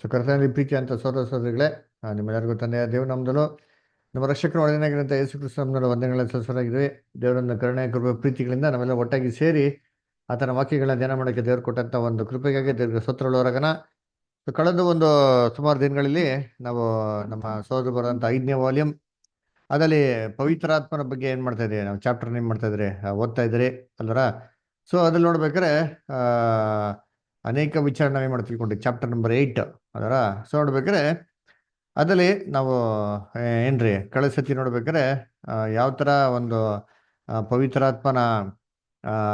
So ಕರ್ತನಲ್ಲಿ ಪ್ರೀತಿ ಅಂತ ಸೋದರ ಸೋದರಿಗಳೇ, ನಿಮ್ಮೆಲ್ಲರಿಗೂ ತಂದೆಯ ದೇವ್ ನಮ್ದಲು ನಮ್ಮ ರಕ್ಷಕರು ಒಳಗಿನಾಗಿರಂತ ಯೇಸು ಕ್ರಿಸ್ತ ನಮ್ಮನ್ನು ವಂದನೆಗಳ ಸಲ್ಲಿಸಲಾಗಿದ್ವಿ. ದೇವರನ್ನ ಕರುಣೆ ಕೃಪೆ ಪ್ರೀತಿಗಳಿಂದ ನಾವೆಲ್ಲ ಒಟ್ಟಾಗಿ ಸೇರಿ ಆತನ ವಾಕ್ಯಗಳನ್ನ ಧ್ಯಾನ ಮಾಡೋಕ್ಕೆ ದೇವರು ಕೊಟ್ಟಂತ ಒಂದು ಕೃಪೆಗಾಗಿ ದೇವರಿಗೆ ಸ್ತೋತ್ರವುಳ್ಳವರಾಗನ. ಸೊ ಕಳೆದ ಒಂದು ಸುಮಾರು ದಿನಗಳಲ್ಲಿ ನಾವು ನಮ್ಮ ಸೋದರ ಬರುವಂತ 5ನೇ ವಾಲ್ಯೂಮ್ ಅದರಲ್ಲಿ ಪವಿತ್ರಾತ್ಮನ ಬಗ್ಗೆ ಏನ್ ಮಾಡ್ತಾ ಇದ್ರಿ, ನಾವು ಚಾಪ್ಟರ್ ನೇಮ್ ಮಾಡ್ತಾ ಇದ್ರಿ, ಓದ್ತಾ ಇದ್ರಿ ಅಲ್ವರ. ಸೊ ಅದ್ರಲ್ಲಿ ನೋಡ್ಬೇಕಾದ್ರೆ ಆ ಅನೇಕ ವಿಚಾರ ನಾವೇ ಮಾಡಿ ತಿಳ್ಕೊಂಡ್ವಿ. ಚಾಪ್ಟರ್ ನಂಬರ್ 8 ಅದರ. ಸೊ ನೋಡ್ಬೇಕಾದ್ರೆ ಅದರಲ್ಲಿ ನಾವು ಏನ್ರಿ ಕಳೆದ ಸತಿ ನೋಡ್ಬೇಕಾದ್ರೆ ಯಾವ ಥರ ಒಂದು ಪವಿತ್ರಾತ್ಮನ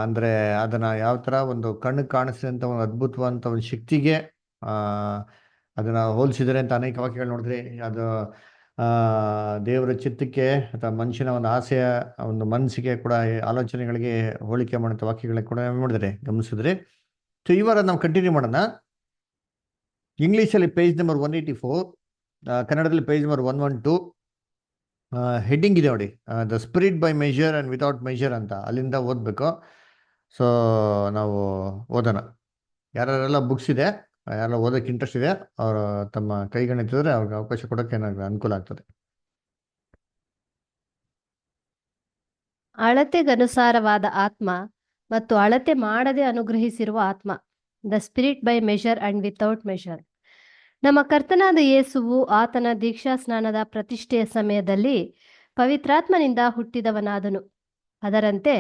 ಅಂದರೆ ಅದನ್ನು ಯಾವ ಥರ ಒಂದು ಕಣ್ಣು ಕಾಣಿಸಿದಂಥ ಒಂದು ಅದ್ಭುತವಂತ ಒಂದು ಶಕ್ತಿಗೆ ಆ, ಅದನ್ನು ಹೋಲಿಸಿದರೆ ಅಂತ ಅನೇಕ ವಾಕ್ಯಗಳು ನೋಡಿದ್ರಿ. ಅದು ಆ, ದೇವರ ಚಿತ್ತಕ್ಕೆ ಅಥವಾ ಮನುಷ್ಯನ ಒಂದು ಆಸೆಯ ಒಂದು ಮನಸ್ಸಿಗೆ ಕೂಡ ಆಲೋಚನೆಗಳಿಗೆ ಹೋಲಿಕೆ ಮಾಡೋಂಥ ವಾಕ್ಯಗಳಿಗೆ ಕೂಡ ನೋಡಿದ್ರಿ, ಗಮನಿಸಿದ್ರಿ. ಸೊ ಇವಾಗ ನಾವು ಕಂಟಿನ್ಯೂ ಮಾಡೋಣ. ಇಂಗ್ಲೀಷಲ್ಲಿ ಪೇಜ್ ನಂಬರ್ 184, ಕನ್ನಡದಲ್ಲಿ ಪೇಜ್ ನಂಬರ್ 112. ಹೆಡ್ಡಿಂಗ್ ಇದೆ ನೋಡಿ, the spirit by measure and without measure ಅಂತ, ಅಲ್ಲಿಂದ ಓದಬೇಕು. ಸೊ ನಾವು ಓದೋಣ. ಯಾರೆಲ್ಲ ಬುಕ್ಸ್ ಇದೆ, ಯಾರೆಲ್ಲ ಓದೋಕ್ಕೆ ಇಂಟ್ರೆಸ್ಟ್ ಇದೆ, ಅವರು ತಮ್ಮ ಕೈಗಣಿಸಿದ್ರೆ ಅವ್ರಿಗೆ ಅವಕಾಶ ಕೊಡೋಕ್ಕೆ ಏನಾಗ್ತದೆ, ಅನುಕೂಲ ಆಗ್ತದೆ. ಅಳತೆಗನುಸಾರವಾದ ಆತ್ಮ ಮತ್ತು ಅಳತೆ ಮಾಡದೆ ಅನುಗ್ರಹಿಸಿರುವ ಆತ್ಮ, the spirit by measure and without measure. ನಮ್ಮ ಕರ್ತನಾದ ಯೇಸುವು ಆತನ ದೀಕ್ಷಾ ಸ್ನಾನದ ಪ್ರತಿಷ್ಠೆಯ ಸಮಯದಲ್ಲಿ ಪವಿತ್ರಾತ್ಮನಿಂದ ಹುಟ್ಟಿದವನಾದನು. ಅದರಂತೆ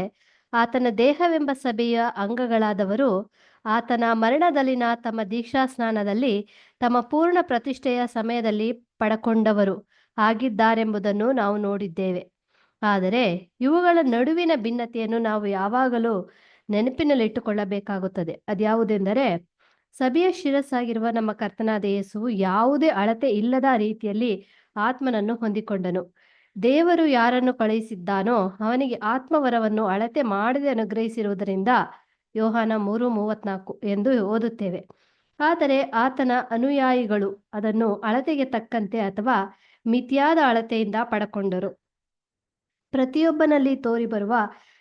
ಆತನ ದೇಹವೆಂಬ ಸಭೆಯ ಅಂಗಗಳಾದವರು ಆತನ ಮರಣದಲ್ಲಿನ ತಮ್ಮ ದೀಕ್ಷಾ ಸ್ನಾನದಲ್ಲಿ ತಮ್ಮ ಪೂರ್ಣ ಪ್ರತಿಷ್ಠೆಯ ಸಮಯದಲ್ಲಿ ಪಡಕೊಂಡವರು ಆಗಿದ್ದಾರೆಂಬುದನ್ನು ನಾವು ನೋಡಿದ್ದೇವೆ. ಆದರೆ ಇವುಗಳ ನಡುವಿನ ಭಿನ್ನತೆಯನ್ನು ನಾವು ಯಾವಾಗಲೂ ನೆನಪಿನಲ್ಲಿಟ್ಟುಕೊಳ್ಳಬೇಕಾಗುತ್ತದೆ. ಅದ್ಯಾವುದೆಂದರೆ, ಸಭೆಯ ಶಿರಸ್ಸಾಗಿರುವ ನಮ್ಮ ಕರ್ತನಾದ ಯೇಸುವು ಯಾವುದೇ ಅಳತೆ ಇಲ್ಲದ ರೀತಿಯಲ್ಲಿ ಆತ್ಮನನ್ನು ಹೊಂದಿಕೊಂಡನು. ದೇವರು ಯಾರನ್ನು ಕಳುಹಿಸಿದ್ದಾನೋ ಅವನಿಗೆ ಆತ್ಮವರವನ್ನು ಅಳತೆ ಮಾಡದೆ ಅನುಗ್ರಹಿಸಿರುವುದರಿಂದ ಯೋಹಾನ 3:34 ಎಂದು ಓದುತ್ತೇವೆ. ಆದರೆ ಆತನ ಅನುಯಾಯಿಗಳು ಅದನ್ನು ಅಳತೆಗೆ ತಕ್ಕಂತೆ ಅಥವಾ ಮಿತಿಯಾದ ಅಳತೆಯಿಂದ ಪಡಕೊಂಡರು. ಪ್ರತಿಯೊಬ್ಬನಲ್ಲಿ ತೋರಿಬರುವ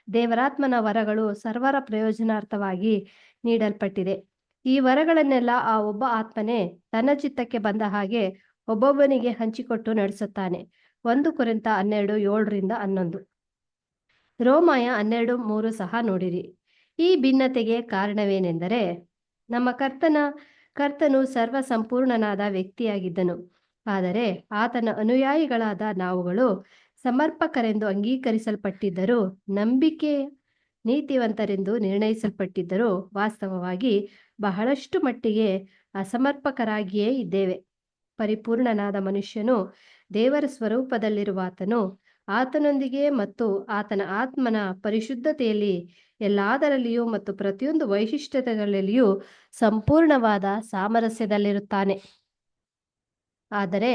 ದೇವರಾತ್ಮನ ವರಗಳು ಸರ್ವರ ಪ್ರಯೋಜನಾರ್ಥವಾಗಿ ನೀಡಲ್ಪಟ್ಟಿದೆ. ಈ ವರಗಳನ್ನೆಲ್ಲ ಆ ಒಬ್ಬ ಆತ್ಮನೇ ತನ್ನ ಚಿತ್ತಕ್ಕೆ ಬಂದ ಹಾಗೆ ಒಬ್ಬೊಬ್ಬನಿಗೆ ಹಂಚಿಕೊಟ್ಟು ನಡೆಸುತ್ತಾನೆ. 1 ಕೊರಿಂಥ 12:7-11, ರೋಮಾಯ 12:3 ಸಹ ನೋಡಿರಿ. ಈ ಭಿನ್ನತೆಗೆ ಕಾರಣವೇನೆಂದರೆ, ನಮ್ಮ ಕರ್ತನು ಸರ್ವ ಸಂಪೂರ್ಣನಾದ ವ್ಯಕ್ತಿಯಾಗಿದ್ದನು. ಆದರೆ ಆತನ ಅನುಯಾಯಿಗಳಾದ ನಾವುಗಳು ಸಮರ್ಪಕರೆಂದು ಅಂಗೀಕರಿಸಲ್ಪಟ್ಟಿದ್ದರೂ, ನಂಬಿಕೆ ನೀತಿವಂತರೆಂದು ನಿರ್ಣಯಿಸಲ್ಪಟ್ಟಿದ್ದರೂ ವಾಸ್ತವವಾಗಿ ಬಹಳಷ್ಟು ಮಟ್ಟಿಗೆ ಅಸಮರ್ಪಕರಾಗಿಯೇ ಇದ್ದೇವೆ. ಪರಿಪೂರ್ಣನಾದ ಮನುಷ್ಯನು ದೇವರ ಸ್ವರೂಪದಲ್ಲಿರುವಾತನು ಆತನೊಂದಿಗೆ ಮತ್ತು ಆತನ ಆತ್ಮನ ಪರಿಶುದ್ಧತೆಯಲ್ಲಿ ಎಲ್ಲದರಲ್ಲಿಯೂ ಮತ್ತು ಪ್ರತಿಯೊಂದು ವೈಶಿಷ್ಟ್ಯತೆಗಳಲ್ಲಿಯೂ ಸಂಪೂರ್ಣವಾದ ಸಾಮರಸ್ಯದಲ್ಲಿರುತ್ತಾನೆ. ಆದರೆ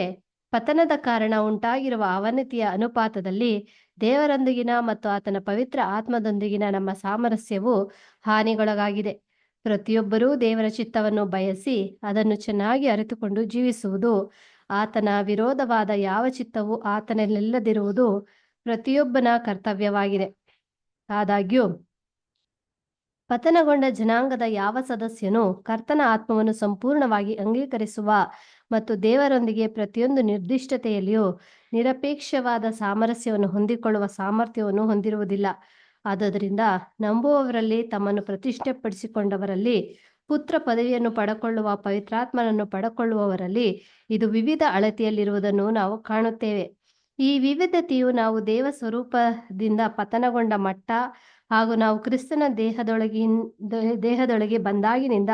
ಪತನದ ಕಾರಣ ಉಂಟಾಗಿರುವ ಅವನತಿಯ ಅನುಪಾತದಲ್ಲಿ ದೇವರೊಂದಿಗಿನ ಮತ್ತು ಆತನ ಪವಿತ್ರ ಆತ್ಮದೊಂದಿಗಿನ ನಮ್ಮ ಸಾಮರಸ್ಯವು ಹಾನಿಗೊಳಗಾಗಿದೆ. ಪ್ರತಿಯೊಬ್ಬರೂ ದೇವರ ಚಿತ್ತವನ್ನು ಬಯಸಿ ಅದನ್ನು ಚೆನ್ನಾಗಿ ಅರಿತುಕೊಂಡು ಜೀವಿಸುವುದು, ಆತನ ವಿರೋಧವಾದ ಯಾವ ಚಿತ್ತವೂ ಆತನಲ್ಲಿಲ್ಲದಿರುವುದು ಪ್ರತಿಯೊಬ್ಬನ ಕರ್ತವ್ಯವಾಗಿದೆ. ಆದಾಗ್ಯೂ ಪತನಗೊಂಡ ಜನಾಂಗದ ಯಾವ ಸದಸ್ಯನು ಕರ್ತನ ಆತ್ಮವನ್ನು ಸಂಪೂರ್ಣವಾಗಿ ಅಂಗೀಕರಿಸುವ ಮತ್ತು ದೇವರೊಂದಿಗೆ ಪ್ರತಿಯೊಂದು ನಿರ್ದಿಷ್ಟತೆಯಲ್ಲಿಯೂ ನಿರಪೇಕ್ಷವಾದ ಸಾಮರಸ್ಯವನ್ನು ಹೊಂದಿಕೊಳ್ಳುವ ಸಾಮರ್ಥ್ಯವನ್ನು ಹೊಂದಿರುವುದಿಲ್ಲ. ಆದುದರಿಂದ ನಂಬುವವರಲ್ಲಿ ತಮ್ಮನ್ನು ಪ್ರತಿಷ್ಠೆಪಡಿಸಿಕೊಂಡವರಲ್ಲಿ ಪುತ್ರ ಪದವಿಯನ್ನು ಪಡಕೊಳ್ಳುವ ಪವಿತ್ರಾತ್ಮನನ್ನು ಪಡಕೊಳ್ಳುವವರಲ್ಲಿ ಇದು ವಿವಿಧ ಅಳತೆಯಲ್ಲಿರುವುದನ್ನು ನಾವು ಕಾಣುತ್ತೇವೆ. ಈ ವಿವಿಧತೆಯು ನಾವು ದೇವ ಸ್ವರೂಪದಿಂದ ಪತನಗೊಂಡ ಮಟ್ಟ ಹಾಗೂ ನಾವು ಕ್ರಿಸ್ತನ ದೇಹದೊಳಗೆ ಬಂದಾಗಿನಿಂದ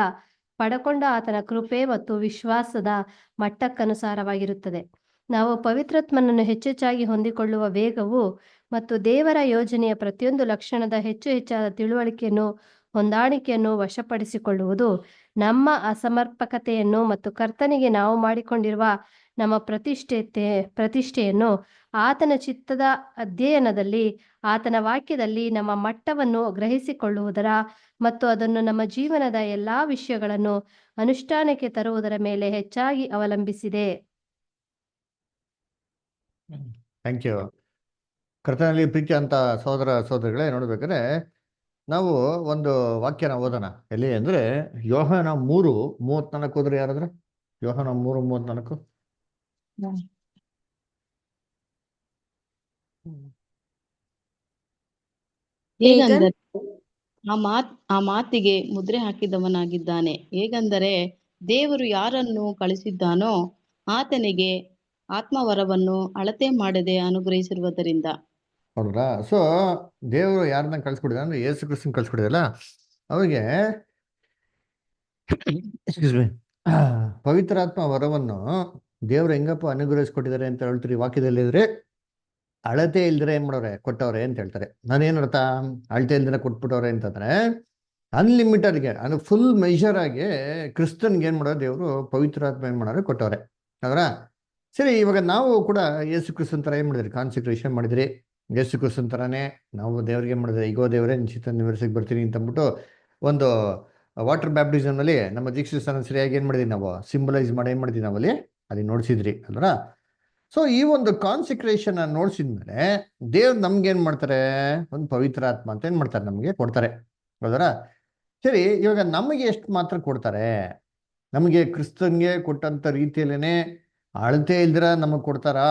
ಪಡಕೊಂಡ ಆತನ ಕೃಪೆ ಮತ್ತು ವಿಶ್ವಾಸದ ಮಟ್ಟಕ್ಕನುಸಾರವಾಗಿರುತ್ತದೆ. ನಾವು ಪವಿತ್ರಾತ್ಮನನ್ನು ಹೆಚ್ಚೆಚ್ಚಾಗಿ ಹೊಂದಿಕೊಳ್ಳುವ ವೇಗವು ಮತ್ತು ದೇವರ ಯೋಜನೆಯ ಪ್ರತಿಯೊಂದು ಲಕ್ಷಣದ ಹೆಚ್ಚಾದ ತಿಳುವಳಿಕೆಯನ್ನು ಹೊಂದಾಣಿಕೆಯನ್ನು ವಶಪಡಿಸಿಕೊಳ್ಳುವುದು ನಮ್ಮ ಅಸಮರ್ಪಕತೆಯನ್ನು ಮತ್ತು ಕರ್ತನಿಗೆ ನಾವು ಮಾಡಿಕೊಂಡಿರುವ ನಮ್ಮ ಪ್ರತಿಷ್ಠೆಯನ್ನು ಆತನ ಚಿತ್ತದ ಅಧ್ಯಯನದಲ್ಲಿ ಆತನ ವಾಕ್ಯದಲ್ಲಿ ನಮ್ಮ ಮಟ್ಟವನ್ನು ಗ್ರಹಿಸಿಕೊಳ್ಳುವುದರ ಮತ್ತು ಅದನ್ನು ನಮ್ಮ ಜೀವನದ ಎಲ್ಲಾ ವಿಷಯಗಳನ್ನು ಅನುಷ್ಠಾನಕ್ಕೆ ತರುವುದರ ಮೇಲೆ ಹೆಚ್ಚಾಗಿ ಅವಲಂಬಿಸಿದೆ. Thank you. ಕರ್ತನಲ್ಲಿ ಪ್ರೀತಿ ಅಂತ ಸಹೋದರ ಸಹೋದರಿಗಳೇ, ನೋಡ್ಬೇಕಾದ್ರೆ ನಾವು ಒಂದು ವಾಕ್ಯನ ಓದೋಣ. ಎಲ್ಲಿ ಅಂದರೆ ಯೋಹಾನ 3:34 ಹೋದ್ರೆ ಯಾರಾದ್ರೆ ಯೋಹಾನ 3:34. ಹೇಗಂದರೆ ಆ ಮಾತಿಗೆ ಮುದ್ರೆ ಹಾಕಿದವನಾಗಿದ್ದಾನೆ. ಹೇಗೆಂದರೆ ದೇವರು ಯಾರನ್ನು ಕಳಿಸಿದ್ದಾನೋ ಆತನಿಗೆ ಆತ್ಮವರವನ್ನು ಅಳತೆ ಮಾಡದೆ ಅನುಗ್ರಹಿಸಿರುವುದರಿಂದ. ಹೌದ್ರಾ? ಸೊ ದೇವರು ಯಾರನ್ನ ಕಳ್ಸಿಕೊಡಿದ ಅಂದ್ರೆ ಯೇಸು ಕ್ರಿಸ್ತನ್ ಕಳ್ಸಿಕೊಡಿದಲ್ಲ, ಅವರಿಗೆ ಎಕ್ಸ್ಕ್ಯೂಸ್ ಮೀ, ಪವಿತ್ರಾತ್ಮ ವರವನ್ನು ದೇವ್ರು ಹೆಂಗಪ್ಪ ಅನುಗ್ರಹಿಸ್ಕೊಟ್ಟಿದ್ದಾರೆ ಅಂತ ಹೇಳ್ತೀರಿ ವಾಕ್ಯದಲ್ಲಿ ಇದ್ರೆ, ಅಳತೆ ಇಲ್ದ್ರೆ ಏನ್ ಮಾಡೋರೆ ಕೊಟ್ಟವ್ರೆ ಅಂತ ಹೇಳ್ತಾರೆ. ನಾನೇನ್ ಅರ್ಥ, ಅಳತೆ ಇಲ್ದ್ರೆ ಕೊಟ್ಬಿಟ್ಟವ್ರೆ ಅಂತಂದ್ರೆ ಅನ್ಲಿಮಿಟೆಡ್ಗೆ ಅಂದ್ರೆ ಫುಲ್ ಮೆಜರ್ ಆಗಿ ಕ್ರಿಸ್ತನ್ಗೆ ಏನ್ ಮಾಡೋರು ದೇವರು ಪವಿತ್ರಾತ್ಮ ಏನ್ ಮಾಡೋರು ಕೊಟ್ಟವ್ರೆ. ಅದರ ಸರಿ, ಇವಾಗ ನಾವು ಕೂಡ ಯೇಸು ಕ್ರಿಸ್ತನ್ ತರ ಏನ್ ಮಾಡಿದ್ರಿ, ಕಾನ್ಸಂಟ್ರೇಷನ್ ಮಾಡಿದ್ರಿ. ಯೇಸು ಕ್ರಿಸ್ತನ್ ತರಾನೇ ನಾವು ದೇವ್ರಿಗೆ ಏನ್ ಮಾಡಿದ್ರಿ, ಈಗೋ ದೇವರೇ ನಿಶ್ಚಿತ ನಿವರ್ಸಿಗೆ ಬರ್ತೀನಿ ಅಂತ ಅಂದ್ಬಿಟ್ಟು ಒಂದು ವಾಟರ್ ಬ್ಯಾಪ್ಟಿಸಮ್ ಅಲ್ಲಿ ನಮ್ಮ ದೀಕ್ಷಿತ ಸರಿಯಾಗಿ ಏನ್ ಮಾಡಿದ್ವಿ ನಾವು ಸಿಂಬಲೈಸ್ ಮಾಡಿ ಏನ್ ಮಾಡಿದ್ವಿ ನಾವಲ್ಲಿ ಅಲ್ಲಿ ನೋಡ್ಸಿದ್ರಿ ಅಲ್ರ. ಸೊ ಈ ಒಂದು ಕಾನ್ಸಿಕ್ರೇಷನ್ ನೋಡ್ಸಿದ್ಮೇಲೆ ದೇವ್ರು ನಮ್ಗೆ ಏನ್ ಮಾಡ್ತಾರೆ, ಒಂದು ಪವಿತ್ರ ಆತ್ಮ ಅಂತ ಏನ್ ಮಾಡ್ತಾರೆ ನಮ್ಗೆ ಕೊಡ್ತಾರೆ. ಹೌದರ? ಸರಿ, ಇವಾಗ ನಮಗೆ ಎಷ್ಟು ಮಾತ್ರ ಕೊಡ್ತಾರೆ? ನಮಗೆ ಕ್ರಿಸ್ತನ್ಗೆ ಕೊಟ್ಟಂತ ರೀತಿಯಲ್ಲೇನೆ ಅಳತೆ ಇಲ್ದಿರ ನಮಗ್ ಕೊಡ್ತಾರಾ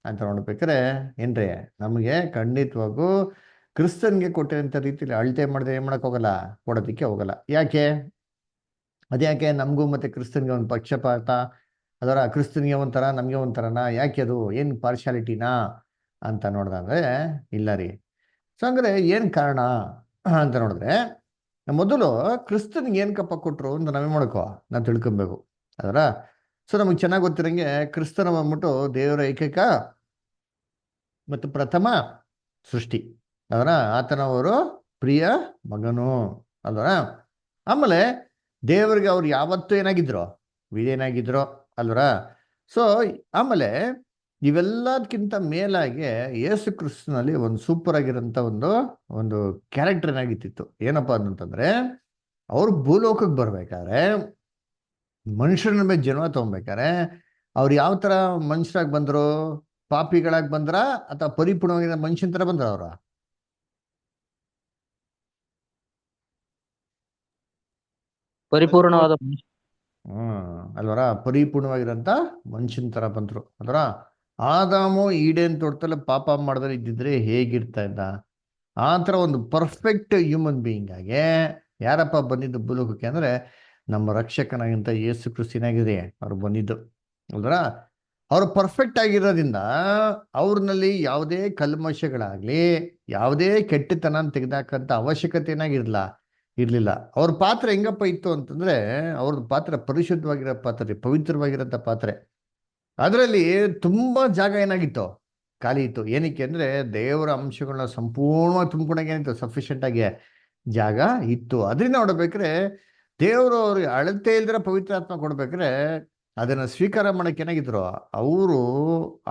ಅಂತ ನೋಡ್ಬೇಕಾರೆ ಏನ್ರಿ, ನಮಗೆ ಖಂಡಿತವಾಗೂ ಕ್ರಿಸ್ತನ್ಗೆ ಕೊಟ್ಟಿರೋಂಥ ರೀತಿಯಲ್ಲಿ ಅಳತೆ ಮಾಡದೆ ಏನ್ ಮಾಡಕ್ ಹೋಗಲ್ಲ, ಕೊಡೋದಿಕ್ಕೆ ಹೋಗಲ್ಲ. ಯಾಕೆ? ಅದ್ಯಾಕೆ ನಮಗೂ ಮತ್ತೆ ಕ್ರಿಸ್ತನ್ಗೆ ಒಂದು ಪಕ್ಷಪಾತ? ಅದರ ಕ್ರಿಸ್ತನ್ಗೆ ಒಂಥರ ನಮಗೆ ಒಂಥರನಾ? ಯಾಕೆ ಅದು ಏನು ಪಾರ್ಶಾಲಿಟಿನಾ ಅಂತ ನೋಡ್ದಂದ್ರೆ ಇಲ್ಲ ರೀ. ಸೊ ಅಂದ್ರೆ ಏನ್ ಕಾರಣ ಅಂತ ನೋಡಿದ್ರೆ, ಮೊದಲು ಕ್ರಿಸ್ತನ್ಗೆ ಏನ್ ಕಪ್ಪ ಕೊಟ್ರು ಅಂತ ನಾವೇ ಮಾಡ್ಕೋ ನಾವು ತಿಳ್ಕೊಬೇಕು. ಅದರ ಸೊ ನಮಗೆ ಚೆನ್ನಾಗಿ ಗೊತ್ತಿರಂಗೆ ಕ್ರಿಸ್ತನ ಬಂದ್ಬಿಟ್ಟು ದೇವರ ಏಕೈಕ ಮತ್ತು ಪ್ರಥಮ ಸೃಷ್ಟಿ. ಅದರ ಆತನವರು ಪ್ರಿಯ ಮಗನು ಅಲ್ವರ. ಆಮೇಲೆ ದೇವರಿಗೆ ಅವ್ರು ಯಾವತ್ತೂ ಏನಾಗಿದ್ರು, ವಿಧೇಯನಾಗಿದ್ರು ಅಲ್ವರ. ಸೊ ಆಮೇಲೆ ಇವೆಲ್ಲದಕ್ಕಿಂತ ಮೇಲಾಗಿ ಯೇಸು ಕ್ರಿಸ್ತನಲ್ಲಿ ಒಂದು ಸೂಪರ್ ಆಗಿರೋಂಥ ಒಂದು ಒಂದು ಕ್ಯಾರೆಕ್ಟರ್ ಏನಾಗಿತ್ತಿತ್ತು. ಏನಪ್ಪಾ ಅಂತಂದ್ರೆ, ಅವ್ರು ಭೂಲೋಕಕ್ಕೆ ಬರ್ಬೇಕಾದ್ರೆ, ಮನುಷ್ಯರ ಮೇಲೆ ಜನ್ಮ ತಗೊಬೇಕಾರೆ ಅವ್ರು ಯಾವ ತರ ಮನುಷ್ಯರಾಗಿ ಬಂದ್ರು? ಪಾಪಿಗಳಾಗಿ ಬಂದ್ರ ಅಥವಾ ಪರಿಪೂರ್ಣವಾಗಿರೋ ಮನುಷ್ಯನ ತರ ಬಂದ್ರ? ಅವ್ರ ಪರಿಪೂರ್ಣವಾದ ಅಲ್ವರ, ಪರಿಪೂರ್ಣವಾಗಿರೋಂಥ ಮನುಷ್ಯನ ತರ ಬಂದ್ರು. ಅದರ ಆದಾಮು ಈಡೇನ್ ತೋಟದಲ್ಲಿ ಪಾಪ ಮಾಡಿದ್ರೆ ಇದ್ದಿದ್ರೆ ಹೇಗಿರ್ತಾ ಇದ್ದ, ಆ ಥರ ಒಂದು ಪರ್ಫೆಕ್ಟ್ ಹ್ಯೂಮನ್ ಬೀಯಿಂಗ್ ಆಗಿ ಯಾರಪ್ಪ ಬಂದಿದ್ದು ಭೂಲೋಕಕ್ಕೆ ಅಂದ್ರೆ ನಮ್ಮ ರಕ್ಷಕನಾಗಿಂತ ಯೇಸು ಕ್ರಿಸ್ತನಾಗಿದೆ ಅವ್ರು ಬಂದಿದ್ದು ಅಲ್ವರ. ಅವರು ಪರ್ಫೆಕ್ಟ್ ಆಗಿರೋದ್ರಿಂದ ಅವ್ರನಲ್ಲಿ ಯಾವುದೇ ಕಲ್ಮಶಗಳಾಗ್ಲಿ ಯಾವುದೇ ಕೆಟ್ಟತನ ತೆಗೆದಾಕಂತ ಅವಶ್ಯಕತೆ ಏನಾಗಿರ್ಲಿಲ್ಲ, ಇರ್ಲಿಲ್ಲ. ಅವ್ರ ಪಾತ್ರೆ ಹೆಂಗಪ್ಪ ಇತ್ತು ಅಂತಂದ್ರೆ, ಅವ್ರದ್ದು ಪಾತ್ರೆ ಪರಿಶುದ್ಧವಾಗಿರೋ ಪಾತ್ರೆ, ಪವಿತ್ರವಾಗಿರೋಂಥ ಪಾತ್ರೆ. ಅದರಲ್ಲಿ ತುಂಬಾ ಜಾಗ ಏನಾಗಿತ್ತು, ಖಾಲಿ ಇತ್ತು. ಏನಕ್ಕೆ ಅಂದ್ರೆ ದೇವರ ಅಂಶಗಳನ್ನ ಸಂಪೂರ್ಣವಾಗಿ ತುಂಬಿಕೊಂಡಾಗ ಏನಿತ್ತು, ಸಫಿಷಿಯೆಂಟ್ ಆಗಿ ಜಾಗ ಇತ್ತು. ಅದರಿಂದ ನೋಡ್ಬೇಕ್ರೆ ದೇವರು ಅವ್ರಿಗೆ ಅಳತೆ ಇಲ್ದಿರ ಪವಿತ್ರಾತ್ಮ ಕೊಡ್ಬೇಕ್ರೆ ಅದನ್ನ ಸ್ವೀಕಾರ ಮಾಡಕ್ಕೆ ಏನಾಗಿದ್ರು, ಅವರು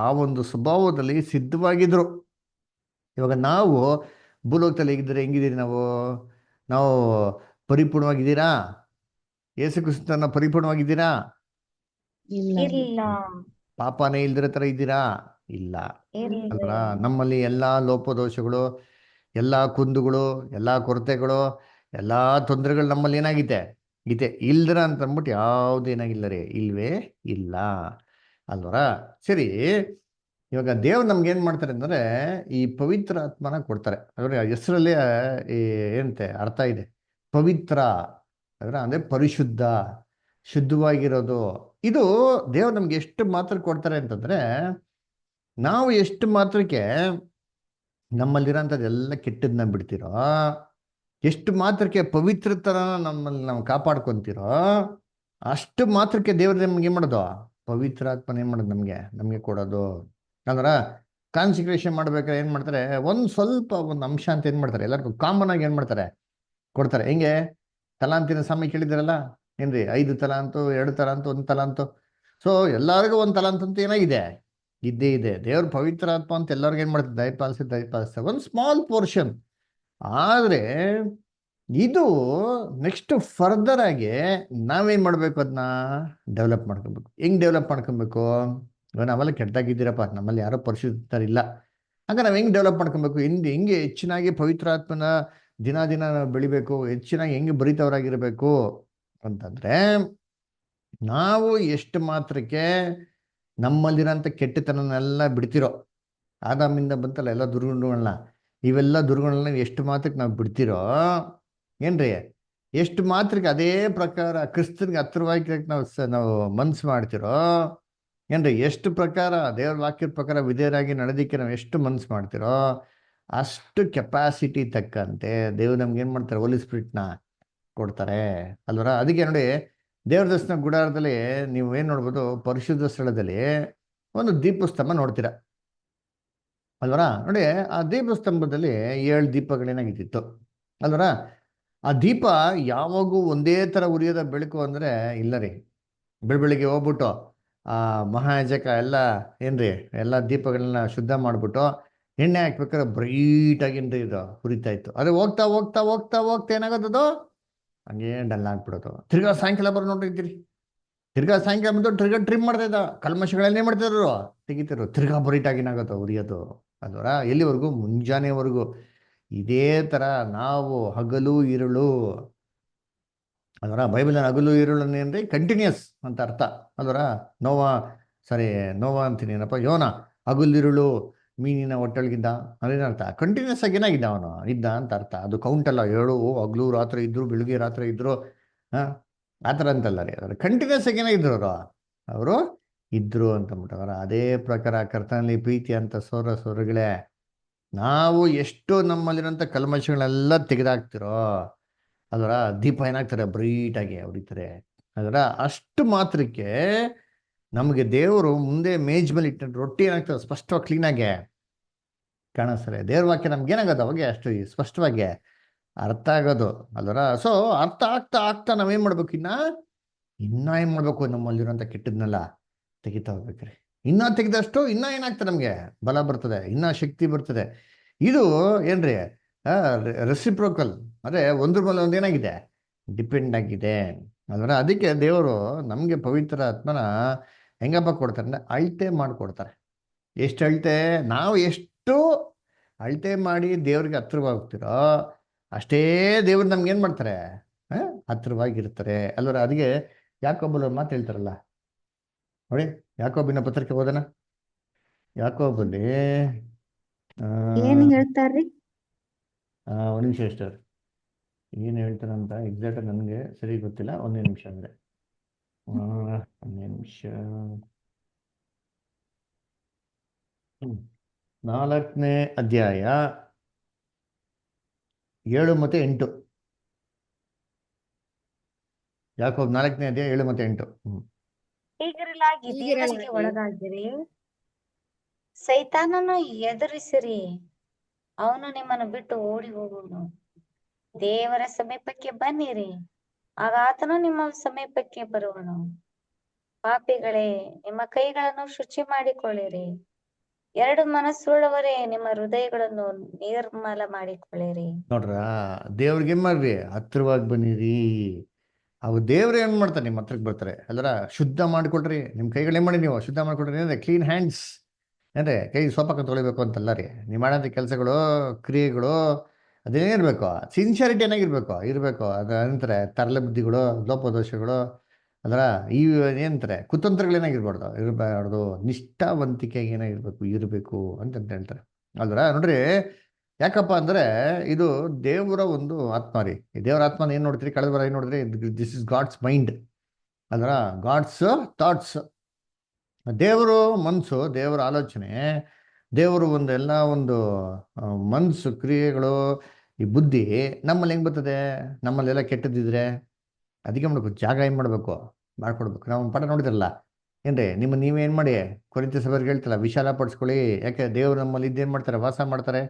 ಆ ಒಂದು ಸ್ವಭಾವದಲ್ಲಿ ಸಿದ್ಧವಾಗಿದ್ರು. ಇವಾಗ ನಾವು ಭೂಲೋಕದಲ್ಲಿ ಹೇಗಿದ್ರೆ ಹೆಂಗಿದ್ದೀರಿ ನಾವು? ನಾವು ಪರಿಪೂರ್ಣವಾಗಿದ್ದೀರಾ? ಯೇಸು ಕ್ರಿಸ್ತನ ಪರಿಪೂರ್ಣವಾಗಿದ್ದೀರಾ? ಇಲ್ಲ. ಪಾಪನೇ ಇಲ್ದಿರೋ ತರ ಇದ್ದೀರಾ? ಇಲ್ಲ ಅಲ್ವಾ? ನಮ್ಮಲ್ಲಿ ಎಲ್ಲಾ ಲೋಪದೋಷಗಳು, ಎಲ್ಲಾ ಕುಂದುಗಳು, ಎಲ್ಲಾ ಕೊರತೆಗಳು, ಎಲ್ಲಾ ತೊಂದರೆಗಳು ನಮ್ಮಲ್ಲಿ ಏನಾಗಿದೆ ಇದೆ. ಇಲ್ದಿರ ಅಂತ ಅಂದ್ಬಿಟ್ಟು ಯಾವ್ದು ಏನಾಗಿಲ್ಲ ರೀ, ಇಲ್ವೇ ಇಲ್ಲ ಅಲ್ವರ. ಸರಿ, ಇವಾಗ ದೇವ್ರು ನಮ್ಗೆ ಏನ್ ಮಾಡ್ತಾರೆ ಅಂದ್ರೆ ಈ ಪವಿತ್ರ ಆತ್ಮನ ಕೊಡ್ತಾರೆ. ಅಂದ್ರೆ ಹೆಸರಲ್ಲಿ ಈ ಏನಂತೆ ಅರ್ಥ ಇದೆ, ಪವಿತ್ರ ಅಂದ್ರೆ ಪರಿಶುದ್ಧ, ಶುದ್ಧವಾಗಿರೋದು. ಇದು ದೇವ್ರು ನಮ್ಗೆ ಎಷ್ಟು ಮಾತ್ರ ಕೊಡ್ತಾರೆ ಅಂತಂದ್ರೆ, ನಾವು ಎಷ್ಟು ಮಾತ್ರಕ್ಕೆ ನಮ್ಮಲ್ಲಿರೋಂಥದ್ದೆಲ್ಲ ಕೆಟ್ಟದನ್ನ ಬಿಡ್ತಿರೋ, ಎಷ್ಟು ಮಾತ್ರಕ್ಕೆ ಪವಿತ್ರತನ ನಮ್ಮಲ್ಲಿ ನಾವು ಕಾಪಾಡ್ಕೊಂತೀರೋ, ಅಷ್ಟು ಮಾತ್ರಕ್ಕೆ ದೇವ್ರ ನಮ್ಗೆ ಏನ್ ಮಾಡೋದು, ಪವಿತ್ರಾತ್ಮನ ಏನ್ ಮಾಡೋದು ನಮ್ಗೆ ಕೊಡೋದು. ಅಂದ್ರ ಕಾನ್ಸಿಕ್ರೇಷನ್ ಮಾಡ್ಬೇಕಾದ್ರೆ ಏನ್ ಮಾಡ್ತಾರೆ, ಸ್ವಲ್ಪ ಒಂದು ಅಂಶ ಅಂತ ಏನ್ ಮಾಡ್ತಾರೆ, ಎಲ್ಲರಿಗೂ ಕಾಮನ್ ಆಗಿ ಏನ್ ಮಾಡ್ತಾರೆ, ಕೊಡ್ತಾರೆ. ಹೆಂಗೆ ತಲಾಂತಿನ ಸಮಯ ಕೇಳಿದಾರಲ್ಲ ಏನ್ರಿ, 5 ತಲಾಂತು, 2 ತಲಾಂತು, 1 ತಲಾಂತು. ಸೊ ಎಲ್ಲರಿಗೂ 1 ತಲಾಂತು ಅಂತ ಏನಾಗಿದೆ, ಇದ್ದೇ ಇದೆ. ದೇವ್ರ ಪವಿತ್ರಾತ್ಮ ಅಂತ ಎಲ್ಲರಿಗೂ ಏನ್ ಮಾಡ್ತಾರೆ, ದಯಪಾಲಿಸ್ತಾರೆ ಒಂದು ಸ್ಮಾಲ್ ಪೋರ್ಷನ್. ಆದ್ರೆ ಇದು ನೆಕ್ಸ್ಟ್ ಫರ್ದರ್ ಆಗಿ ನಾವೇನ್ ಮಾಡ್ಬೇಕು, ಅದನ್ನ ಡೆವಲಪ್ ಮಾಡ್ಕೊಬೇಕು. ಹೆಂಗ್ ಡೆವಲಪ್ ಮಾಡ್ಕೊಬೇಕು? ಇವಾಗ ನಾವೆಲ್ಲ ಕೆಟ್ಟದಾಗಿದ್ದೀರಪ್ಪ, ನಮ್ಮಲ್ಲಿ ಯಾರೋ ಪರಿಶುದ್ಧರಿಲ್ಲ, ಆಗ ನಾವ್ ಹೆಂಗ್ ಡೆವಲಪ್ ಮಾಡ್ಕೊಬೇಕು? ಹೆಂಗೆ ಹೆಚ್ಚಿನಾಗಿ ಪವಿತ್ರಾತ್ಮನ ದಿನ ನಾವು ಬೆಳಿಬೇಕು, ಹೆಚ್ಚಿನಾಗಿ ಹೆಂಗೆ ಬರಿತವರಾಗಿರ್ಬೇಕು ಅಂತಂದ್ರೆ, ನಾವು ಎಷ್ಟು ಮಾತ್ರಕ್ಕೆ ನಮ್ಮಲ್ಲಿರೋಂಥ ಕೆಟ್ಟತನನೆಲ್ಲ ಬಿಡ್ತಿರೋ, ಆದಾಮಿಂದ ಬಂತಲ್ಲ ಎಲ್ಲ ದುರ್ಗುಣಗಳನ್ನ, ಇವೆಲ್ಲ ದುರ್ಗುಣಗಳನ್ನ ಎಷ್ಟು ಮಾತ್ರಕ್ಕೆ ನಾವು ಬಿಡ್ತಿರೋ ಏನ್ರಿ, ಎಷ್ಟು ಮಾತ್ರಕ್ಕೆ ಅದೇ ಪ್ರಕಾರ ಕ್ರಿಸ್ತನ್ಗೆ ಹತ್ರವಾಗಿ ನಾವು ಮನ್ಸು ಮಾಡ್ತಿರೋ ಏನ್ರಿ, ಎಷ್ಟು ಪ್ರಕಾರ ದೇವ್ರ ವಾಕ್ಯದ ಪ್ರಕಾರ ವಿಧೇಯರಾಗಿ ನಡೆದಿಕ್ಕೆ ನಾವು ಎಷ್ಟು ಮನ್ಸು ಮಾಡ್ತಿರೋ ಅಷ್ಟು ಕೆಪಾಸಿಟಿ ತಕ್ಕಂತೆ ದೇವ್ರು ನಮ್ಗೆ ಏನು ಮಾಡ್ತಾರೆ, ಹೋಲಿ ಸ್ಪಿರಿಟ್ನ ಕೊಡ್ತಾರೆ ಅಲ್ವರ. ಅದಕ್ಕೆ ನೋಡಿ, ದೇವ್ರ ದರ್ಶನ ಗುಡಾರದಲ್ಲಿ ನೀವು ಏನು ನೋಡ್ಬೋದು, ಪರಿಶುದ್ಧ ಸ್ಥಳದಲ್ಲಿ ಒಂದು ದೀಪಸ್ತಂಭ ನೋಡ್ತೀರಾ ಅಲ್ವರ. ನೋಡಿ, ಆ ದೀಪಸ್ತಂಭದಲ್ಲಿ 7 ದೀಪಗಳೇನಾಗಿತ್ತು ಅಲ್ವರ. ಆ ದೀಪ ಯಾವಾಗೂ ಒಂದೇ ಥರ ಉರಿಯೋದ ಬೆಳಕು ಅಂದರೆ ಇಲ್ಲ ರೀ. ಬೆಳಿಗ್ಗೆ ಹೋಗ್ಬಿಟ್ಟು ಆ ಮಹಾಯಾಜಕ ಎಲ್ಲ ಏನ್ರಿ ಎಲ್ಲ ದೀಪಗಳನ್ನ ಶುದ್ಧ ಮಾಡಿಬಿಟ್ಟು ಎಣ್ಣೆ ಹಾಕ್ಬೇಕಾದ್ರೆ ಬ್ರೈಟಾಗಿ ಏನ್ರಿ ಇದು ಉರಿತಾ ಇತ್ತು. ಅದೇ ಹೋಗ್ತಾ ಹೋಗ್ತಾ ಹೋಗ್ತಾ ಹೋಗ್ತಾ ಏನಾಗೋದದು ಹಂಗೇ ಡಲ್ ಆಗ್ಬಿಡೋದು. ತಿರ್ಗಾ ಸಾಯಂಕಾಲ ಬರೋ ನೋಡಿರ್ತೀರಿ, ತಿರ್ಗಾ ಸಾಯಂಕಾಲ ಬಂದು ತಿರ್ಗಾ ಟ್ರಿಮ್ ಮಾಡ್ತಾ ಇದ್ದ ಕಲ್ಮಶಗಳನ್ನೇ ಮಾಡ್ತಿದ್ರು, ತೆಗಿತಿರು, ತಿರ್ಗಾ ಬ್ರೈಟಾಗಿ ಏನಾಗೋದು ಉರಿಯೋದು ಅಲ್ವರ. ಎಲ್ಲಿವರೆಗೂ? ಮುಂಜಾನೆವರೆಗೂ. ಇದೇ ಥರ ನಾವು ಹಗಲು ಇರುಳು ಅದರ ಬೈಬಲ್ ಹಗಲು ಈರುಳನ್ನೇ ಅಂದರೆ ಕಂಟಿನ್ಯೂಸ್ ಅಂತ ಅರ್ಥ ಅದರ. ನೋವಾ ಅಂತೀನಿ ಏನಪ್ಪ, ಯೋನ ಹಗಲಿರುಳು ಮೀನಿನ ಹೊಟ್ಟೆಳಗಿದ್ದ ಅದೇನು ಅರ್ಥ, ಕಂಟಿನ್ಯೂಸ್ ಆಗಿ ಏನಾಗಿದ್ದ ಅವನು ಇದ್ದ ಅಂತ ಅರ್ಥ. ಅದು ಕೌಂಟ್ ಅಲ್ಲ, ಹಗಲು ರಾತ್ರಿ ಇದ್ರು, ಬೆಳಿಗ್ಗೆ ರಾತ್ರಿ ಇದ್ರು, ಆ ಥರ ಅಂತಲ್ಲ ರೀ. ಅದರ ಕಂಟಿನ್ಯೂಸ್ ಆಗಿ ಏನಾಗಿದ್ರು ಅವರು ಇದ್ರು ಅಂತಂದ್ಬಿಟ್ಟವರ. ಅದೇ ಪ್ರಕಾರ ಕರ್ತನಲ್ಲಿ ಪ್ರೀತಿ ಅಂತ ಸೋದರಗಳೇ, ನಾವು ಎಷ್ಟು ನಮ್ಮಲ್ಲಿರೋಂಥ ಕಲ್ಮಶಗಳೆಲ್ಲ ತೆಗೆದಾಕ್ತಿರೋ ಅದರ ದೀಪ ಏನಾಗ್ತಾರೆ, ಬ್ರೈಟಾಗಿ ಉರಿತಾರೆ ಅದರ. ಅಷ್ಟು ಮಾತ್ರಕ್ಕೆ ನಮಗೆ ದೇವರು ಮುಂದೆ ಮೇಜ್ ಮೇಲೆ ಇಟ್ಟ ರೊಟ್ಟಿ ಏನಾಗ್ತದೆ ಸ್ಪಷ್ಟವಾಗಿ ಕ್ಲೀನಾಗೆ ಕಾಣಿಸ್ತಾರೆ. ದೇವ್ರ ವಾಕ್ಯ ನಮ್ಗೆ ಏನಾಗೋದು ಅವಾಗೆ ಅಷ್ಟು ಸ್ಪಷ್ಟವಾಗಿ ಅರ್ಥ ಆಗೋದು ಅದರ. ಸೊ ಅರ್ಥ ಆಗ್ತಾ ಆಗ್ತಾ ನಾವೇನು ಮಾಡ್ಬೇಕು, ಇನ್ನೂ ಏನು ಮಾಡಬೇಕು, ನಮ್ಮಲ್ಲಿರೋಂಥ ಕೆಟ್ಟದನ್ನೆಲ್ಲ ತೆಗಿತಾ ಹೋಗ್ಬೇಕ್ರಿ. ಇನ್ನೂ ತೆಗೆದಷ್ಟು ಇನ್ನೂ ಏನಾಗ್ತದೆ, ನಮಗೆ ಬಲ ಬರ್ತದೆ, ಇನ್ನೂ ಶಕ್ತಿ ಬರ್ತದೆ. ಇದು ಏನ್ರಿ ರೆಸಿಪ್ರೋಕಲ್, ಅದೇ ಒಂದ್ರ ಮೇಲೆ ಒಂದು ಏನಾಗಿದೆ, ಡಿಪೆಂಡ್ ಆಗಿದೆ ಅದರ. ಅದಕ್ಕೆ ದೇವರು ನಮಗೆ ಪವಿತ್ರ ಆತ್ಮನ ಹೆಂಗಪ್ಪ ಕೊಡ್ತಾರೆ ಅಂದರೆ ಅಳತೆ ಮಾಡಿಕೊಡ್ತಾರೆ. ಎಷ್ಟು ಅಳತೆ, ನಾವು ಎಷ್ಟು ಅಳತೆ ಮಾಡಿ ದೇವ್ರಿಗೆ ಹತ್ರವಾಗ್ತಿರೋ ಅಷ್ಟೇ ದೇವ್ರು ನಮ್ಗೆ ಏನು ಮಾಡ್ತಾರೆ, ಹತ್ರವಾಗಿರ್ತಾರೆ ಅಲ್ವರ. ಅದಕ್ಕೆ ಯಾಕೋಬಲ್ಲಿ ಮಾತು ಹೇಳ್ತಾರಲ್ಲ ನೋಡಿ, ಯಾಕೋಬಿನ ಪತ್ರಿಕೆ ಓದೋಣ. ಯಾಕೋಬಲ್ಲಿ ಏನ್ ಹೇಳ್ತಾರ್ರಿ? ಒಂದು ನಿಮಿಷ ಅಷ್ಟೇ, ಏನು ಹೇಳ್ತಾರಂತ ಎಕ್ಸಾಕ್ಟ್ ನನಗೆ ಸರಿ ಗೊತ್ತಿಲ್ಲ. ಒಂದೇ ನಿಮಿಷ ಅಂದರೆ ಒಂದೇ ನಿಮಿಷ. 4ನೇ ಅಧ್ಯಾಯ 7 ಮತ್ತು 8. ಯಾಕೋಬ್ 4ನೇ ಅಧ್ಯಾಯ 7 ಮತ್ತು 8. ಹೀಗಿರಲಾಗಿ ದೇವರಿಗೆ ಒಳಗಾಗಿರಿ, ಸೈತಾನನು ಎದುರಿಸಿರಿ, ಅವನು ನಿಮ್ಮನ್ನು ಬಿಟ್ಟು ಓಡಿ ಹೋಗುವನು. ದೇವರ ಸಮೀಪಕ್ಕೆ ಬನ್ನಿರಿ, ಆಗ ಆತನು ನಿಮ್ಮ ಸಮೀಪಕ್ಕೆ ಬರುವನು. ಪಾಪಿಗಳೇ, ನಿಮ್ಮ ಕೈಗಳನ್ನು ಶುಚಿ ಮಾಡಿಕೊಳ್ಳಿರಿ. 2 ಮನಸ್ಸುಳ್ಳವರೇ, ನಿಮ್ಮ ಹೃದಯಗಳನ್ನು ನಿರ್ಮಲ ಮಾಡಿಕೊಳ್ಳಿರಿ. ನೋಡ್ರ, ದೇವ್ರಿಗೆ ಏನ್ ಮಾಡ್ರಿ, ಹತ್ರವಾಗಿ ಬನ್ನಿರಿ. ಅವು ದೇವ್ರು ಏನ್ ಮಾಡ್ತಾರೆ, ನಿಮ್ಮ ಹತ್ರಕ್ಕೆ ಬರ್ತಾರೆ ಅಲ್ಲರ. ಶುದ್ಧ ಮಾಡ್ಕೊಳ್ರಿ, ನಿಮ್ಮ ಕೈಗಳು ಏನ್ ಮಾಡಿ, ನೀವು ಶುದ್ಧ ಮಾಡ್ಕೊಳ್ರಿ ಅಂದ್ರೆ ಕ್ಲೀನ್ ಹ್ಯಾಂಡ್ಸ್ ಅಂದ್ರೆ ಕೈ ಸೋಪಾಕ ತೊಳಿಬೇಕು ಅಂತಲ್ಲ ರೀ. ನೀವು ಮಾಡೋಂಥ ಕೆಲಸಗಳು ಕ್ರಿಯೆಗಳು ಅದೇನಿರ್ಬೇಕು, ಸಿನ್ಸಿಯಾರಿಟಿ ಇರಬೇಕು. ಅದು ಏನಂತಾರೆ, ತರಲೆ ಬುದ್ಧಿಗಳು, ಲೋಪದೋಷಗಳು ಅದರ ಈ ಏನಂತಾರೆ ಕುತಂತ್ರಗಳೇನಾಗಿರ್ಬಾರ್ದು, ಇರಬಾರ್ದು. ನಿಷ್ಠಾವಂತಿಕೆ ಇರಬೇಕು ಅಂತ ಹೇಳ್ತಾರೆ ಅಲ್ವರ. ನೋಡ್ರಿ, ಯಾಕಪ್ಪ ಅಂದರೆ ಇದು ದೇವರ ಒಂದು ಆತ್ಮ ರೀ. ಈ ದೇವರ ಆತ್ಮನ ಏನು ನೋಡ್ತೀರಿ, ಕಳೆದ ವಾರ ಏನು ನೋಡಿದ್ರಿ, ದಿಸ್ ಇಸ್ ಗಾಡ್ಸ್ ಮೈಂಡ್ ಅಲ್ವರ, ಗಾಡ್ಸ್ ಥಾಟ್ಸ್. ದೇವರು ಮನಸ್ಸು, ದೇವರ ಆಲೋಚನೆ, ದೇವರು ಎಲ್ಲ ಒಂದು ಮನಸ್ಸು ಕ್ರಿಯೆಗಳು, ಈ ಬುದ್ಧಿ ನಮ್ಮಲ್ಲಿ ಹೆಂಗೆ ಬರ್ತದೆ, ನಮ್ಮಲ್ಲೆಲ್ಲ ಕೆಟ್ಟದಿದ್ರೆ ಅದಕ್ಕೆ ಮಾಡ್ಬೇಕು, ಜಾಗ ಏನು ಮಾಡಬೇಕು, ಮಾಡ್ಕೊಡ್ಬೇಕು. ನಾವು ಒಂದು ಪಾಠ ನೋಡಿದ್ರಲ್ಲ ಏನ್ರಿ, ನೀವೇನು ಮಾಡಿ ಕೊರಿಂಥ ಸಭೆಯವ್ರಿಗೆ ಹೇಳ್ತಲ್ಲ, ವಿಶಾಲ ಪಡಿಸ್ಕೊಳ್ಳಿ. ಯಾಕೆ ದೇವರು ನಮ್ಮಲ್ಲಿ ಇದ್ದೇನು ಮಾಡ್ತಾರೆ, ವಾಸ ಮಾಡ್ತಾರೆ.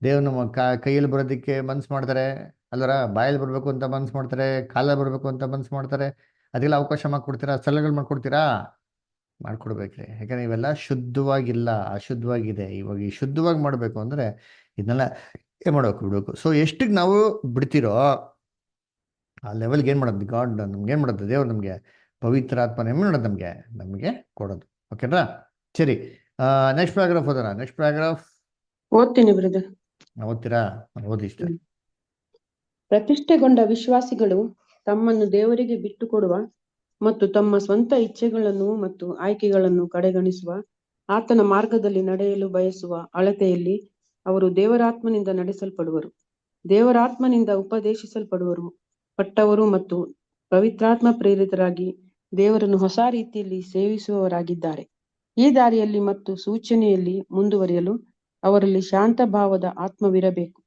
ದೇವ್ರು ನಮ್ಮ ಕೈಯಲ್ಲಿ ಬರೋದಕ್ಕೆ ಮನ್ಸು ಮಾಡ್ತಾರೆ ಅಲ್ಲರ, ಬಾಯಲ್ಲಿ ಬರಬೇಕು ಅಂತ ಮನ್ಸು ಮಾಡ್ತಾರೆ, ಕಾಲಲ್ಲಿ ಬರಬೇಕು ಅಂತ ಮನ್ಸು ಮಾಡ್ತಾರೆ. ಅದೆಲ್ಲ ಅವಕಾಶ ಮಾಡಿಕೊಡ್ತೀರಾ, ಸ್ಥಳಗಳು ಮಾಡ್ಕೊಡ್ಬೇಕ್ರಿ. ಯಾಕಂದ್ರೆ ಇವೆಲ್ಲ ಶುದ್ಧವಾಗಿಲ್ಲ, ಅಶುದ್ಧವಾಗಿದೆ. ಇವಾಗ ಈ ಶುದ್ಧವಾಗಿ ಮಾಡಬೇಕು ಅಂದರೆ ಇದನ್ನೆಲ್ಲ ಏನು ಬಿಡಬೇಕು. ಸೊ ಎಷ್ಟಿಗೆ ನಾವು ಬಿಡ್ತಿರೋ ಆ ಲೆವೆಲ್ಗೆ ಏನು ಮಾಡೋದು, ಗಾಡ್ ನಮ್ಗೆ ಏನು ಮಾಡೋದು, ದೇವ್ರು ನಮಗೆ ಪವಿತ್ರ ಆತ್ಮನ ಏನು ಮಾಡೋದು, ನಮಗೆ ಕೊಡೋದು. ಓಕೆನಾ? ಸರಿ, ನೆಕ್ಸ್ಟ್ ಪ್ಯಾರಾಗ್ರಾಫ್ ಓದೋಣ. ನೆಕ್ಸ್ಟ್ ಪ್ಯಾರಾಗ್ರಾಫ್ ಓದ್ತೀನಿ ಬ್ರದರ್. ಓದ್ತೀರಾ? ಓದಿ ಇಷ್ಟ. ಪ್ರತಿಷ್ಠೆಗೊಂಡ ವಿಶ್ವಾಸಿಗಳು ತಮ್ಮನ್ನು ದೇವರಿಗೆ ಬಿಟ್ಟು ಕೊಡುವ ಮತ್ತು ತಮ್ಮ ಸ್ವಂತ ಇಚ್ಛೆಗಳನ್ನು ಮತ್ತು ಆಯ್ಕೆಗಳನ್ನು ಕಡೆಗಣಿಸುವ, ಆತನ ಮಾರ್ಗದಲ್ಲಿ ನಡೆಯಲು ಬಯಸುವ ಅಳತೆಯಲ್ಲಿ ಅವರು ದೇವರಾತ್ಮನಿಂದ ನಡೆಸಲ್ಪಡುವರು, ದೇವರಾತ್ಮನಿಂದ ಉಪದೇಶಿಸಲ್ಪಡುವರು ಪಟ್ಟವರು ಮತ್ತು ಪವಿತ್ರಾತ್ಮ ಪ್ರೇರಿತರಾಗಿ ದೇವರನ್ನು ಹೊಸ ರೀತಿಯಲ್ಲಿ ಸೇವಿಸುವವರಾಗಿದ್ದಾರೆ. ಈ ದಾರಿಯಲ್ಲಿ ಮತ್ತು ಸೂಚನೆಯಲ್ಲಿ ಮುಂದುವರಿಯಲು ಅವರಲ್ಲಿ ಶಾಂತ ಭಾವದ ಆತ್ಮವಿರಬೇಕು.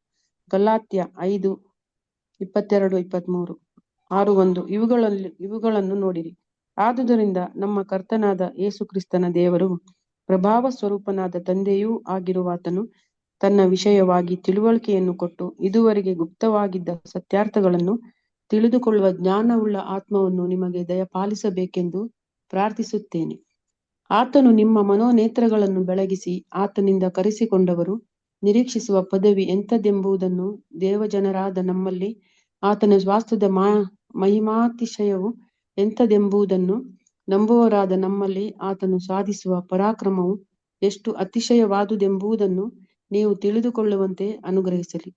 ಗಲಾತ್ಯ 5:22-23, 6:1 ಇವುಗಳನ್ನು ನೋಡಿರಿ. ಆದುದರಿಂದ ನಮ್ಮ ಕರ್ತನಾದ ಯೇಸು ಕ್ರಿಸ್ತನ ದೇವರು, ಪ್ರಭಾವ ಸ್ವರೂಪನಾದ ತಂದೆಯೂ ಆಗಿರುವಾತನು ತನ್ನ ವಿಷಯವಾಗಿ ತಿಳುವಳಿಕೆಯನ್ನು ಕೊಟ್ಟು ಇದುವರೆಗೆ ಗುಪ್ತವಾಗಿದ್ದ ಸತ್ಯಾರ್ಥಗಳನ್ನು ತಿಳಿದುಕೊಳ್ಳುವ ಜ್ಞಾನವುಳ್ಳ ಆತ್ಮವನ್ನು ನಿಮಗೆ ದಯಪಾಲಿಸಬೇಕೆಂದು ಪ್ರಾರ್ಥಿಸುತ್ತೇನೆ. ಆತನು ನಿಮ್ಮ ಮನೋನೇತ್ರಗಳನ್ನು ಬೆಳಗಿಸಿ ಆತನಿಂದ ಕರೆಸಿಕೊಂಡವರು ನಿರೀಕ್ಷಿಸುವ ಪದವಿ ಎಂಥದೆಂಬುದನ್ನು, ದೇವಜನರಾದ ನಮ್ಮಲ್ಲಿ ಆತನ ಸ್ವಾಸ್ಥ್ಯದ ಮಹಿಮಾತಿಶಯವು ಎಂಥದೆಂಬುದನ್ನು, ನಂಬುವವರಾದ ನಮ್ಮಲ್ಲಿ ಆತನು ಸಾಧಿಸುವ ಪರಾಕ್ರಮವು ಎಷ್ಟು ಅತಿಶಯವಾದುದೆಂಬುದನ್ನು ನೀವು ತಿಳಿದುಕೊಳ್ಳುವಂತೆ ಅನುಗ್ರಹಿಸಲಿ.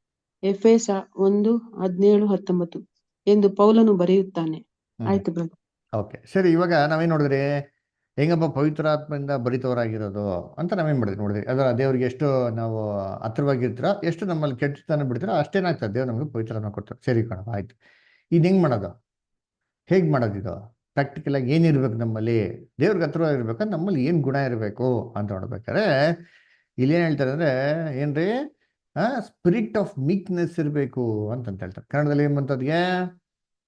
ಎಫೆಸ 1:17-19 ಎಂದು ಪೌಲನು ಬರೆಯುತ್ತಾನೆ. ಆಯ್ತು ಬ್ರದರ್. ಓಕೆ, ಸರಿ. ಇವಾಗ ನಾವೇನು ನೋಡಿದ್ರಿ? ಹೆಂಗಪ್ಪ ಪವಿತ್ರಾತ್ಮದಿಂದ ಭರಿತವರಾಗಿರೋದು ಅಂತ ನಾವೇನು ಮಾಡಿದ್ರಿ ನೋಡಿದ್ರಿ. ಅದರ ದೇವರಿಗೆ ಎಷ್ಟು ನಾವು ಹತ್ರವಾಗಿರ್ತೀರೋ, ಎಷ್ಟು ನಮ್ಮಲ್ಲಿ ಕೆಟ್ಟತನ ಬಿಡ್ತೀರೋ ಅಷ್ಟೇನಾಗ್ತದೆ, ದೇವ್ರು ನಮಗೆ ಪವಿತ್ರಾತ್ಮ ಕೊಡ್ತಾರೆ. ಸರಿ ಕಣಪ್ಪ, ಆಯ್ತು. ಇದು ಹೆಂಗೆ ಮಾಡೋದು? ಹೇಗೆ ಮಾಡೋದು ಇದು? ಪ್ರಾಕ್ಟಿಕಲಾಗಿ ಏನಿರ್ಬೇಕು ನಮ್ಮಲ್ಲಿ? ದೇವ್ರಿಗೆ ಹತ್ರವಾಗಿರ್ಬೇಕಂದ್ರೆ ನಮ್ಮಲ್ಲಿ ಏನು ಗುಣ ಇರಬೇಕು ಅಂತ ನೋಡ್ಬೇಕಾದ್ರೆ ಇಲ್ಲಿ ಏನು ಹೇಳ್ತಾರೆ ಅಂದರೆ, ಏನ್ರಿ, ಸ್ಪಿರಿಟ್ ಆಫ್ ಮೀಕ್ನೆಸ್ ಇರಬೇಕು ಅಂತಂತ ಹೇಳ್ತಾರೆ. ಕನ್ನಡದಲ್ಲಿ ಏನು ಬಂತದ್ಗೆ?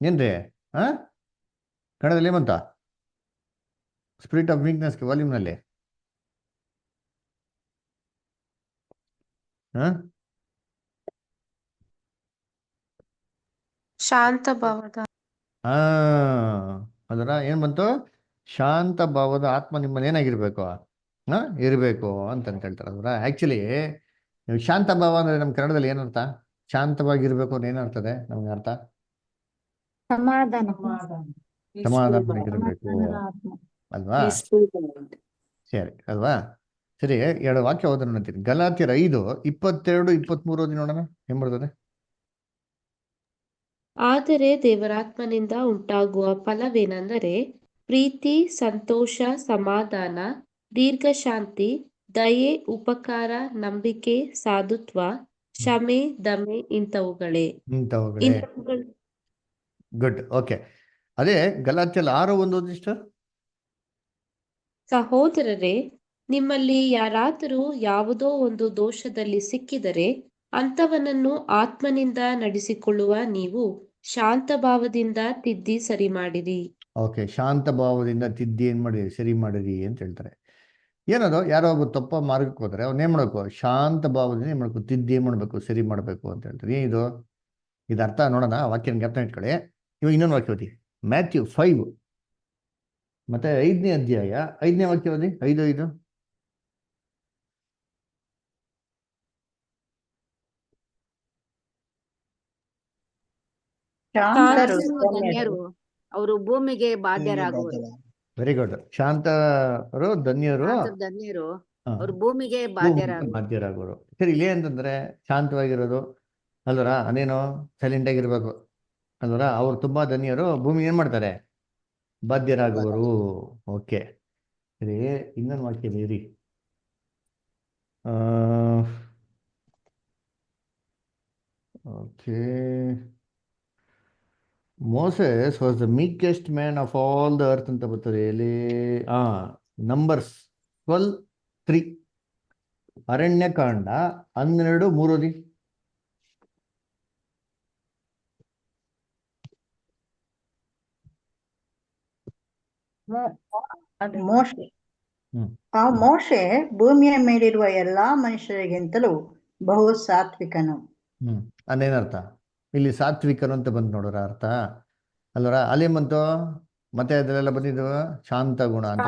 ಏನ್ರಿ ಕನ್ನಡದಲ್ಲಿ ಏಮಂತ? ಸ್ಪಿರಿಟ್ ಆಫ್ ವೀಕ್ನೆಸ್ಗೆ ವಾಲ್ಯೂಮ್ನಲ್ಲಿ ಶಾಂತ ಭಾವದ ಅದರ ಏನು ಬಂತು? ಶಾಂತ ಭಾವದ ಆತ್ಮ ನಿಮ್ಮಲ್ಲಿ ಏನಾಗಿರ್ಬೇಕು, ಇರಬೇಕು ಅಂತಂತ ಹೇಳ್ತಾರೆ. ಅದರ ಆ್ಯಕ್ಚುಲಿ ಶಾಂತ ಭಾವ ಅಂದರೆ ನಮ್ಮ ಕನ್ನಡದಲ್ಲಿ ಏನರ್ಥ? ಶಾಂತವಾಗಿರ್ಬೇಕು ಅಂದ್ರೆ ಏನರ್ತದೆ ನಮ್ಗೆ ಅರ್ಥ? ಸಮಾಧಾನ. ಸಮಾಧಾನವಾಗಿರ್ಬೇಕು ಅಲ್ವಾ? ಸರಿ ಅಲ್ವಾ? ಸರಿ, ಎರಡು ವಾಕ್ಯ ಓದೋಣ ಅಂತೀನಿ. ಗಲಾತ್ಯರ 5:22-23 ನೋಡೋಣ, ಏನ್ ಬರ್ತದೆ? ಆದರೆ ದೇವರಾತ್ಮನಿಂದ ಉಂಟಾಗುವ ಫಲವೇನೆಂದರೆ ಪ್ರೀತಿ, ಸಂತೋಷ, ಸಮಾಧಾನ, ದೀರ್ಘಶಾಂತಿ, ದಯೆ, ಉಪಕಾರ, ನಂಬಿಕೆ, ಸಾಧುತ್ವ, ಕ್ಷಮೆ, ದಮೆ ಇಂಥವುಗಳೇ. ಗುಡ್. ಓಕೆ, ಅದೇ ಗಲಾತ್ಯರಲ್ಲಿ 6:1 ಸಿಸ್ಟರ್. ಸಹೋದರರೇ, ನಿಮ್ಮಲ್ಲಿ ಯಾರಾದರೂ ಯಾವುದೋ ಒಂದು ದೋಷದಲ್ಲಿ ಸಿಕ್ಕಿದರೆ ಅಂಥವನನ್ನು ಆತ್ಮನಿಂದ ನಡೆಸಿಕೊಳ್ಳುವ ನೀವು ಶಾಂತ ಭಾವದಿಂದ ತಿದ್ದಿ ಸರಿ ಮಾಡಿರಿ. ಓಕೆ, ಶಾಂತ ಭಾವದಿಂದ ತಿದ್ದಿ ಏನ್ ಮಾಡಿರಿ? ಸರಿ ಮಾಡಿರಿ ಅಂತ ಹೇಳ್ತಾರೆ. ಏನದು? ಯಾರೋ ಒಬ್ಬ ತಪ್ಪ ಮಾರ್ಗಕ್ಕೆ ಹೋದ್ರೆ ಅವ್ನು ಏನ್ ಮಾಡ್ಬೇಕು? ಶಾಂತ ಭಾವದಿಂದ ಏನ್ ಮಾಡ್ಬೇಕು? ತಿದ್ದಿ ಏನ್ ಮಾಡ್ಬೇಕು? ಸರಿ ಮಾಡ್ಬೇಕು ಅಂತ ಹೇಳ್ತಾರೆ. ಏನಿದು? ಇದು ಅರ್ಥ ನೋಡೋಣ, ವಾಕ್ಯನ ಜ್ಞಾಪನ ಇಟ್ಕೊಳ್ಳಿ. ಇವಾಗ ಇನ್ನೊಂದು ವಾಕ್ಯ ಓದಿ, ಮ್ಯಾಥ್ಯೂ 5 ಮತ್ತೆ 5ನೇ ಅಧ್ಯಾಯ 5ನೇ ವಾಕ್ಯ ಓದಿ. 5:5. ಧನ್ಯರು, ಅವರು ಭೂಮಿಗೆ ಬಾಧ್ಯರಾಗುವರು. Very good. ಶಾಂತರು ಧನ್ಯರು, ಧನ್ಯರು, ಅವರು ಭೂಮಿಗೆ ಬಾಧ್ಯರಾಗುವರು. ಸರಿ, ಇಲ್ಲಿ ಅಂತಂದ್ರೆ ಶಾಂತವಾಗಿರೋದು ಅಲ್ವರ, ಅದೇನೋ ಸೈಲೆಂಟ್ ಆಗಿರ್ಬೇಕು ಅಲ್ವರ. ಅವ್ರು ತುಂಬಾ ಧನ್ಯರು, ಭೂಮಿ ಏನ್ ಮಾಡ್ತಾರೆ? ಬಾಧ್ಯರಾಗುವರು. ಓಕೆ, ಸರಿ. ಇನ್ನೊಂದು ವಾಕ್ಯ ಇರಿ. Okay, Moses was the meekest man of all the earth ಅಂತ ಬರ್ತದೆ ಇಲ್ಲಿ. ನಂಬರ್ಸ್ 12:3, ಅರಣ್ಯಕಾಂಡ 12:3. ಮೋಶೆ ಮೋಶೆ ಭೂಮಿಯ ಮೇಲಿರುವ ಎಲ್ಲಾ ಮನುಷ್ಯರಿಗಿಂತಲೂ ಬಹು ಸಾತ್ವಿಕನು. ಅದೇನರ್ಥ? ಇಲ್ಲಿ ಸಾತ್ವಿಕನು ಅಂತ ಬಂತು ನೋಡ್ರ ಅರ್ಥ ಅಲ್ವರ. ಅಲ್ಲೇನ್ ಬಂತು? ಮತ್ತೆ ಅದರೆಲ್ಲ ಬಂದಿದ್ದು ಶಾಂತ ಗುಣ ಅಂತ.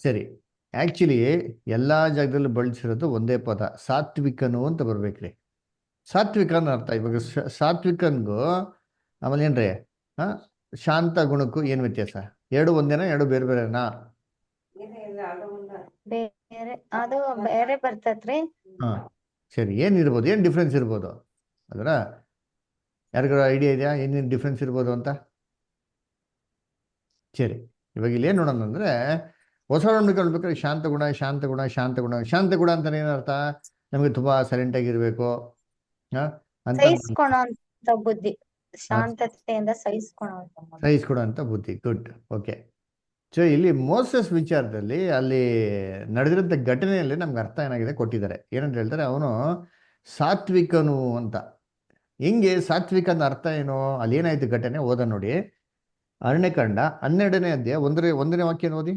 ಸರಿ, ಆಕ್ಚುಲಿ ಎಲ್ಲಾ ಜಾಗದಲ್ಲೂ ಬಳಸಿರೋದು ಒಂದೇ ಪದ, ಸಾತ್ವಿಕನು ಅಂತ ಬರ್ಬೇಕ್ರಿ. ಸಾತ್ವಿಕನ ಅರ್ಥ ಇವಾಗ ಸಾತ್ವಿಕನ್ಗೂ ಆಮೇಲೆ ಏನ್ರಿ ಶಾಂತ ಗುಣಕ್ಕೂ ಏನ್ ವ್ಯತ್ಯಾಸ? ಎರಡು ಒಂದೇನಾ? ಎರಡು ಬೇರೆ ಬೇರೆನಾ? ಅದು ಬೇರೆ ಬರ್ತತ್ರಿ. ಸರಿ, ಏನಿರ್ಬೋದು? ಏನ್ ಡಿಫ್ರೆನ್ಸ್ ಇರ್ಬೋದು ಅದರ? ಯಾರಿಗಾರ ಐಡಿಯಾ ಇದೆಯಾ ಏನೇನು ಡಿಫ್ರೆನ್ಸ್ ಇರ್ಬೋದು ಅಂತ? ಸರಿ, ಇವಾಗ ಇಲ್ಲಿ ಏನು ನೋಡೋಣ ಅಂದರೆ ಹೊಸ ಒಡಂಬಡಿಕೆ ನೋಡ್ಬೇಕಾದ್ರೆ ಶಾಂತ ಗುಣ ಶಾಂತ ಗುಣ ಶಾಂತ ಗುಣ. ಶಾಂತ ಗುಣ ಅಂತಾನೆ ಏನರ್ಥ? ನಮಗೆ ತುಂಬಾ ಸೈಲೆಂಟ್ ಆಗಿರ್ಬೇಕು ಅಂತ ಸಹಿಸ್ಕೊಳೋಂತ ಬುದ್ಧಿ, ಶಾಂತತೆಯಿಂದ ಸಹಿಸ್ಕೊಡೋ ಅಂತ ಬುದ್ಧಿ. Good, okay. ಸೊ ಇಲ್ಲಿ ಮೋಸಸ್ ವಿಚಾರದಲ್ಲಿ ಅಲ್ಲಿ ನಡೆದಿರೋಂಥ ಘಟನೆಯಲ್ಲಿ ನಮ್ಗೆ ಅರ್ಥ ಏನಾಗಿದೆ ಕೊಟ್ಟಿದ್ದಾರೆ. ಏನಂತ ಹೇಳ್ತಾರೆ, ಅವನು ಸಾತ್ವಿಕನು ಅಂತ. ಹೆಂಗೆ ಸಾತ್ವಿಕ ಅಂತ ಅರ್ಥ ಏನು? ಅಲ್ಲಿ ಏನಾಯ್ತು ಘಟನೆ ಓದ ನೋಡಿ. ಅರಣ್ಯಕಾಂಡ 12ನೇ ಅಧ್ಯಾಯ 1ನೇ ವಾಕ್ಯ ಓದಿ.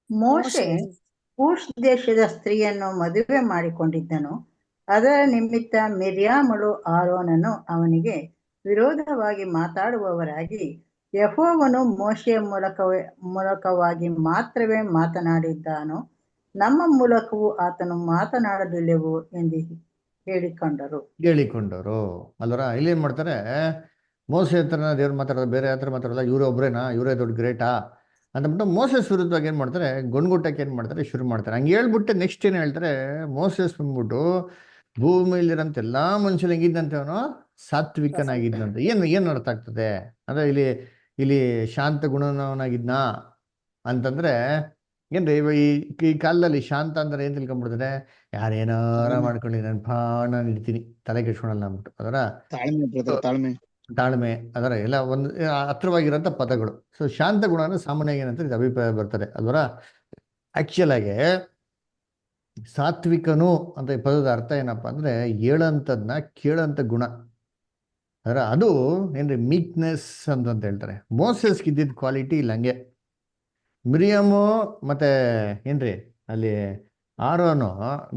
ಮೋಶೆ ಕೂಶ್ ದೇಶದ ಸ್ತ್ರೀಯನ್ನು ಮದುವೆ ಮಾಡಿಕೊಂಡಿದ್ದನು. ಅದರ ನಿಮಿತ್ತ ಮಿರ್ಯಾಮಳು ಆರೋನನು ಅವನಿಗೆ ವಿರೋಧವಾಗಿ ಮಾತಾಡುವವರಾಗಿ, ಯೆಹೋವನು ಮೋಶೆಯ ಮೂಲಕವಾಗಿ ಮಾತ್ರವೇ ಮಾತನಾಡಿದ್ದಾನೋ, ನಮ್ಮ ಮೂಲಕವೂ ಆತನು ಮಾತನಾಡಲಿಲ್ಲವೋ ಎಂದು ಹೇಳಿಕೊಂಡರು. ಅಲ್ವರ ಇಲ್ಲಿ ಏನ್ ಮಾಡ್ತಾರೆ, ಮೋಸೆ ಹತ್ರನ ದೇವ್ರು ಮಾತಾಡೋದು, ಬೇರೆ ಹತ್ರ ಮಾತಾಡೋಲ್ಲ, ಇವರೇ ಒಬ್ರೇನಾ, ಇವರೇ ದೊಡ್ಡ ಗ್ರೇಟಾ ಅಂತಬಿಟ್ಟು ಮೋಸೆಸ್ ವಿರುದ್ಧವಾಗಿ ಏನು ಮಾಡ್ತಾರೆ, ಗೊಣ್ಗುಟ್ಟಕ್ಕೆ ಏನು ಮಾಡ್ತಾರೆ, ಶುರು ಮಾಡ್ತಾರೆ. ಹಂಗೆ ಹೇಳ್ಬಿಟ್ಟು ನೆಕ್ಸ್ಟ್ ಏನು ಹೇಳ್ತಾರೆ, ಮೋಸೆಸ್ ಬಂದ್ಬಿಟ್ಟು ಭೂಮಿಯಲ್ಲಿರೋಂಥ ಎಲ್ಲ ಮನುಷ್ಯರು ಹೆಂಗಿದ್ದಂತೆ ಅವನು ಸಾತ್ವಿಕನಾಗಿದ್ದಂತೆ. ಏನು ಅರ್ಥ ಆಗ್ತದೆ ಅಂದರೆ ಇಲ್ಲಿ ಶಾಂತ ಗುಣನವನಾಗಿದ್ನಾ ಅಂತಂದ್ರೆ ಏನ್ರಿ? ಈ ಕಾಲದಲ್ಲಿ ಶಾಂತ ಅಂದ್ರೆ ಏನು ತಿಳ್ಕೊಂಡ್ಬಿಡ್ತಾರೆ, ಯಾರೇನಾರ ಮಾಡ್ಕೊಳ್ಳಿ ನಾನು ಬಾಣ ಇಡ್ತೀನಿ, ತಲೆ ಕೆಡ್ಸ್ಕೊಳಲ್ಲ ಅಂದ್ಬಿಟ್ಟು. ಅದರ ತಾಳ್ಮೆ ಅದರ ಎಲ್ಲ ಒಂದು ಹತ್ರವಾಗಿರೋಂಥ ಪದಗಳು. ಸೊ ಶಾಂತ ಗುಣ ಅಂದ್ರೆ ಸಾಮಾನ್ಯ ಏನಂತ ಇದು ಅಭಿಪ್ರಾಯ ಬರ್ತದೆ ಅಲ್ವರ. ಆಕ್ಚುಲ್ ಆಗಿ ಸಾತ್ವಿಕನು ಅಂತ ಈ ಪದದ ಅರ್ಥ ಏನಪ್ಪಾ ಅಂದ್ರೆ ಹೇಳಂಥದ್ನ ಕೇಳಂತ ಗುಣ. ಅದರ ಅದು ಏನ್ರಿ ಮೀಕ್ನೆಸ್ ಅಂತ ಹೇಳ್ತಾರೆ. ಮೋಸಸ್ಗೆ ಇದ್ದಿದ್ದ ಕ್ವಾಲಿಟಿ ಇಲ್ಲ. ಹಂಗೆ ಮಿರಿಯಮು ಮತ್ತೆ ಏನ್ರಿ ಅಲ್ಲಿ ಆರೋನು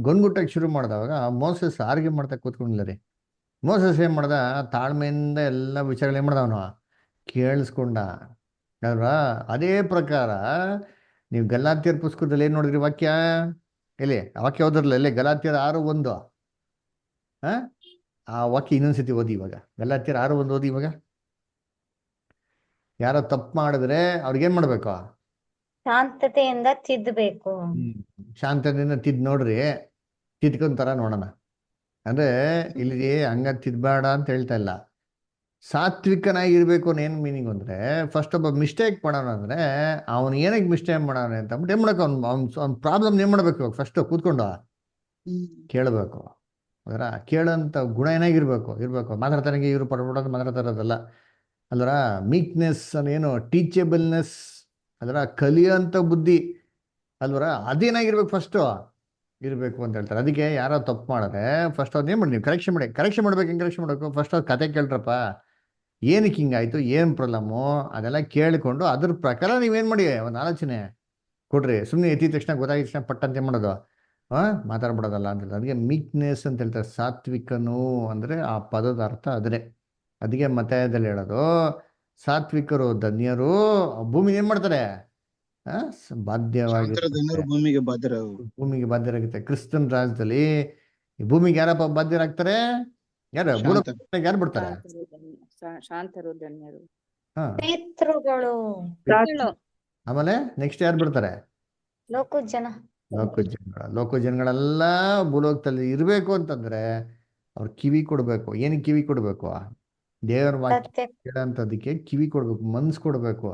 ಗೊಣ್ಗುಟ್ಟಕ್ಕೆ ಶುರು ಮಾಡಿದವಾಗ ಮೋಸಸ್ ಆರ್ಗ್ಯೂ ಮಾಡ್ತಾ ಕೂತ್ಕೊಂಡಿಲ್ಲ ರೀ. ಮೋಸಸ್ ಏನ್ ಮಾಡ್ದ, ತಾಳ್ಮೆಯಿಂದ ಎಲ್ಲ ವಿಚಾರಗಳು ಏನ್ ಮಾಡ್ದ, ಅವನು ಕೇಳಿಸ್ಕೊಂಡ ಅಲ್ವಾ. ಅದೇ ಪ್ರಕಾರ ನೀವು ಗಲಾತ್ಯರ ಪುಸ್ತಕದಲ್ಲಿ ಏನ್ ನೋಡಿದ್ರಿ ವಾಕ್ಯ? ಎಲ್ಲಿ ಆ ವಾಕ್ಯ ಓದಿರಲ್ಲ, ಎಲ್ಲಿ ಗಲಾತ್ಯರ 6:1 ಆ ವಾಕ್ಯ ಇನ್ನೊಂದ್ಸತಿ ಓದಿ. ಇವಾಗ ಗಲಾತ್ಯರ 6:1 ಓದಿ. ಇವಾಗ ಯಾರೋ ತಪ್ಪು ಮಾಡಿದ್ರೆ ಅವ್ರಿಗೇನ್ ಮಾಡ್ಬೇಕು? ಶಾಂತತೆಯಿಂದ ತಿದ್ದಬೇಕು. ಶಾಂತತೆಯಿಂದ ತಿದ್ ನೋಡ್ರಿ, ತಿದ್ಕೊಂತಾರ ನೋಡೋಣ. ಅಂದ್ರೆ ಇಲ್ಲಿ ಹಂಗ ತಿದ್ಬೇಡ ಅಂತ ಹೇಳ್ತಾ ಇಲ್ಲ, ಸಾತ್ವಿಕನಾಗಿರ್ಬೇಕು ಅನ್ನೋ ಏನು ಮೀನಿಂಗ್ ಅಂದ್ರೆ, ಫಸ್ಟ್ ಒಬ್ಬ ಮಿಸ್ಟೇಕ್ ಮಾಡೋಣ ಅಂದ್ರೆ ಅವನು ಏನಕ್ಕೆ ಮಿಸ್ಟೇಕ್ ಮಾಡೋಣ ಅಂತ ಅಂದ್ಬಿಟ್ಟು ಏನ್ ಮಾಡಬೇಕು, ಅವ್ನ ಪ್ರಾಬ್ಲಮ್ ಏನ್ ಮಾಡ್ಬೇಕು? ಇವಾಗ ಫಸ್ಟ್ ಕೂತ್ಕೊಂಡು ಕೇಳಬೇಕು. ಅದರ ಕೇಳೋಂಥ ಗುಣ ಏನಾಗಿರ್ಬೇಕು ಇರ್ಬೇಕು. ಮಾತಾಡ್ತಾನೆ ಇವ್ರು ಪಡ್ಬಿಡೋದು ಮಾತಾಡ್ತಾ ಇರೋದಲ್ಲ ಅಲ್ವರ. ಮೀಕ್ನೆಸ್ ಅನ್ನೇನು, ಟೀಚೇಬಲ್ನೆಸ್, ಅದರ ಕಲಿಯೋಂಥ ಬುದ್ಧಿ ಅಲ್ವರ, ಅದೇನಾಗಿರ್ಬೇಕು ಫಸ್ಟು ಇರಬೇಕು ಅಂತ ಹೇಳ್ತಾರೆ. ಅದಕ್ಕೆ ಯಾರೋ ತಪ್ಪು ಮಾಡಿದ್ರೆ ಫಸ್ಟ್ ಅವ್ರು ಏನು ಮಾಡಿ, ನೀವು ಕರೆಕ್ಷನ್ ಮಾಡ್ಬೇಕು. ಹೆಂಗೆ ಕರೆಕ್ಷನ್ ಮಾಡಬೇಕು? ಫಸ್ಟ್ ಅವ್ರು ಕತೆ ಕೇಳ್ರಪ್ಪ, ಏನಕ್ಕೆ ಹಿಂಗಾಯ್ತು, ಏನು ಪ್ರಾಬ್ಲಮ್ಮು ಅದೆಲ್ಲ ಕೇಳಿಕೊಂಡು ಅದ್ರ ಪ್ರಕಾರ ನೀವೇನು ಮಾಡಿ ಒಂದು ಆಲೋಚನೆ ಕೊಡ್ರಿ. ಸುಮ್ಮನೆ ಎತ್ತಿದ ತಕ್ಷಣ ಗೊತ್ತಾಗಿದ ತಕ್ಷಣ ಪಟ್ಟಂತೆ ಮಾಡೋದು, ಮಾತಾಡ್ಬಿಡೋದಲ್ಲ ಅಂತ ಹೇಳ್ತಾರೆ. ಅದಕ್ಕೆ ಮೀಕ್ನೆಸ್ ಅಂತ ಹೇಳ್ತಾರೆ. ಸಾತ್ವಿಕನು ಅಂದರೆ ಆ ಪದದ ಅರ್ಥ ಅದೇ. ಅದಕ್ಕೆ ಮತಾಯದಲ್ಲಿ ಹೇಳೋದು, ಸಾತ್ವಿಕರು ಧನ್ಯರು, ಭೂಮಿ ಏನು ಮಾಡ್ತಾರೆ, ಬಾಧ್ಯವಾಗಿ ಭೂಮಿಗೆ ಬಾಧ್ಯರಾಗುತ್ತೆ. ಕ್ರಿಸ್ತನ್ ರಾಜ್ಯದಲ್ಲಿ ಭೂಮಿಗೆ ಯಾರಪ್ಪ ಬಾಧ್ಯರಾಗ್ತಾರೆ? ಯಾರು ಯಾರು ಬಿಡ್ತಾರೆ? ಶಾಂತರು ಧನ್ಯರು. ಪಿತೃಗಳು. ಆಮೇಲೆ ನೆಕ್ಸ್ಟ್ ಯಾರು ಬಿಡ್ತಾರೆ? ಲೋಕ ಜನಗಳೆಲ್ಲ ಭೂಲೋಕದಲ್ಲಿ ಇರಬೇಕು ಅಂತಂದ್ರೆ ಅವ್ರು ಕಿವಿ ಕೊಡ್ಬೇಕು. ಏನಕ್ಕೆ ಕಿವಿ ಕೊಡ್ಬೇಕು? ದೇವರ ವಾಕ್ಯ ಕೇಳೋಂಥದಕ್ಕೆ ಕಿವಿ ಕೊಡ್ಬೇಕು, ಮನ್ಸು ಕೊಡ್ಬೇಕು.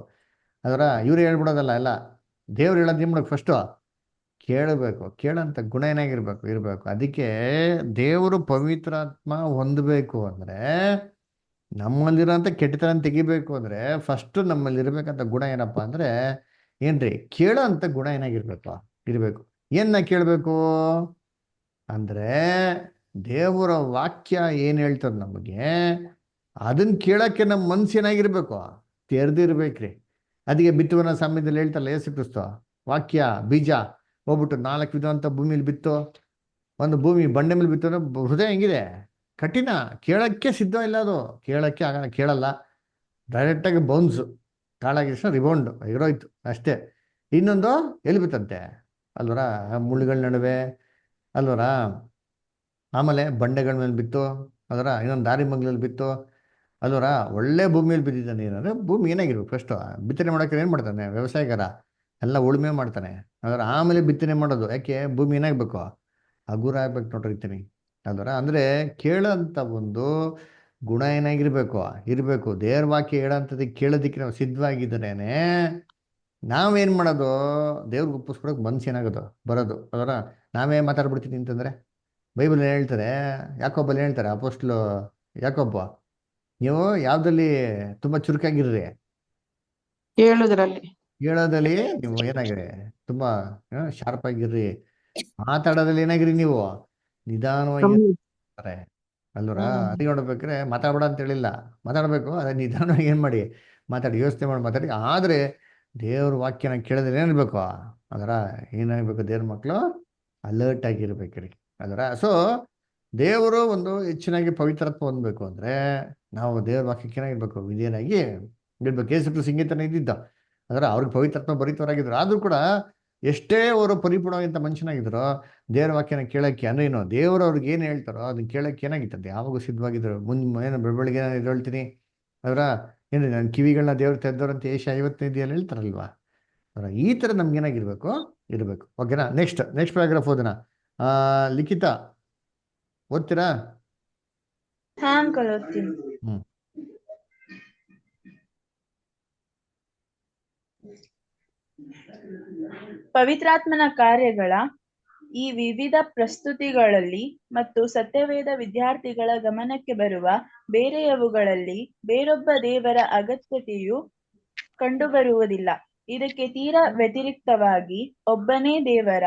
ಅದರ ಇವ್ರು ಹೇಳ್ಬಿಡೋದಲ್ಲ, ಎಲ್ಲ ದೇವ್ರು ಹೇಳೋದು ಏನ್ ಮಾಡ್ಬೇಕು? ಫಸ್ಟು ಕೇಳಬೇಕು. ಕೇಳೋಂಥ ಗುಣ ಇರಬೇಕು. ಅದಕ್ಕೆ ದೇವರು ಪವಿತ್ರಾತ್ಮ ಹೊಂದಬೇಕು ಅಂದ್ರೆ, ನಮ್ಮಲ್ಲಿರೋಂಥ ಕೆಟ್ಟತನ ತೆಗಿಬೇಕು ಅಂದ್ರೆ ಫಸ್ಟ್ ನಮ್ಮಲ್ಲಿರ್ಬೇಕಂತ ಗುಣ ಏನಪ್ಪಾ ಅಂದ್ರೆ ಏನ್ರಿ? ಕೇಳೋ ಅಂತ ಗುಣ ಇರಬೇಕು. ಏನ ಕೇಳಬೇಕು ಅಂದ್ರೆ ದೇವರ ವಾಕ್ಯ ಏನ್ ಹೇಳ್ತದ ನಮಗೆ ಅದನ್ನ ಕೇಳಕ್ಕೆ ನಮ್ಮ ಮನ್ಸು ಏನಾಗಿರ್ಬೇಕು? ತೆರೆದಿರ್ಬೇಕ್ರಿ. ಅದಕ್ಕೆ ಬಿತ್ತುವನ ಸಮಯದಲ್ಲಿ ಹೇಳ್ತಾರಲ್ಲ ಯೇಸು ಕ್ರಿಸ್ತ, ವಾಕ್ಯ ಬೀಜ ಹೋಗ್ಬಿಟ್ಟು 4 ವಿಧವಂತ ಭೂಮಿಲಿ ಬಿತ್ತು. ಒಂದು ಭೂಮಿ ಬಂಡೆ ಮೇಲೆ ಬಿತ್ತು ಅಂದ್ರೆ ಹೃದಯ ಹೆಂಗಿದೆ? ಕಠಿಣ, ಕೇಳಕ್ಕೆ ಸಿದ್ಧ ಇಲ್ಲ. ಅದು ಕೇಳಕ್ಕೆ ಕೇಳಲ್ಲ, ಡೈರೆಕ್ಟಾಗಿ ಬೌನ್ಸು, ಕಾಳಾಗಿಷ್ಟ ರಿಬೌಂಡ್ ಇರೋಯ್ತು ಅಷ್ಟೇ. ಇನ್ನೊಂದು ಎಲ್ಲಿ ಬಿತ್ತಂತೆ ಅಲ್ವರ? ಮುಳ್ಳುಗಳ ನಡುವೆ ಅಲ್ವರ. ಆಮೇಲೆ ಬಂಡೆಗಳ ಮೇಲೆ ಬಿತ್ತು ಅದರ. ಇನ್ನೊಂದು ದಾರಿ ಮಗ್ಲಲ್ಲಿ ಬಿತ್ತು ಅಲ್ವರ. ಒಳ್ಳೆ ಭೂಮಿಯಲ್ಲಿ ಬಿದ್ದಿದ್ದಾನೆ. ಏನಂದ್ರೆ ಭೂಮಿ ಏನಾಗಿರ್ಬೇಕು? ಫಸ್ಟ್ ಬಿತ್ತನೆ ಮಾಡೋಕೆ ಏನು ಮಾಡ್ತಾನೆ ವ್ಯವಸಾಯಗಾರ? ಎಲ್ಲ ಉಳುಮೆ ಮಾಡ್ತಾನೆ ಅದರ. ಆಮೇಲೆ ಬಿತ್ತನೆ ಮಾಡೋದು. ಯಾಕೆ? ಭೂಮಿ ಏನಾಗಬೇಕು? ಹಗುರ ಆಗ್ಬೇಕು ನೋಡಿರ್ತೀನಿ. ಅಲ್ವರ ಅಂದ್ರೆ ಕೇಳೋಂಥ ಒಂದು ಗುಣ ಏನಾಗಿರ್ಬೇಕು ಇರಬೇಕು. ದೇವ್ರ ವಾಕ್ಯ ಹೇಳೋಂಥದ್ದಕ್ಕೆ ಕೇಳೋದಕ್ಕೆ ನಾವು ಸಿದ್ಧವಾಗಿದ್ದರೇನೆ ನಾವೇನ್ ಮಾಡೋದು, ದೇವ್ರಿಗೆ ಒಪ್ಪಿಸ್ಕೊಡೋಕೆ ಮನ್ಸು ಏನಾಗೋದು ಬರೋದು ಅದರ. ನಾವೇ ಮಾತಾಡ್ಬಿಡ್ತೀನಿ ಅಂತಂದ್ರೆ ಬೈಬಲ್ ಹೇಳ್ತಾರೆ, ಯಾಕೊಬ್ಬಲ್ಲಿ ಹೇಳ್ತಾರೆ ಅಪೋಸ್ಟ್ಲು ಯಾಕೊಬ್ಬ, ನೀವು ಯಾವ್ದಲ್ಲಿ ತುಂಬಾ ಚುರುಕಾಗಿರ್ರಿ, ಹೇಳುದ್ರಲ್ಲಿ ಹೇಳೋದಲ್ಲಿ ನೀವು ಏನಾಗಿರಿ ತುಂಬಾ ಶಾರ್ಪ್ ಆಗಿರ್ರಿ, ಮಾತಾಡೋದ್ರಲ್ಲಿ ಏನಾಗಿರಿ ನೀವು ನಿಧಾನವಾಗಿ ಕಮ್ಮಿ. ಇರ್ತಾರೆ ಅಲ್ವರ. ಅದಕ್ಕೆ ನೋಡ್ಬೇಕ್ರೆ ಮಾತಾಡ್ಬೇಡ ಅಂತ ಹೇಳಿಲ್ಲ, ಮಾತಾಡ್ಬೇಕು, ಅದೇ ನಿಧಾನವಾಗಿ ಏನ್ ಮಾಡಿ ಮಾತಾಡಿ, ಯೋಚನೆ ಮಾಡಿ ಮಾತಾಡಿ. ಆದ್ರೆ ದೇವ್ರ ವಾಕ್ಯನ ಕೇಳಿದ್ರೆ ಏನಿರ್ಬೇಕು ಅದರ, ಏನಾಗಬೇಕು ದೇವ್ರ ಮಕ್ಕಳು ಅಲರ್ಟ್ ಆಗಿರ್ಬೇಕ್ರಿ ಅದರ. ಸೊ ದೇವರು ಒಂದು ಹೆಚ್ಚಿನಾಗಿ ಪವಿತ್ರತ್ವ ಹೊಂದಬೇಕು ಅಂದ್ರೆ ನಾವು ದೇವ್ರ ವಾಕ್ಯಕ್ಕೆ ಏನಾಗಿರ್ಬೇಕು, ವಿಧೇಯನಾಗಿ ಇರ್ಬೇಕು. ಯೇಸು ಸಂಗೀತನ ಇದ್ದಿದ್ದ ಅದರ, ಅವ್ರಿಗೆ ಪವಿತ್ರತ್ವ ಭರಿತವರಾಗಿದ್ರು. ಆದ್ರೂ ಕೂಡ ಎಷ್ಟೇ ಅವರು ಪರಿಪೂರ್ಣವಾಗಿಂತ ಮನುಷ್ಯನಾಗಿದ್ರು, ದೇವ್ರ ವಾಕ್ಯನ ಕೇಳಕ್ಕೆ ಅಂದ್ರೆ ಏನು, ದೇವರು ಅವ್ರಿಗೆ ಏನು ಹೇಳ್ತಾರೋ ಅದನ್ನ ಕೇಳಕ್ಕೆ ಏನಾಗಿತ್ತಂತೆ ಯಾವಾಗೂ ಸಿದ್ಧವಾಗಿದ್ರು. ಏನು ಬೆಳಬೆಳಿಗ್ಗೆ ಇದು ಹೇಳ್ತೀನಿ ಅದರ, ಏನು ನನ್ನ ಕಿವಿಗಳನ್ನ ದೇವ್ರು ತೆರೆದವ್ರಂತ ಏಷ್ಯ 55 ಹೇಳ್ತಾರಲ್ವಾ ಅದರ. ಈ ಥರ ನಮ್ಗೇನಾಗಿರ್ಬೇಕು ಇರಬೇಕು. ಓಕೆನಾ. ನೆಕ್ಸ್ಟ್ ಪ್ಯಾರಾಗ್ರಾಫ್ ಓದೋಣ. ಲಿಖಿತ ಓದ್ತೀರಾ? ಹಾ ಅಂಕಲ್ ಓದ್ತೀನಿ. ಹ್ಮ್ ಪವಿತ್ರಾತ್ಮನ ಕಾರ್ಯಗಳ ಈ ವಿವಿಧ ಪ್ರಸ್ತುತಿಗಳಲ್ಲಿ ಮತ್ತು ಸತ್ಯವೇದ ವಿದ್ಯಾರ್ಥಿಗಳ ಗಮನಕ್ಕೆ ಬರುವ ಬೇರೆಯವುಗಳಲ್ಲಿ ಬೇರೊಬ್ಬ ದೇವರ ಅಗತ್ಯತೆಯು ಕಂಡುಬರುವುದಿಲ್ಲ. ಇದಕ್ಕೆ ತೀರಾ ವ್ಯತಿರಿಕ್ತವಾಗಿ ಒಬ್ಬನೇ ದೇವರ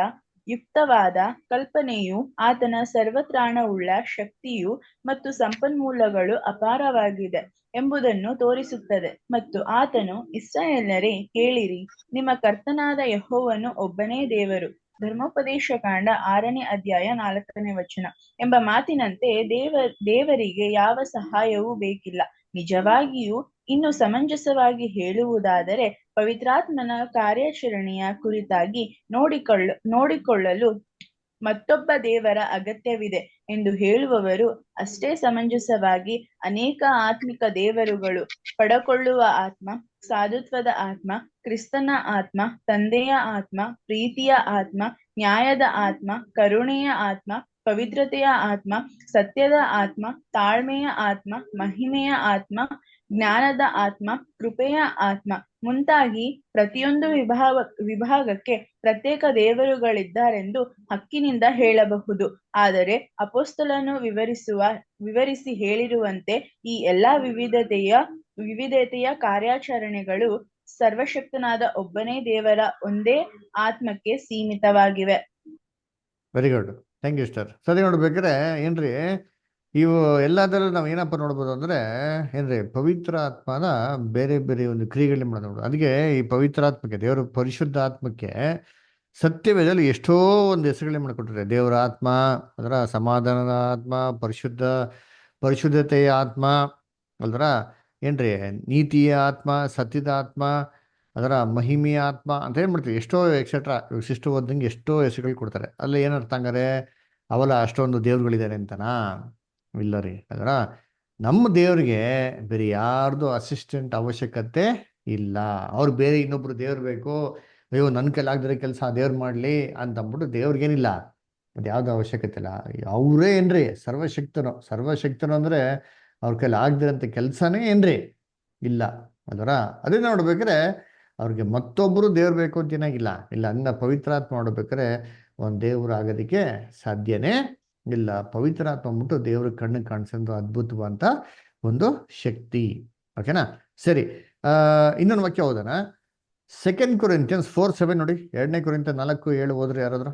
ಯುಕ್ತವಾದ ಕಲ್ಪನೆಯು, ಆತನ ಸರ್ವತ್ರಾಣವುಳ್ಳ ಶಕ್ತಿಯು ಮತ್ತು ಸಂಪನ್ಮೂಲಗಳು ಅಪಾರವಾಗಿದೆ ಎಂಬುದನ್ನು ತೋರಿಸುತ್ತದೆ. ಮತ್ತು ಆತನು, ಇಸ್ರಾಯೇಲ್ಯರೇ ಕೇಳಿರಿ, ನಿಮ್ಮ ಕರ್ತನಾದ ಯೆಹೋವನು ಒಬ್ಬನೇ ದೇವರು, ಧರ್ಮೋಪದೇಶ ಕಾಂಡ 6ನೇ ಅಧ್ಯಾಯ 4ನೇ ವಚನ ಎಂಬ ಮಾತಿನಂತೆ ದೇವರಿಗೆ ಯಾವ ಸಹಾಯವೂ ಬೇಕಿಲ್ಲ. ನಿಜವಾಗಿಯೂ ಇನ್ನು ಸಮಂಜಸವಾಗಿ ಹೇಳುವುದಾದರೆ, ಪವಿತ್ರಾತ್ಮನ ಕಾರ್ಯಾಚರಣೆಯ ಕುರಿತಾಗಿ ನೋಡಿಕೊಳ್ಳಲು ಮತ್ತೊಬ್ಬ ದೇವರ ಅಗತ್ಯವಿದೆ ಎಂದು ಹೇಳುವವರು ಅಷ್ಟೇ ಸಮಂಜಸವಾಗಿ ಅನೇಕ ಆತ್ಮಿಕ ದೇವರುಗಳು, ಪಡಕೊಳ್ಳುವ ಆತ್ಮ, ಸಾಧುತ್ವದ ಆತ್ಮ, ಕ್ರಿಸ್ತನ ಆತ್ಮ, ತಂದೆಯ ಆತ್ಮ, ಪ್ರೀತಿಯ ಆತ್ಮ, ನ್ಯಾಯದ ಆತ್ಮ, ಕರುಣೆಯ ಆತ್ಮ, ಪವಿತ್ರತೆಯ ಆತ್ಮ, ಸತ್ಯದ ಆತ್ಮ, ತಾಳ್ಮೆಯ ಆತ್ಮ, ಮಹಿಮೆಯ ಆತ್ಮ, ಜ್ಞಾನದ ಆತ್ಮ, ಕೃಪೆಯ ಆತ್ಮ ಮುಂತಾಗಿ ಪ್ರತಿಯೊಂದು ವಿಭಾಗಕ್ಕೆ ಪ್ರತ್ಯೇಕ ದೇವರುಗಳಿದ್ದಾರೆಂದು ಹಕ್ಕಿನಿಂದ ಹೇಳಬಹುದು. ಆದರೆ ಅಪೊಸ್ತಲನು ವಿವರಿಸಿ ಹೇಳಿರುವಂತೆ ಈ ಎಲ್ಲಾ ವಿವಿಧತೆಯ ಕಾರ್ಯಾಚರಣೆಗಳು ಸರ್ವಶಕ್ತನಾದ ಒಬ್ಬನೇ ದೇವರ ಒಂದೇ ಆತ್ಮಕ್ಕೆ ಸೀಮಿತವಾಗಿವೆ. Very good, thank you star. ಸರಿ, ನೋಡ್ಬೇಕಾದ್ರೆ ಏನ್ರಿ ಇವು ಎಲ್ಲದರಲ್ಲೂ ನಾವು ಏನಪ್ಪ ನೋಡ್ಬೋದು ಅಂದ್ರೆ ಏನ್ರಿ, ಪವಿತ್ರ ಆತ್ಮನ ಬೇರೆ ಬೇರೆ ಒಂದು ಕ್ರಿಯೆಗಳನ್ನ ಮಾಡೋದು. ಅದಕ್ಕೆ ಈ ಪವಿತ್ರ ಆತ್ಮಕ್ಕೆ, ದೇವರ ಪರಿಶುದ್ಧ ಆತ್ಮಕ್ಕೆ ಸತ್ಯವೇದಲ್ಲಿ ಎಷ್ಟೋ ಒಂದು ಹೆಸರುಗಳನ್ನ ಮಾಡಿಕೊಟ್ರೆ. ದೇವರ ಆತ್ಮ, ಅದರ ಸಮಾಧಾನದ ಆತ್ಮ, ಪರಿಶುದ್ಧತೆಯ ಆತ್ಮ, ಅಲ್ದ್ರ ಏನ್ರಿ ನೀತಿಯ ಆತ್ಮ, ಸತ್ಯದ ಆತ್ಮ, ಅದರ ಮಹಿಮೆಯ ಆತ್ಮ ಅಂತ ಏನ್ ಮಾಡ್ತೀವಿ, ಎಷ್ಟೋ ಎಕ್ಸೆಟ್ರಾ ಸಿಸ್ಟರ್ ಓದಂಗೆ ಎಷ್ಟೋ ಹೆಸರುಗಳು ಕೊಡ್ತಾರೆ. ಅಲ್ಲಿ ಏನರ್ಥ ಹಂಗಾರೆ, ಅವೆಲ್ಲ ಅಷ್ಟೊಂದು ದೇವ್ರುಗಳಿದ್ದಾರೆ ಅಂತನಾ? ಇಲ್ಲ ರೀ. ಅದರ ನಮ್ಮ ದೇವ್ರಿಗೆ ಬೇರೆ ಯಾರ್ದು ಅಸಿಸ್ಟೆಂಟ್ ಅವಶ್ಯಕತೆ ಇಲ್ಲ. ಅವ್ರು ಬೇರೆ ಇನ್ನೊಬ್ರು ದೇವ್ರು ಬೇಕು, ಅಯ್ಯೋ ನನ್ನ ಕೈಲಿ ಆಗದಿರೋ ಕೆಲಸ ದೇವ್ರು ಮಾಡಲಿ ಅಂತ ಅಂದ್ಬಿಟ್ಟು ದೇವ್ರಿಗೇನಿಲ್ಲ, ಅದು ಯಾವ್ದು ಅವಶ್ಯಕತೆ ಇಲ್ಲ. ಅವರೇ ಏನ್ರಿ ಸರ್ವಶಕ್ತನು ಅಂದ್ರೆ ಅವ್ರ ಕೈಲಿ ಆಗದಿರೋಂಥ ಕೆಲಸನೇ ಏನ್ರಿ ಇಲ್ಲ. ಅದರ ಅದೇ ನೋಡ್ಬೇಕಾರೆ ಅವ್ರಿಗೆ ಮತ್ತೊಬ್ಬರು ದೇವ್ರು ಬೇಕು ಅಂತ ಏನಾಗಿಲ್ಲ ಇಲ್ಲ. ಅನ್ನ ಪವಿತ್ರಾತ್ಮ ನೋಡ್ಬೇಕಾರೆ ಒಂದು ದೇವ್ರು ಆಗೋದಕ್ಕೆ ಸಾಧ್ಯನೇ ಇಲ್ಲ. ಪವಿತ್ರಾತ್ಮ ಅಂದ್ಬಿಟ್ಟು ದೇವ್ರ ಕಣ್ಣಿಗೆ ಕಾಣಿಸೋ ಅದ್ಭುತವಂತ ಒಂದು ಶಕ್ತಿ. ಓಕೆನಾ. ಸರಿ, ಇನ್ನೊಂದು ವಾಕ್ಯ ಓದೋಣ. 2 Corinthians 4:7 ನೋಡಿ. 2 Corinthians 4:7 ಓದ್ರಿ ಯಾರಾದ್ರು.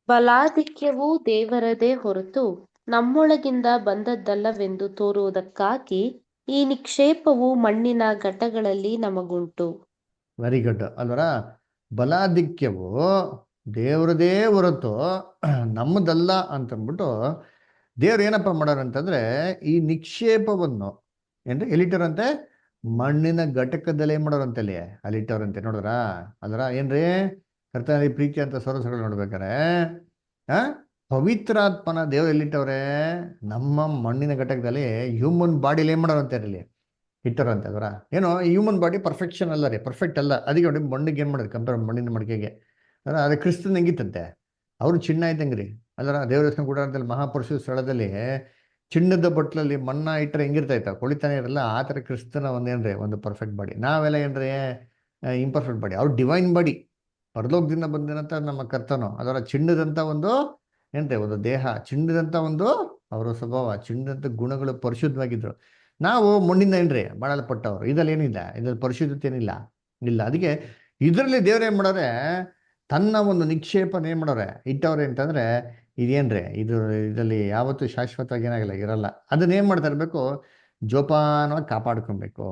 ಬಲಾಧಿಕ್ಯವು ದೇವರದೇ ಹೊರತು ನಮ್ಮೊಳಗಿಂದ ಬಂದದ್ದಲ್ಲವೆಂದು ತೋರುವುದಕ್ಕಾಗಿ ಈ ನಿಕ್ಷೇಪವು ಮಣ್ಣಿನ ಘಟಗಳಲ್ಲಿ ನಮಗುಂಟು. ವೆರಿ ಗುಡ್ ಅಲ್ವರ. ಬಲಾಧಿಕ್ಯವು ದೇವರದೇ ಹೊರತು ನಮ್ಮದಲ್ಲ ಅಂತಂದ್ಬಿಟ್ಟು ದೇವ್ರು ಏನಪ್ಪ ಮಾಡೋರಂತಂದ್ರೆ ಈ ನಿಕ್ಷೇಪವನ್ನು ಏನ್ರಿ ಎಲ್ಲಿಟ್ಟರಂತೆ, ಮಣ್ಣಿನ ಘಟಕದಲ್ಲಿ ಏನ್ ಮಾಡೋರಂತಲ್ಲಿ ಅಲ್ಲಿಟ್ಟವ್ರಂತೆ. ನೋಡಿದ್ರ ಅದರ ಏನ್ರಿ ಕರ್ತನಲ್ಲಿ ಪ್ರೀತಿ ಅಂತ ಸೊರಸಗಳು ನೋಡ್ಬೇಕಾರೆ ಪವಿತ್ರಾತ್ಮನ ದೇವ್ರು ಎಲ್ಲಿಟ್ಟವ್ರೆ, ನಮ್ಮ ಮಣ್ಣಿನ ಘಟಕದಲ್ಲಿ ಹ್ಯೂಮನ್ ಬಾಡಿಲಿ ಏನ್ ಮಾಡೋರಂತೆ ಅಲ್ಲಿ ಇಟ್ಟರಂತೆ. ಅದರ ಏನೋ ಹ್ಯೂಮನ್ ಬಾಡಿ ಪರ್ಫೆಕ್ಷನ್ ಅಲ್ಲ ರೀ, ಪರ್ಫೆಕ್ಟ್ ಅಲ್ಲ. ಅದಕ್ಕೆ ನೋಡಿ ಮಣ್ಣಿಗೆ ಏನು ಮಾಡೋದು ಕಂಪೇರ್ ಮಣ್ಣಿನ ಮಡಿಕೆಗೆ ಅದೇ ಕ್ರಿಸ್ತನ್ ಹೆಂಗಿತ್ತಂತೆ, ಅವರು ಚಿನ್ನ ಇದ್ದಂಗ್ರಿ. ಅದರ ದೇವರಸ್ನ ಗುಡಾರದಲ್ಲಿ ಮಹಾಪುರುಷ ಸ್ಥಳದಲ್ಲಿ ಚಿನ್ನದ ಬಟ್ಲಲ್ಲಿ ಮಣ್ಣಾ ಇಟ್ಟರೆ ಹೆಂಗಿರ್ತಾ ಇತ್ತ, ಕೊಳಿತಾನೆ ಇರಲ್ಲ. ಆ ಥರ ಕ್ರಿಸ್ತನ ಒಂದೇನ್ರಿ ಒಂದು ಪರ್ಫೆಕ್ಟ್ ಬಾಡಿ. ನಾವೆಲ್ಲ ಏನ್ರಿ ಇಂಪರ್ಫೆಕ್ಟ್ ಬಾಡಿ, ಅವ್ರು ಡಿವೈನ್ ಬಾಡಿ, ಪರಲೋಕದಿಂದ ಬಂದಿರಂತ ನಮ್ಮ ಕರ್ತನು. ಅದರ ಚಿನ್ನದಂಥ ಒಂದು ಏನ್ರಿ ಒಂದು ದೇಹ, ಚಿನ್ನದಂಥ ಒಂದು ಅವರ ಸ್ವಭಾವ, ಚಿನ್ನದಂಥ ಗುಣಗಳು, ಪರಿಶುದ್ಧವಾಗಿದ್ರು. ನಾವು ಮಣ್ಣಿಂದ ಏನ್ರಿ ಮಾಡಲ್ಪಟ್ಟವ್ರು. ಇದ್ರಲ್ಲಿ ಏನಿಲ್ಲ, ಇದ್ರಲ್ಲಿ ಪರಿಶುದ್ಧತೆ ಏನಿಲ್ಲ ಇಲ್ಲ. ಅದಕ್ಕೆ ಇದರಲ್ಲಿ ದೇವ್ರು ಏನು ಮಾಡೋರೆ, ತನ್ನ ಒಂದು ನಿಕ್ಷೇಪನ ಏನು ಮಾಡೋರೆ ಇಟ್ಟವ್ರೆ ಅಂತಂದ್ರೆ ಇದೇನ್ರಿ ಇದರಲ್ಲಿ ಯಾವತ್ತೂ ಶಾಶ್ವತವಾಗಿ ಏನಾಗಲ್ಲ, ಇರಲ್ಲ. ಅದನ್ನ ಏನು ಮಾಡ್ತಾ ಇರಬೇಕು, ಜೋಪಾನವಾಗಿ ಕಾಪಾಡ್ಕೊಬೇಕು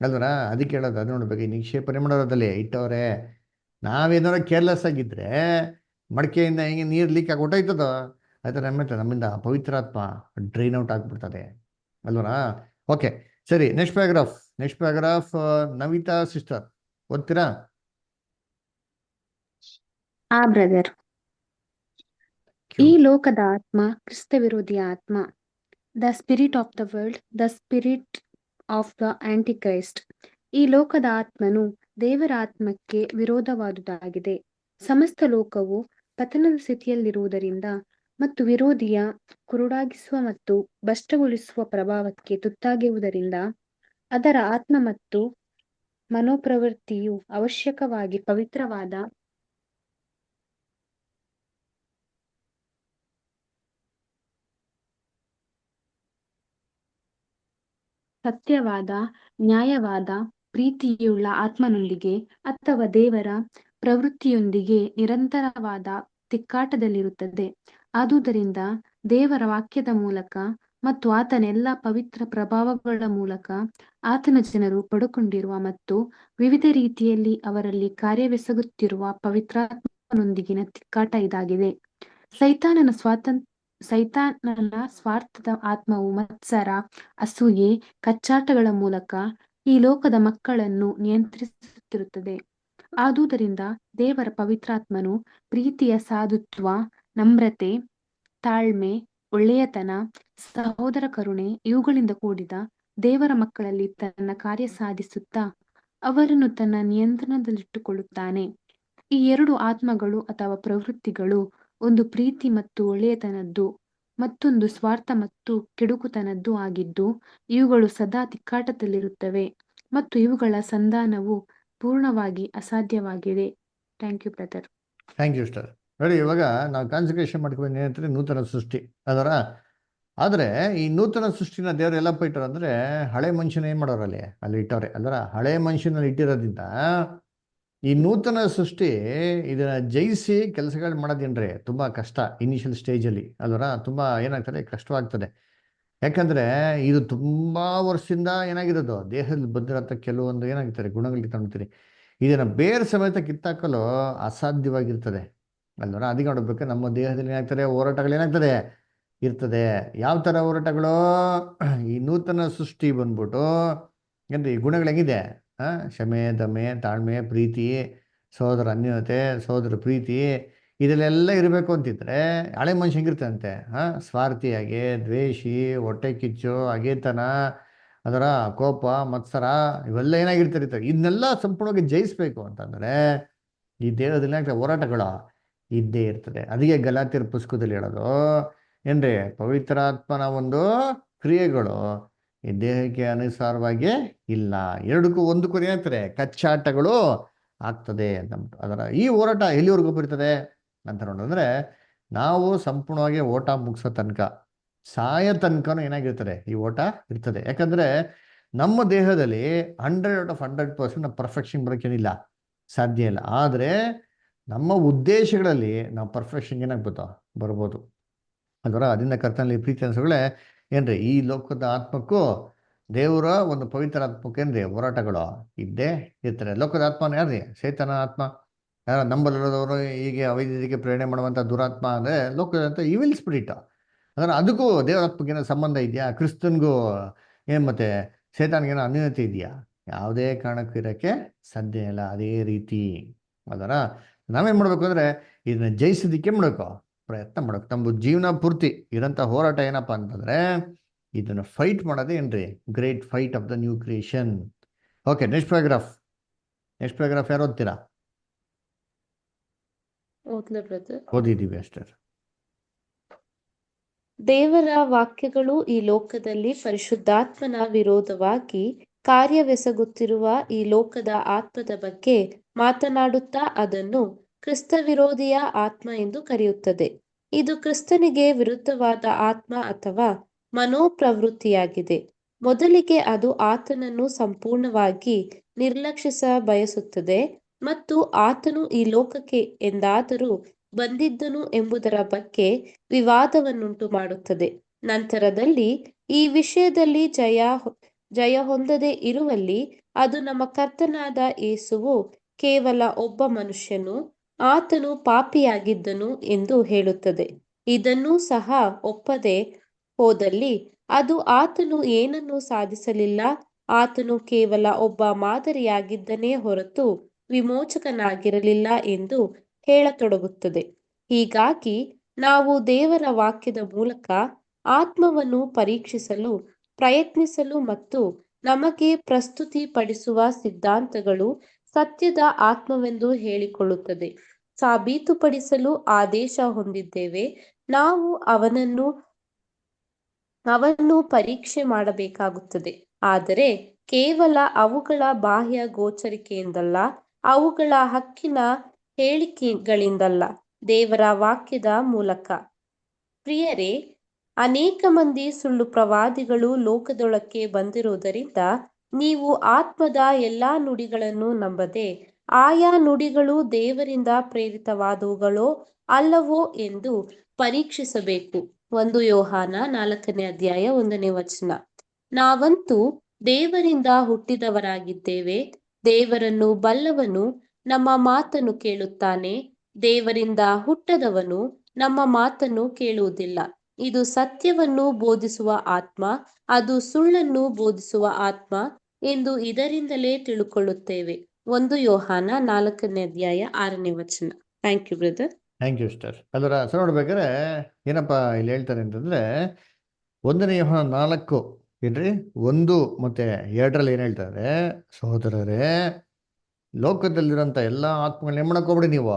ಅಲ್ವರ. ಅದಕ್ಕೆ ಹೇಳೋದು, ಅದು ನೋಡ್ಬೇಕು, ಈ ನಿಕ್ಷೇಪನೆ ಮಾಡೋದ್ರಲ್ಲಿ ಇಟ್ಟವ್ರೆ. ನಾವೇನಾರ ಕೇರ್ಲೆಸ್ ಆಗಿದ್ರೆ ಮಡಿಕೆಯಿಂದ ಹೆಂಗೆ ನೀರು ಲೀಕ್ ಆಗಿ ಹೊಟ್ಟೋಯ್ತದೋ ಆಯ್ತು, ನಮ್ಮಿಂದ ಪವಿತ್ರಾತ್ಮ ಡ್ರೈನ್ ಔಟ್ ಆಗ್ಬಿಡ್ತದೆ ಅಲ್ವರ. ಓಕೆ ಸರಿ, ನೆಕ್ಸ್ಟ್ ಪ್ಯಾರಾಗ್ರಾಫ್ ನವಿತಾ ಸಿಸ್ಟರ್ ಓದ್ತೀರಾ? ಬ್ರದರ್. ಈ ಲೋಕದ ಆತ್ಮ ಕ್ರಿಸ್ತ ವಿರೋಧಿ ಆತ್ಮ, the spirit of the world, the spirit of the antichrist. ಈ ಲೋಕದ ಆತ್ಮನು ದೇವರ ಆತ್ಮಕ್ಕೆ ವಿರೋಧವಾದುದಾಗಿದೆ. ಸಮಸ್ತ ಲೋಕವು ಪತನದ ಸ್ಥಿತಿಯಲ್ಲಿರುವುದರಿಂದ ಮತ್ತು ವಿರೋಧಿಯ ಕುರುಡಾಗಿಸುವ ಮತ್ತು ಭ್ರಷ್ಟಗೊಳಿಸುವ ಪ್ರಭಾವಕ್ಕೆ ತುತ್ತಾಗಿರುವುದರಿಂದ ಅದರ ಆತ್ಮ ಮತ್ತು ಮನೋಪ್ರವೃತ್ತಿಯು ಅವಶ್ಯಕವಾಗಿ ಪವಿತ್ರವಾದ, ಸತ್ಯವಾದ, ನ್ಯಾಯವಾದ, ಪ್ರೀತಿಯುಳ್ಳ ಆತ್ಮನೊಂದಿಗೆ ಅಥವಾ ದೇವರ ಪ್ರವೃತ್ತಿಯೊಂದಿಗೆ ನಿರಂತರವಾದ ತಿಕ್ಕಾಟದಲ್ಲಿರುತ್ತದೆ. ಆದುದರಿಂದ ದೇವರ ವಾಕ್ಯದ ಮೂಲಕ ಮತ್ತು ಆತನ ಎಲ್ಲ ಪವಿತ್ರ ಪ್ರಭಾವಗಳ ಮೂಲಕ ಆತನ ಜನರು ಪಡುಕೊಂಡಿರುವ ಮತ್ತು ವಿವಿಧ ರೀತಿಯಲ್ಲಿ ಅವರಲ್ಲಿ ಕಾರ್ಯವೆಸಗುತ್ತಿರುವ ಪವಿತ್ರಾತ್ಮನೊಂದಿಗಿನ ತಿಕ್ಕಾಟ ಇದಾಗಿದೆ. ಸೈತಾನನ ಸ್ವಾರ್ಥದ ಆತ್ಮವು ಮತ್ಸರ, ಅಸೂಯೆ, ಕಚ್ಚಾಟಗಳ ಮೂಲಕ ಈ ಲೋಕದ ಮಕ್ಕಳನ್ನು ನಿಯಂತ್ರಿಸುತ್ತಿರುತ್ತದೆ. ಆದುದರಿಂದ ದೇವರ ಪವಿತ್ರಾತ್ಮನು ಪ್ರೀತಿಯ ಸಾಧುತ್ವ, ನಮ್ರತೆ, ತಾಳ್ಮೆ, ಒಳ್ಳೆಯತನ, ಸಹೋದರ ಕರುಣೆ ಇವುಗಳಿಂದ ಕೂಡಿದ ದೇವರ ಮಕ್ಕಳಲ್ಲಿ ತನ್ನ ಕಾರ್ಯ ಸಾಧಿಸುತ್ತಾ ಅವರನ್ನು ತನ್ನ ನಿಯಂತ್ರಣದಲ್ಲಿಟ್ಟುಕೊಳ್ಳುತ್ತಾನೆ. ಈ ಎರಡು ಆತ್ಮಗಳು ಅಥವಾ ಪ್ರವೃತ್ತಿಗಳು, ಒಂದು ಪ್ರೀತಿ ಮತ್ತು ಒಳ್ಳೆಯತನದ್ದು, ಮತ್ತೊಂದು ಸ್ವಾರ್ಥ ಮತ್ತು ಕೆಡುಕುತನದ್ದು ಆಗಿದ್ದು, ಇವುಗಳು ಸದಾ ತಿಕ್ಕಾಟದಲ್ಲಿರುತ್ತವೆ ಮತ್ತು ಇವುಗಳ ಸಂಧಾನವು ಪೂರ್ಣವಾಗಿ ಅಸಾಧ್ಯವಾಗಿದೆ. Thank you brother. Thank you star. ನೋಡಿ, ಇವಾಗ ನಾವು ಕಾನ್ಸಂಟ್ರೇಷನ್ ಮಾಡ್ಕೊಂಡು ಏನಂತಾರೆ, ನೂತನ ಸೃಷ್ಟಿ ಅದರ. ಆದರೆ ಈ ನೂತನ ಸೃಷ್ಟಿನ ದೇವರು ಎಲ್ಲಪ್ಪ ಇಟ್ಟರು ಅಂದರೆ, ಹಳೆ ಮನುಷ್ಯನ ಏನು ಮಾಡೋರು ಅಲ್ಲಿ ಇಟ್ಟವ್ರೆ ಅಲ್ವರ. ಹಳೆ ಮನುಷ್ಯನಲ್ಲಿ ಇಟ್ಟಿರೋದ್ರಿಂದ ಈ ನೂತನ ಸೃಷ್ಟಿ ಇದನ್ನ ಜಯಿಸಿ ಕೆಲಸಗಳು ಮಾಡೋದೇನ್ರಿ ತುಂಬ ಕಷ್ಟ. ಇನಿಷಿಯಲ್ ಸ್ಟೇಜಲ್ಲಿ ಅಲ್ವರ ತುಂಬ ಏನಾಗ್ತದೆ, ಕಷ್ಟವಾಗ್ತದೆ. ಯಾಕಂದರೆ ಇದು ತುಂಬ ವರ್ಷದಿಂದ ಏನಾಗಿರೋದು, ದೇಹದಲ್ಲಿ ಬಂದಿರೋಂಥ ಕೆಲವೊಂದು ಏನಾಗ್ತಾರೆ ಗುಣಗಳಿಗೆ ಕಾಣ್ತೀರಿ. ಇದನ್ನು ಬೇರೆ ಸಮೇತ ಕಿತ್ತಾಕಲು ಅಸಾಧ್ಯವಾಗಿರ್ತದೆ ಅಲ್ವರ. ಅದಕ್ಕೆ ನೋಡ್ಬೇಕು, ನಮ್ಮ ದೇಹದಲ್ಲಿ ಏನಾಗ್ತದೆ, ಹೋರಾಟಗಳು ಏನಾಗ್ತದೆ ಇರ್ತದೆ. ಯಾವ ಥರ ಹೋರಾಟಗಳು? ಈ ನೂತನ ಸೃಷ್ಟಿ ಬಂದ್ಬಿಟ್ಟು ಏನ್ರಿ ಈ ಗುಣಗಳು ಹೆಂಗಿದೆ, ಕ್ಷಮೆ, ದಮೆ, ತಾಳ್ಮೆ, ಪ್ರೀತಿ, ಸಹೋದರ ಅನ್ಯೋನ್ಯತೆ, ಸಹೋದರ ಪ್ರೀತಿ, ಇದರಲ್ಲೆಲ್ಲ ಇರಬೇಕು ಅಂತಿದ್ರೆ ಹಳೆ ಮನುಷ್ಯ ಹೆಂಗಿರ್ತಂತೆ, ಸ್ವಾರ್ಥಿಯಾಗಿ, ದ್ವೇಷಿ, ಹೊಟ್ಟೆ ಕಿಚ್ಚು, ಅಗೇತನ, ಅದರ ಕೋಪ, ಮತ್ಸರ ಇವೆಲ್ಲ ಏನಾಗಿರ್ತಿರ್ತಾರೆ. ಇದನ್ನೆಲ್ಲ ಸಂಪೂರ್ಣವಾಗಿ ಜಯಿಸ್ಬೇಕು ಅಂತಂದರೆ ಈ ದೇಹದಲ್ಲಿ ಹೋರಾಟಗಳು ಇದ್ದೇ ಇರ್ತದೆ. ಅದಕ್ಕೆ ಗಲಾತ್ಯರ ಪುಸ್ತಕದಲ್ಲಿ ಹೇಳೋದು ಏನ್ರಿ, ಪವಿತ್ರಾತ್ಮನ ಒಂದು ಕ್ರಿಯೆಗಳು ಈ ದೇಹಕ್ಕೆ ಅನುಸಾರವಾಗಿ ಇಲ್ಲ, ಎರಡಕ್ಕೂ ಒಂದಕ್ಕೂ ಏನಾಗ್ತದೆ, ಕಚ್ಚಾಟಗಳು ಆಗ್ತದೆ ಅಂತ. ಅದರ ಈ ಹೋರಾಟ ಎಲ್ಲಿವರೆಗೂ ಬರ್ತದೆ ಅಂತ ನೋಡಿದ್ರೆ, ನಾವು ಸಂಪೂರ್ಣವಾಗಿ ಓಟ ಮುಗಿಸೋ ತನಕ, ಸಾಯ ತನಕನೂ ಏನಾಗಿರ್ತಾರೆ ಈ ಓಟ ಇರ್ತದೆ. ಯಾಕಂದರೆ ನಮ್ಮ ದೇಹದಲ್ಲಿ 100% ಪರ್ಫೆಕ್ಷನ್ ಬರೋಕ್ಕೇನಿಲ್ಲ, ಸಾಧ್ಯ ಇಲ್ಲ. ಆದರೆ ನಮ್ಮ ಉದ್ದೇಶಗಳಲ್ಲಿ ನಾವು ಪರ್ಫೆಕ್ಷನ್ ಏನಾಗ್ಬೋದು, ಬರ್ಬೋದು ಅಲ್ವರ. ಅದರಿಂದ ಕರ್ತನಲ್ಲಿ ಪ್ರೀತಿ ಅನ್ಸಗಳೇ ಏನ್ರಿ, ಈ ಲೋಕದ ಆತ್ಮಕ್ಕೂ ದೇವರ ಒಂದು ಪವಿತ್ರ ಆತ್ಮಕ್ಕೆ ಏನ್ರಿ ಹೋರಾಟಗಳು ಇದ್ದೇ ಇರ್ತಾರೆ. ಲೋಕದ ಆತ್ಮನ ಯಾರ್ರಿ? ಸೈತಾನ ಆತ್ಮ. ಯಾರ ನಂಬಲಿರೋದವರು ಹೀಗೆ ಅವೈದ್ಯರಿಗೆ ಪ್ರೇರಣೆ ಮಾಡುವಂಥ ದುರಾತ್ಮ ಅಂದರೆ ಲೋಕದಂಥ ಇವಿಲ್ ಸ್ಪಿರಿಟ್. ಅಂದರೆ ಅದಕ್ಕೂ ದೇವರ ಆತ್ಮಕ್ಕೇನೋ ಸಂಬಂಧ ಇದೆಯಾ? ಕ್ರಿಸ್ತನ್ಗೂ ಏನು ಮತ್ತೆ ಸೈತಾನ್ಗೇನೋ ಅನ್ಯೋನ್ಯತೆ ಇದೆಯಾ? ಯಾವುದೇ ಕಾರಣಕ್ಕೂ ಇರೋಕ್ಕೆ ಸಾಧ್ಯ ಇಲ್ಲ. ಅದೇ ರೀತಿ ಅದರ ನಾವೇನು ಮಾಡಬೇಕು ಅಂದರೆ ಇದನ್ನ ಜಯಿಸೋದಕ್ಕೆ ಮಾಡಬೇಕು, ಪ್ರಯತ್ನ ಮಾಡಬೇಕು. ನಮ್ಮ ಜೀವನ ಪೂರ್ತಿ ಇರೋಂಥ ಹೋರಾಟ ಏನಪ್ಪ ಅಂತಂದರೆ ಇದನ್ನು ಫೈಟ್ ಮಾಡೋದೇ ಏನ್ರಿ, great fight of the new creation. Okay, next paragraph ಯಾರು ಓದ್ತೀರಾ? ಓದ್ಲಾ ಬ್ರದರ್? ಓದಿದ್ದೀವಿ ಅಷ್ಟೇ. ದೇವರ ವಾಕ್ಯಗಳು ಈ ಲೋಕದಲ್ಲಿ ಪರಿಶುದ್ಧಾತ್ಮನ ವಿರೋಧವಾಗಿ ಕಾರ್ಯವೆಸಗುತ್ತಿರುವ ಈ ಲೋಕದ ಆತ್ಮದ ಬಗ್ಗೆ ಮಾತನಾಡುತ್ತಾ ಅದನ್ನು ಕ್ರಿಸ್ತ ವಿರೋಧಿಯ ಆತ್ಮ ಎಂದು ಕರೆಯುತ್ತದೆ. ಇದು ಕ್ರಿಸ್ತನಿಗೆ ವಿರುದ್ಧವಾದ ಆತ್ಮ ಅಥವಾ ಮನೋಪ್ರವೃತ್ತಿಯಾಗಿದೆ. ಮೊದಲಿಗೆ ಅದು ಆತನನ್ನು ಸಂಪೂರ್ಣವಾಗಿ ನಿರ್ಲಕ್ಷಿಸ ಬಯಸುತ್ತದೆ ಮತ್ತು ಆತನು ಈ ಲೋಕಕ್ಕೆ ಎಂದಾದರೂ ಬಂದಿದ್ದನು ಎಂಬುದರ ಬಗ್ಗೆ ವಿವಾದವನ್ನುಂಟು ಮಾಡುತ್ತದೆ. ನಂತರದಲ್ಲಿ ಈ ವಿಷಯದಲ್ಲಿ ಜಯ ಹೊಂದದೆ ಇರುವಲ್ಲಿ ಅದು ನಮ್ಮ ಕರ್ತನಾದ ಯೇಸುವು ಕೇವಲ ಒಬ್ಬ ಮನುಷ್ಯನು, ಆತನು ಪಾಪಿಯಾಗಿದ್ದನು ಎಂದು ಹೇಳುತ್ತದೆ. ಇದನ್ನೂ ಸಹ ಒಪ್ಪದೆ ಹೋದಲ್ಲಿ ಅದು ಆತನು ಏನನ್ನೂ ಸಾಧಿಸಲಿಲ್ಲ, ಆತನು ಕೇವಲ ಒಬ್ಬ ಮಾದರಿಯಾಗಿದ್ದನೇ ಹೊರತು ವಿಮೋಚಕನಾಗಿರಲಿಲ್ಲ ಎಂದು ಹೇಳತೊಡಗುತ್ತದೆ. ಹೀಗಾಗಿ ನಾವು ದೇವರ ವಾಕ್ಯದ ಮೂಲಕ ಆತ್ಮವನ್ನು ಪರೀಕ್ಷಿಸಲು ಪ್ರಯತ್ನಿಸಲು ಮತ್ತು ನಮಗೆ ಪ್ರಸ್ತುತಿಪಡಿಸುವ ಸಿದ್ಧಾಂತಗಳು ಸತ್ಯದ ಆತ್ಮವೆಂದು ಹೇಳಿಕೊಳ್ಳುತ್ತದೆ ಸಾಬೀತುಪಡಿಸಲು ಆದೇಶ ಹೊಂದಿದ್ದೇವೆ. ನಾವು ಅವನ್ನು ಪರೀಕ್ಷೆ ಮಾಡಬೇಕಾಗುತ್ತದೆ, ಆದರೆ ಕೇವಲ ಅವುಗಳ ಬಾಹ್ಯ ಗೋಚರಿಕೆಯಿಂದಲ್ಲ, ಅವುಗಳ ಹಕ್ಕಿನ ಹೇಳಿಕೆಗಳಿಂದಲ್ಲ, ದೇವರ ವಾಕ್ಯದ ಮೂಲಕ. ಪ್ರಿಯರೇ, ಅನೇಕ ಮಂದಿ ಸುಳ್ಳು ಪ್ರವಾದಿಗಳು ಲೋಕದೊಳಕ್ಕೆ ಬಂದಿರುವುದರಿಂದ ನೀವು ಆತ್ಮದ ಎಲ್ಲಾ ನುಡಿಗಳನ್ನು ನಂಬದೆ ಆಯಾ ನುಡಿಗಳು ದೇವರಿಂದ ಪ್ರೇರಿತವಾದವುಗಳೋ ಅಲ್ಲವೋ ಎಂದು ಪರೀಕ್ಷಿಸಬೇಕು. 1 ಯೋಹಾನ 4ನೇ ಅಧ್ಯಾಯ 1ನೇ ವಚನ. ನಾವಂತೂ ದೇವರಿಂದ ಹುಟ್ಟಿದವರಾಗಿದ್ದೇವೆ, ದೇವರನ್ನು ಬಲ್ಲವನು ನಮ್ಮ ಮಾತನ್ನು ಕೇಳುತ್ತಾನೆ, ದೇವರಿಂದ ಹುಟ್ಟದವನು ನಮ್ಮ ಮಾತನ್ನು ಕೇಳುವುದಿಲ್ಲ. ಇದು ಸತ್ಯವನ್ನು ಬೋಧಿಸುವ ಆತ್ಮ, ಅದು ಸುಳ್ಳನ್ನು ಬೋಧಿಸುವ ಆತ್ಮ ಎಂದು ಇದರಿಂದಲೇ ತಿಳುಕೊಳ್ಳುತ್ತೇವೆ. 1 ಯೋಹಾನ 4ನೇ ಅಧ್ಯಾಯ 6ನೇ ವಚನ. Thank you brother. Thank you sister. ಅದರ ಹೆಸರು ನೋಡ್ಬೇಕಾದ್ರೆ ಏನಪ್ಪ ಇಲ್ಲಿ ಹೇಳ್ತಾರೆ ಅಂತಂದ್ರೆ 1 ಯೋಹಾನ 4 ಏನ್ರಿ 1 ಮತ್ತೆ 2ರಲ್ಲಿ ಏನ್ ಹೇಳ್ತಾರೆ, ಸಹೋದರರೇ, ಲೋಕದಲ್ಲಿರೋಂಥ ಎಲ್ಲ ಆತ್ಮಗಳನ್ನ ಏನ್ ಮಾಡಕ್ ಹೋಗ್ಬಿಡಿ, ನೀವು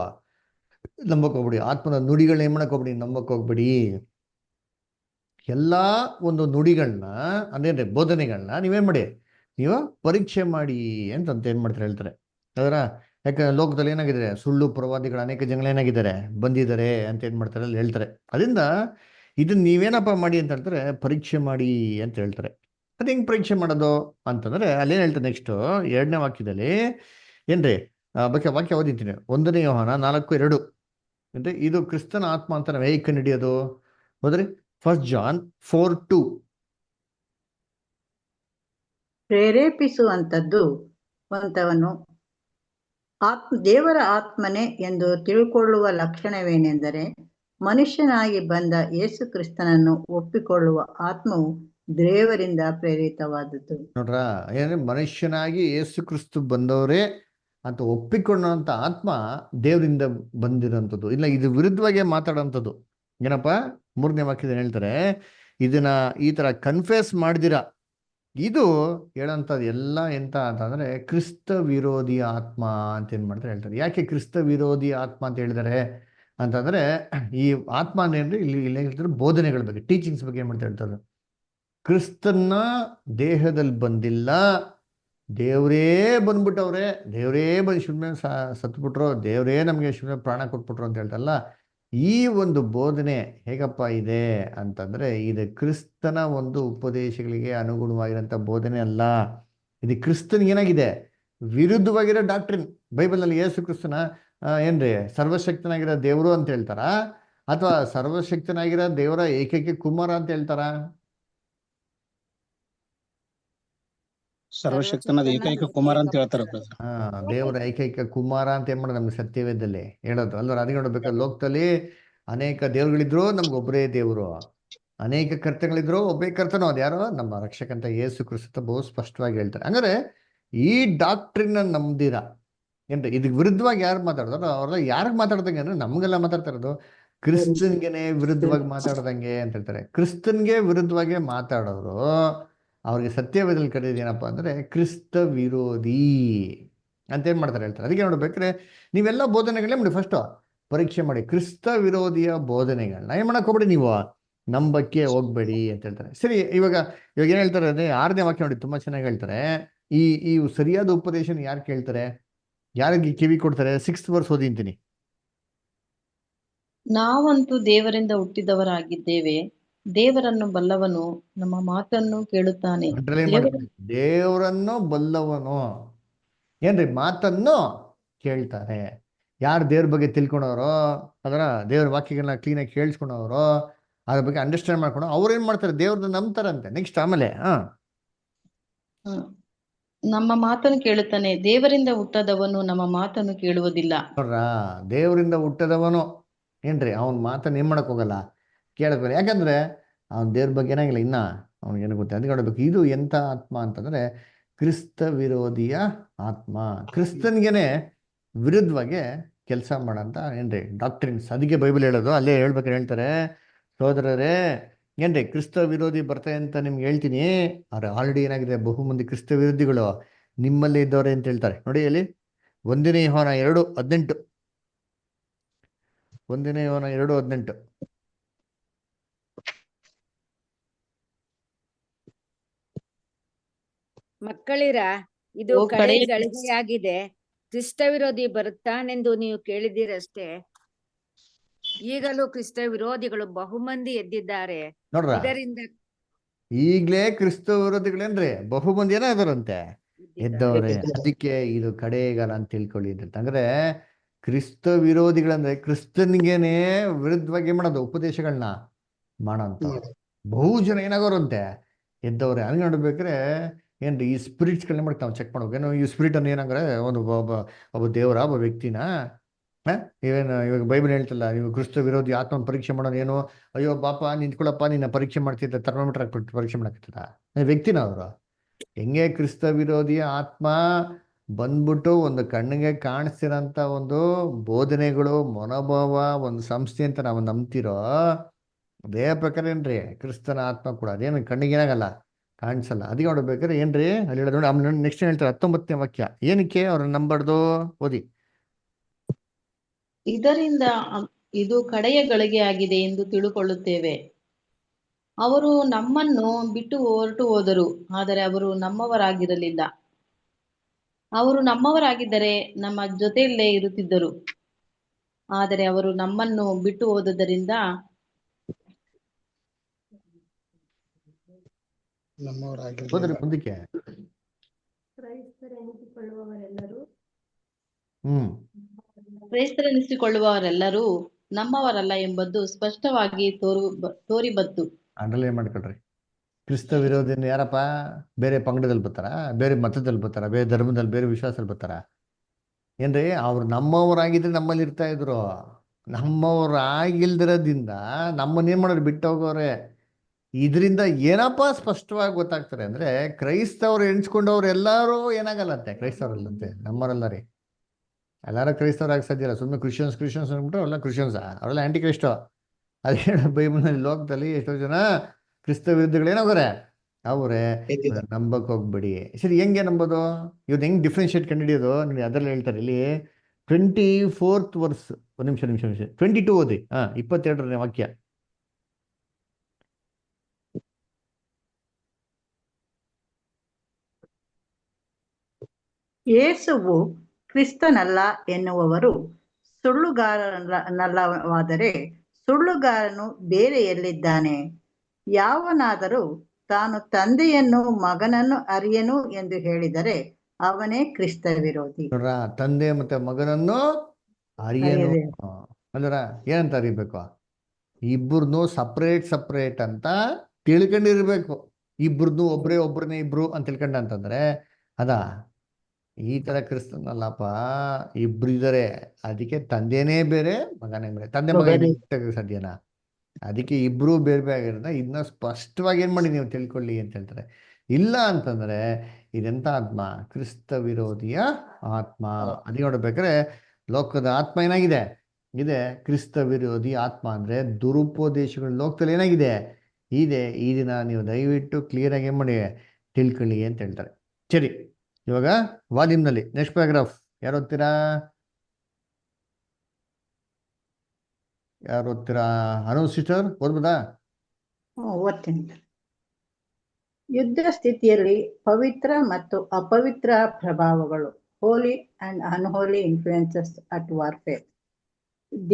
ನಂಬಕ್ ಹೋಗ್ಬಿಡಿ. ಆತ್ಮದ ನುಡಿಗಳನ್ನ ಏನ್ ಮಾಡಕ್ ಹೋಗ್ಬಿಡಿ, ನಂಬಕ್ ಹೋಗ್ಬಿಡಿ. ಎಲ್ಲ ಒಂದು ನುಡಿಗಳನ್ನ ಅದೇನ್ರಿ ಬೋಧನೆಗಳನ್ನ ನೀವೇನ್ ಮಾಡಿ, ನೀವು ಪರೀಕ್ಷೆ ಮಾಡಿ ಅಂತ ಏನ್ ಮಾಡ್ತಾರೆ ಹೇಳ್ತಾರೆ. ಅದರ ಯಾಕಂದ್ರೆ ಲೋಕದಲ್ಲಿ ಏನಾಗಿದ್ದಾರೆ, ಸುಳ್ಳು ಪ್ರವಾದಿಗಳು ಅನೇಕ ಜನಗಳು ಏನಾಗಿದ್ದಾರೆ, ಬಂದಿದ್ದಾರೆ ಅಂತ ಏನ್ ಮಾಡ್ತಾರೆ ಅಲ್ಲಿ ಹೇಳ್ತಾರೆ. ಅದರಿಂದ ಇದನ್ನ ನೀವೇನಪ್ಪ ಮಾಡಿ ಅಂತ ಹೇಳ್ತಾರೆ, ಪರೀಕ್ಷೆ ಮಾಡಿ ಅಂತ ಹೇಳ್ತಾರೆ. ಅದು ಹೆಂಗ್ ಪರೀಕ್ಷೆ ಮಾಡೋದು ಅಂತಂದ್ರೆ ಅಲ್ಲೇನ್ ಹೇಳ್ತಾರೆ ನೆಕ್ಸ್ಟ್ 2ನೇ ವಾಕ್ಯದಲ್ಲಿ ಏನ್ರಿ ವಾಕ್ಯ ಓದಿದ್ದೀನಿ. 1 ಯೋಹಾನ 4:2 ಅಂದ್ರೆ ಇದು ಕ್ರಿಸ್ತನ ಆತ್ಮ ಅಂತ ನಾವು ಹೇಗೆ ಕಂಡುಹಿಡಿಯೋದು ಹೋದ್ರಿ. 1 ಜಾನ್ 4:2 ಪ್ರೇರೇಪಿಸುವಂಥದ್ದು ವಂತವನು ದೇವರ ಆತ್ಮನೇ ಎಂದು ತಿಳ್ಕೊಳ್ಳುವ ಲಕ್ಷಣವೇನೆಂದರೆ, ಮನುಷ್ಯನಾಗಿ ಬಂದ ಯೇಸು ಕ್ರಿಸ್ತನನ್ನು ಒಪ್ಪಿಕೊಳ್ಳುವ ಆತ್ಮವು ದೇವರಿಂದ ಪ್ರೇರಿತವಾದದ್ದು. ನೋಡ್ರ, ಏನಂದ್ರೆ ಮನುಷ್ಯನಾಗಿ ಯೇಸು ಕ್ರಿಸ್ತು ಬಂದವರೇ ಅಂತ ಒಪ್ಪಿಕೊಂಡಂತ ಆತ್ಮ ದೇವರಿಂದ ಬಂದಿರೋಂಥದ್ದು. ಇಲ್ಲ, ಇದು ವಿರುದ್ಧವಾಗಿ ಮಾತಾಡೋಂಥದ್ದು. ಏನಪ್ಪ 3ನೇ ವಾಕ್ಯದಲ್ಲಿ ಹೇಳ್ತಾರೆ, ಇದನ್ನ ಈ ತರ ಕನ್ಫೆಸ್ ಮಾಡಿದಿರಾ, ಇದು ಹೇಳೋಂಥದ್ದು ಎಲ್ಲ ಎಂತ ಅಂತಂದ್ರೆ ಕ್ರಿಸ್ತ ವಿರೋಧಿ ಆತ್ಮ ಅಂತ ಏನ್ ಮಾಡ್ತಾರೆ ಹೇಳ್ತಾರೆ. ಯಾಕೆ ಕ್ರಿಸ್ತ ವಿರೋಧಿ ಆತ್ಮ ಅಂತ ಹೇಳಿದ್ದಾರೆ ಅಂತಂದ್ರೆ, ಈ ಆತ್ಮ ಅಂದ್ರೆ ಇಲ್ಲಿ ಹೇಳ್ತಾರೆ ಬೋಧನೆಗಳ ಬಗ್ಗೆ, ಟೀಚಿಂಗ್ಸ್ ಬಗ್ಗೆ ಏನ್ ಮಾಡ್ತಾ ಹೇಳ್ತಾರೆ. ಕ್ರಿಸ್ತನ್ನ ದೇಹದಲ್ಲಿ ಬಂದಿಲ್ಲ, ದೇವರೇ ಬಂದ್ಬಿಟ್ಟವ್ರೆ, ದೇವರೇ ಬಂದು ಶಿವನ ಸತ್ಬಿಟ್ರು, ದೇವರೇ ನಮಗೆ ಶಿವನ ಪ್ರಾಣ ಕೊಟ್ಬಿಟ್ರು ಅಂತ ಹೇಳ್ತಾರಲ್ಲ. ಈ ಒಂದು ಬೋಧನೆ ಹೇಗಪ್ಪ ಇದೆ ಅಂತಂದ್ರೆ, ಇದು ಕ್ರಿಸ್ತನ ಒಂದು ಉಪದೇಶಗಳಿಗೆ ಅನುಗುಣವಾಗಿರೋಂಥ ಬೋಧನೆ ಅಲ್ಲ. ಇದು ಕ್ರಿಸ್ತನಿಗೆ ಏನಾಗಿದೆ, ವಿರುದ್ಧವಾಗಿರೋ ಡಾಕ್ಟ್ರಿನ್. ಬೈಬಲ್ನಲ್ಲಿ ಯೇಸು ಕ್ರಿಸ್ತನ ಏನ್ರಿ ಸರ್ವಶಕ್ತನಾಗಿರೋ ದೇವರು ಅಂತ ಹೇಳ್ತಾರ, ಅಥವಾ ಸರ್ವಶಕ್ತನಾಗಿರೋ ದೇವರ ಏಕೈಕ ಕುಮಾರ ಅಂತ ಹೇಳ್ತಾರ? ಸರ್ವಶಕ್ತನಾದ ಏಕೈಕ ಕುಮಾರ ಅಂತ ಹೇಳ್ತಾರೆ. ದೇವರ ಏಕೈಕ ಕುಮಾರ ಅಂತ ಏನ್ ಮಾಡೋದು ನಮ್ಗೆ ಸತ್ಯವೇದದಲ್ಲಿ ಹೇಳೋದು ಅಲ್ವ. ಅದಕ್ಕೆ ನೋಡ್ಬೇಕು, ಲೋಕದಲ್ಲಿ ಅನೇಕ ದೇವರುಗಳಿದ್ರು, ನಮ್ಗೆ ಒಬ್ಬರೇ ದೇವರು. ಅನೇಕ ಕರ್ತಗಳಿದ್ರು, ಒಬ್ಬೇ ಕರ್ತನೋ, ಅದು ಯಾರೋ ನಮ್ಮ ರಕ್ಷಕಂತ ಯೇಸು ಕ್ರಿಸ್ತ ಬಹು ಸ್ಪಷ್ಟವಾಗಿ ಹೇಳ್ತಾರೆ. ಹಂಗಾರೆ ಈ ಡಾಕ್ಟ್ರಿನ್ ನಂಬ್ದಿರ ಏನ್ರಿ ಇದಕ್ಕೆ ವಿರುದ್ಧವಾಗಿ ಯಾರು ಮಾತಾಡಿದ್ರು, ಅವ್ರೆಲ್ಲ ಯಾರಿಗೆ ಮಾತಾಡ್ದಂಗೆ ಅಂದ್ರೆ ನಮ್ಗೆಲ್ಲ ಮಾತಾಡ್ತಾ ಇರೋದು ಕ್ರಿಸ್ತನ್ಗೆನೆ ವಿರುದ್ಧವಾಗಿ ಮಾತಾಡ್ದಂಗೆ ಅಂತ ಹೇಳ್ತಾರೆ. ಕ್ರಿಸ್ತನ್ಗೆ ವಿರುದ್ಧವಾಗಿ ಮಾತಾಡೋರು ಅವ್ರಿಗೆ ಸತ್ಯವೇದಲ್ಲಿ ಕರೆಯೋದು ಏನಪ್ಪ ಅಂದ್ರೆ ಕ್ರಿಸ್ತ ವಿರೋಧಿ ಅಂತ ಏನ್ ಮಾಡ್ತಾರೆ ಹೇಳ್ತಾರೆ. ಅದಕ್ಕೆ ನೋಡ್ಬೇಕ್ರೆ ನೀವೆಲ್ಲ ಬೋಧನೆಗಳೇ ಮಾಡಿ ಫಸ್ಟ್ ಪರೀಕ್ಷೆ ಮಾಡಿ. ಕ್ರಿಸ್ತ ವಿರೋಧಿಯ ಬೋಧನೆಗಳನ್ನ ಏನ್ ಮಾಡಕ್ ಹೋಗ್ಬೇಡಿ, ನೀವು ನಂಬಕ್ಕೆ ಹೋಗ್ಬೇಡಿ ಅಂತ ಹೇಳ್ತಾರೆ. ಸರಿ, ಇವಾಗ ಇವಾಗ ಏನ್ ಹೇಳ್ತಾರೆ ಅಂದ್ರೆ 6ನೇ ವಾಕ್ಯ ನೋಡಿ, ತುಂಬಾ ಚೆನ್ನಾಗಿ ಹೇಳ್ತಾರೆ. ಈ ಈ ಸರಿಯಾದ ಉಪದೇಶನ ಯಾರು ಕೇಳ್ತಾರೆ, ಯಾರಿಗೆ ಕಿವಿ ಕೊಡ್ತಾರೆ? 6th verse ಓದಿಂತೀನಿ. ನಾವಂತೂ ದೇವರಿಂದ ಹುಟ್ಟಿದವರಾಗಿದ್ದೇವೆ, ದೇವರನ್ನು ಬಲ್ಲವನು ನಮ್ಮ ಮಾತನ್ನು ಕೇಳುತ್ತಾನೆ. ಅಂಡರ್ಲೈನ್ ದೇವರ ಮಾಡ್ಕೊಳ್ಳಿ, ದೇವರನ್ನು ಬಲ್ಲವನು. ಏನ್ರಿ ಮಾತನ್ನು ಕೇಳ್ತಾರೆ. ಯಾರು ದೇವ್ರ ಬಗ್ಗೆ ತಿಳ್ಕೊಂಡವ್ರೋ, ಅದರ ದೇವ್ರ ವಾಕ್ಯಗಳನ್ನ ಕ್ಲೀನಾಗಿ ಕೇಳಿಸ್ಕೊಂಡವ್ರೋ, ಅದ್ರ ಬಗ್ಗೆ ಅಂಡರ್ಸ್ಟ್ಯಾಂಡ್ ಮಾಡ್ಕೊಂಡು ಅವ್ರು ಏನ್ ಮಾಡ್ತಾರೆ, ದೇವ್ರನ್ನ ನಂಬ್ತಾರಂತೆ. ನೆಕ್ಸ್ಟ್ ಆಮೇಲೆ ನಮ್ಮ ಮಾತನ್ನು ಕೇಳುತ್ತಾನೆ, ದೇವರಿಂದ ಹುಟ್ಟದವನು ನಮ್ಮ ಮಾತನ್ನು ಕೇಳುವುದಿಲ್ಲ. ನೋಡ್ರಾ, ದೇವರಿಂದ ಹುಟ್ಟದವನು ಏನ್ರಿ ಅವನ ಮಾತನ್ನ ಏನ್ ಮಾಡಕ್ ಹೋಗಲ್ಲ, ಕೇಳಕ್. ಯಾಕಂದ್ರೆ ಅವ್ನ ದೇವ್ರ ಬಗ್ಗೆ ಏನಾಗಿಲ್ಲ ಇನ್ನ, ಅವ್ನಿಗೇನು ಗೊತ್ತೆ. ಅದಕ್ಕೆ ನೋಡ್ಬೇಕು, ಇದು ಎಂತ ಆತ್ಮ ಅಂತಂದ್ರೆ ಕ್ರಿಸ್ತ ವಿರೋಧಿಯ ಆತ್ಮ. ಕ್ರಿಸ್ತನ್ಗೆನೆ ವಿರುದ್ಧವಾಗಿ ಕೆಲಸ ಮಾಡಂತ ಏನ್ರಿ ಡಾಕ್ಟ್ರಿನ್ಸ್. ಅದಕ್ಕೆ ಬೈಬಲ್ ಹೇಳೋದು, ಅಲ್ಲೇ ಹೇಳ್ಬೇಕಾದ್ರೆ ಹೇಳ್ತಾರೆ, ಸೋದರರೇ ಏನ್ರಿ ಕ್ರಿಸ್ತ ವಿರೋಧಿ ಬರ್ತಾರೆ ಅಂತ ನಿಮ್ಗೆ ಹೇಳ್ತೀನಿ, ಆದ್ರೆ ಆಲ್ರೆಡಿ ಏನಾಗಿದೆ, ಬಹುಮಂದಿ ಕ್ರಿಸ್ತ ವಿರೋಧಿಗಳು ನಿಮ್ಮಲ್ಲೇ ಇದ್ದವ್ರೆ ಅಂತ ಹೇಳ್ತಾರೆ. ನೋಡಿ ಅಲ್ಲಿ 1 ಯೋಹಾನ 2:18. 1 ಯೋಹಾನ 2:18. ಮಕ್ಕಳಿರ, ಇದು ಓ ಕಡೆ ಕಡೆಯ ಗಳಿಗೆಯಾಗಿದೆ. ಕ್ರಿಸ್ತ ವಿರೋಧಿ ಬರುತ್ತಾನೆಂದು ನೀವು ಕೇಳಿದಿರಷ್ಟೇ. ಈಗಲೂ ಕ್ರಿಸ್ತ ವಿರೋಧಿಗಳು ಬಹುಮಂದಿ ಎದ್ದಿದ್ದಾರೆ. ನೋಡ್ರ, ಇದರಿಂದ ಈಗ್ಲೇ ಕ್ರಿಸ್ತ ವಿರೋಧಿಗಳೇನ್ರಿ ಬಹುಮಂದಿ ಏನಾದರಂತೆ ಎದ್ದವ್ರೆ. ಅದಕ್ಕೆ ಇದು ಕಡೆಗಾಲ ಅಂತ ತಿಳ್ಕೊಳ್ಳಿ ಅಂತ. ಅಂದ್ರೆ ಕ್ರಿಸ್ತ ವಿರೋಧಿಗಳಂದ್ರೆ ಕ್ರಿಸ್ತನ್ಗೇನೆ ವಿರುದ್ಧವಾಗಿ ಮಾಡೋದು ಉಪದೇಶಗಳನ್ನ ಮಾಡೋಂಥ ಬಹು ಜನ ಏನಾಗೋರಂತೆ ಎದ್ದವ್ರೆ. ಹಂಗೆ ನೋಡ್ಬೇಕ್ರೆ ಏನ್ರಿ ಈ ಸ್ಪಿರಿಟ್ಸ್ಗಳನ್ನ ಮಾಡಿ ನಾವು ಚೆಕ್ ಮಾಡ್ಬೇಕು. ಏನೋ ಈ ಸ್ಪಿರಿಟ್ ಅನ್ನು ಏನಾಗ್ರೆ ಒಬ್ಬ ದೇವರ ಒಬ್ಬ ವ್ಯಕ್ತಿನ ಇವೇನು ಇವಾಗ ಬೈಬಲ್ ಹೇಳ್ತಲ್ಲ, ನೀವು ಕ್ರಿಸ್ತ ವಿರೋಧಿ ಆತ್ಮನ ಪರೀಕ್ಷೆ ಮಾಡೋದು ಏನು, ಅಯ್ಯೋ ಬಾಪ ನಿಂತ್ಕೊಳ್ಳಪ್ಪ ನಿನ್ನ ಪರೀಕ್ಷೆ ಮಾಡ್ತಿದ್ದ ಥರ್ಮೋಮೀಟರ್ ಹಾಕ್ಬಿಟ್ಟು ಪರೀಕ್ಷೆ ಮಾಡಕ್ತದ ವ್ಯಕ್ತಿನ ಅವರು. ಹೆಂಗೆ ಕ್ರಿಸ್ತ ವಿರೋಧಿಯ ಆತ್ಮ ಬಂದ್ಬಿಟ್ಟು ಒಂದು ಕಣ್ಣಿಗೆ ಕಾಣಿಸ್ತಿರೋಂಥ ಒಂದು ಬೋಧನೆಗಳು ಮನೋಭಾವ ಒಂದು ಸಂಸ್ಥೆ ಅಂತ ನಾವು ನಂಬ್ತಿರೋ, ಅದೇ ಪ್ರಕಾರ ಏನ್ರಿ ಕ್ರಿಸ್ತನ ಆತ್ಮ ಕೂಡ ಅದೇನು ಕಣ್ಣಿಗೆ ಏನಾಗಲ್ಲ, ಕಾಣಿಸಲ್ಲ. ಅದಕ್ಕೆ ನೋಡ್ಬೇಕಾದ್ರೆ ಏನ್ರಿ ಅಲ್ಲಿ ಹೇಳೋದು ನೋಡಿ. ಆಮೇಲೆ ನೆಕ್ಸ್ಟ್ ಹೇಳ್ತಾರೆ 19ನೇ ವಾಕ್ಯ, ಏನಕ್ಕೆ ಅವ್ರನ್ನ ನಂಬಾರ್ದು ಓದಿ. ಇದರಿಂದ ಇದು ಕಡೆಯ ಗಳಿಗೆ ಆಗಿದೆ ಎಂದು ತಿಳುಕೊಳ್ಳುತ್ತೇವೆ. ಅವರು ನಮ್ಮನ್ನು ಬಿಟ್ಟು ಹೊರಟು ಹೋದರು, ಆದರೆ ಅವರು ನಮ್ಮವರಾಗಿರಲಿಲ್ಲ. ಅವರು ನಮ್ಮವರಾಗಿದ್ದರೆ ನಮ್ಮ ಜೊತೆಯಲ್ಲೇ ಇರುತ್ತಿದ್ದರು, ಆದರೆ ಅವರು ನಮ್ಮನ್ನು ಬಿಟ್ಟು ಹೋದುದರಿಂದ ಹೋದ್ರಿ ಮುಂದಕ್ಕೆ. ಕ್ರೈಸ್ತರೆನಿಸಿಕೊಳ್ಳುವವರೆಲ್ಲರೂ ನಮ್ಮವರಲ್ಲ ಎಂಬುದು ಸ್ಪಷ್ಟವಾಗಿ ತೋರಿಬತ್ತು. ಅಂಡರ್ಲೈನ್ ಮಾಡ್ಕೊಳ್ರಿ. ಕ್ರಿಸ್ತ ವಿರೋಧಿನ ಯಾರಪ್ಪ? ಬೇರೆ ಪಂಗಡದಲ್ಲಿ ಬರ್ತಾರ, ಬೇರೆ ಮತದಲ್ಲಿ ಬರ್ತಾರ, ಬೇರೆ ಧರ್ಮದಲ್ಲಿ, ಬೇರೆ ವಿಶ್ವಾಸದಲ್ಲಿ ಬರ್ತಾರ ಏನ್ರಿ? ಅವ್ರು ನಮ್ಮವರಾಗಿದ್ರೆ ನಮ್ಮಲ್ಲಿ ಇರ್ತಾ ಇದ್ರು. ನಮ್ಮವರಾಗಿಲ್ದಿರೋದ್ರಿಂದ ನಮ್ಮನ್ನೇನ್ ಮಾಡೋರು ಬಿಟ್ಟು ಹೋಗೋರೆ. ಇದರಿಂದ ಏನಪ್ಪ ಸ್ಪಷ್ಟವಾಗಿ ಗೊತ್ತಾಗ್ತಾರೆ ಅಂದ್ರೆ ಕ್ರೈಸ್ತವ್ರು ಎಣಿಸ್ಕೊಂಡವ್ರು ಎಲ್ಲರೂ ಏನಾಗಲ್ಲಂತೆ, ಕ್ರೈಸ್ತವ್ರಲ್ಲಂತೆ. ನಮ್ಮವರೆಲ್ಲ ರೀ ಎಲ್ಲಾರು ಕ್ರೈಸ್ತವ್ರಾಗ ಸಾಧ್ಯ ಇಲ್ಲ. ಸುಮ್ಮನೆ ಕ್ರಿಶ್ಚಿಯನ್ಸ್ ಅಂದ್ಬಿಟ್ಟು ಎಲ್ಲ ಕ್ರಿಶ್ಚಿಯನ್ಸ್, ಅವರೆಲ್ಲ ಆಂಟಿ ಕ್ರೈಸ್ಟೋ. ಅದೇ ಬೈಬಲ್ನಲ್ಲಿ ಲೋಕದಲ್ಲಿ ಎಷ್ಟೋ ಜನ ಕ್ರಿಸ್ತ ವಿರುದ್ಧಗಳೇನಾಗೋರೆ ಅವರೇ. ನಂಬಕ್ ಹೋಗ್ಬೇಡಿ. ಸರಿ, ಹೆಂಗೆ ನಂಬೋದು? ಇವ್ರು ಹೆಂಗ್ ಡಿಫ್ರೆನ್ಶಿಯೇಟ್ ಕಂಡುಹಿಡಿಯೋದು? ನೋಡಿ ಅದರಲ್ಲಿ ಹೇಳ್ತಾರೆ ಇಲ್ಲಿ 24th ವರ್ಸ್. ಒಂದು ನಿಮಿಷ 22 ಓದಿ. 22ನೇ ವಾಕ್ಯ. ಯೇಸುವು ಕ್ರಿಸ್ತನಲ್ಲ ಎನ್ನುವವರು ಸುಳ್ಳುಗಾರನಲ್ಲವಾದರೆ ಸುಳ್ಳುಗಾರನು ಬೇರೆ ಎಲ್ಲಿದ್ದಾನೆ? ಯಾವನಾದರೂ ತಾನು ತಂದೆಯನ್ನು ಮಗನನ್ನು ಅರಿಯನು ಎಂದು ಹೇಳಿದರೆ ಅವನೇ ಕ್ರಿಸ್ತ ವಿರೋಧಿ. ತಂದೆ ಮತ್ತೆ ಮಗನನ್ನು ಅರಿಯನು ಅಂದ್ರ ಏನಂತ ಅರಿಬೇಕು? ಇಬ್ಬರನ್ನು ಸಪ್ರೇಟ್ ಅಂತ ತಿಳ್ಕೊಂಡಿರ್ಬೇಕು. ಇಬ್ರದ್ದು ಒಬ್ಬರನ್ನೇ ಇಬ್ರು ಅಂತ ತಿಳ್ಕೊಂಡ ಅಂತಂದ್ರೆ ಅದಾ ಈ ತರ ಕ್ರಿಸ್ತನಲ್ಲಪ್ಪ, ಇಬ್ರು ಇದಾರೆ. ಅದಕ್ಕೆ ತಂದೆನೇ ಬೇರೆ ಮಗನೇ ಬೇರೆ. ತಂದೆ ಮಗ ಸಾಧ್ಯನಾ? ಅದಕ್ಕೆ ಇಬ್ರು ಬೇರೆ ಬೇರೆ ಆಗಿರೋದ. ಇದನ್ನ ಸ್ಪಷ್ಟವಾಗಿ ಏನ್ ಮಾಡಿ ನೀವು ತಿಳ್ಕೊಳ್ಳಿ ಅಂತ ಹೇಳ್ತಾರೆ. ಇಲ್ಲ ಅಂತಂದ್ರೆ ಇದೆಂತ ಆತ್ಮ? ಕ್ರಿಸ್ತ ವಿರೋಧಿಯ ಆತ್ಮ. ಅದಕ್ಕೆ ನೋಡ್ಬೇಕಾದ್ರೆ ಲೋಕದ ಆತ್ಮ ಏನಾಗಿದೆ ಇದೆ? ಕ್ರಿಸ್ತ ವಿರೋಧಿ ಆತ್ಮ. ಅಂದ್ರೆ ದುರುಪದೇಶಗಳ ಲೋಕದಲ್ಲಿ ಏನಾಗಿದೆ ಇದೆ. ಈ ದಿನ ನೀವು ದಯವಿಟ್ಟು ಕ್ಲಿಯರ್ ಆಗಿ ಏನ್ ಮಾಡಿ ತಿಳ್ಕೊಳ್ಳಿ ಅಂತ ಹೇಳ್ತಾರೆ. ಸರಿ, ಇವಾಗ ವಾಲ್ಯೂಮ್ನಲ್ಲಿ ನೆಕ್ಸ್ಟ್ ಪ್ಯಾರಾಗ್ರಾಫ್ ಯಾರು ಓದ್ತೀರಾ? ಯಾರು ಓದ್ತೀರಾ? ಅನು ಸಿಸ್ಟರ್ ಓದ್ಬೋದಾ? ಓದ್ತೀನಿ. ಯುದ್ಧ ಸ್ಥಿತಿಯಲ್ಲಿ ಪವಿತ್ರ ಮತ್ತು ಅಪವಿತ್ರ ಪ್ರಭಾವಗಳು, holy and unholy influences at warfare.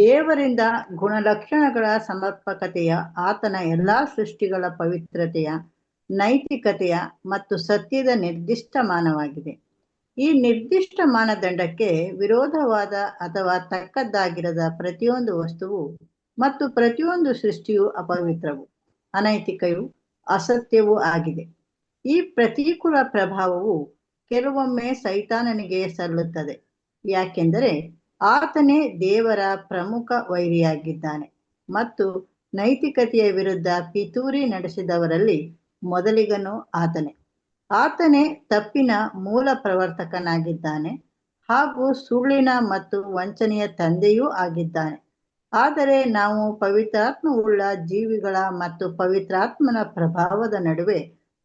ದೇವರಿಂದ ಗುಣಲಕ್ಷಣಗಳ ಸಮರ್ಪಕತೆಯ, ಆತನ ಎಲ್ಲಾ ಸೃಷ್ಟಿಗಳ ಪವಿತ್ರತೆಯ, ನೈತಿಕತೆಯ ಮತ್ತು ಸತ್ಯದ ನಿರ್ದಿಷ್ಟ ಮಾನವಾಗಿದೆ. ಈ ನಿರ್ದಿಷ್ಟ ಮಾನದಂಡಕ್ಕೆ ವಿರೋಧವಾದ ಅಥವಾ ತಕ್ಕದ್ದಾಗಿರದ ಪ್ರತಿಯೊಂದು ವಸ್ತುವು ಮತ್ತು ಪ್ರತಿಯೊಂದು ಸೃಷ್ಟಿಯು ಅಪವಿತ್ರವು, ಅನೈತಿಕವೂ ಅಸತ್ಯವೂ ಆಗಿದೆ. ಈ ಪ್ರತಿಕೂಲ ಪ್ರಭಾವವು ಕೆಲವೊಮ್ಮೆ ಸೈತಾನನಿಗೆ ಸಲ್ಲುತ್ತದೆ, ಯಾಕೆಂದರೆ ಆತನೇ ದೇವರ ಪ್ರಮುಖ ವೈರಿಯಾಗಿದ್ದಾನೆ ಮತ್ತು ನೈತಿಕತೆಯ ವಿರುದ್ಧ ಪಿತೂರಿ ನಡೆಸಿದವರಲ್ಲಿ ಮೊದಲಿಗನು ಆತನೇ. ಆತನೇ ತಪ್ಪಿನ ಮೂಲ ಪ್ರವರ್ತಕನಾಗಿದ್ದಾನೆ ಹಾಗೂ ಸುಳ್ಳಿನ ಮತ್ತು ವಂಚನೆಯ ತಂದೆಯೂ ಆಗಿದ್ದಾನೆ. ಆದರೆ ನಾವು ಪವಿತ್ರಾತ್ಮವುಳ್ಳ ಜೀವಿಗಳ ಮತ್ತು ಪವಿತ್ರಾತ್ಮನ ಪ್ರಭಾವದ ನಡುವೆ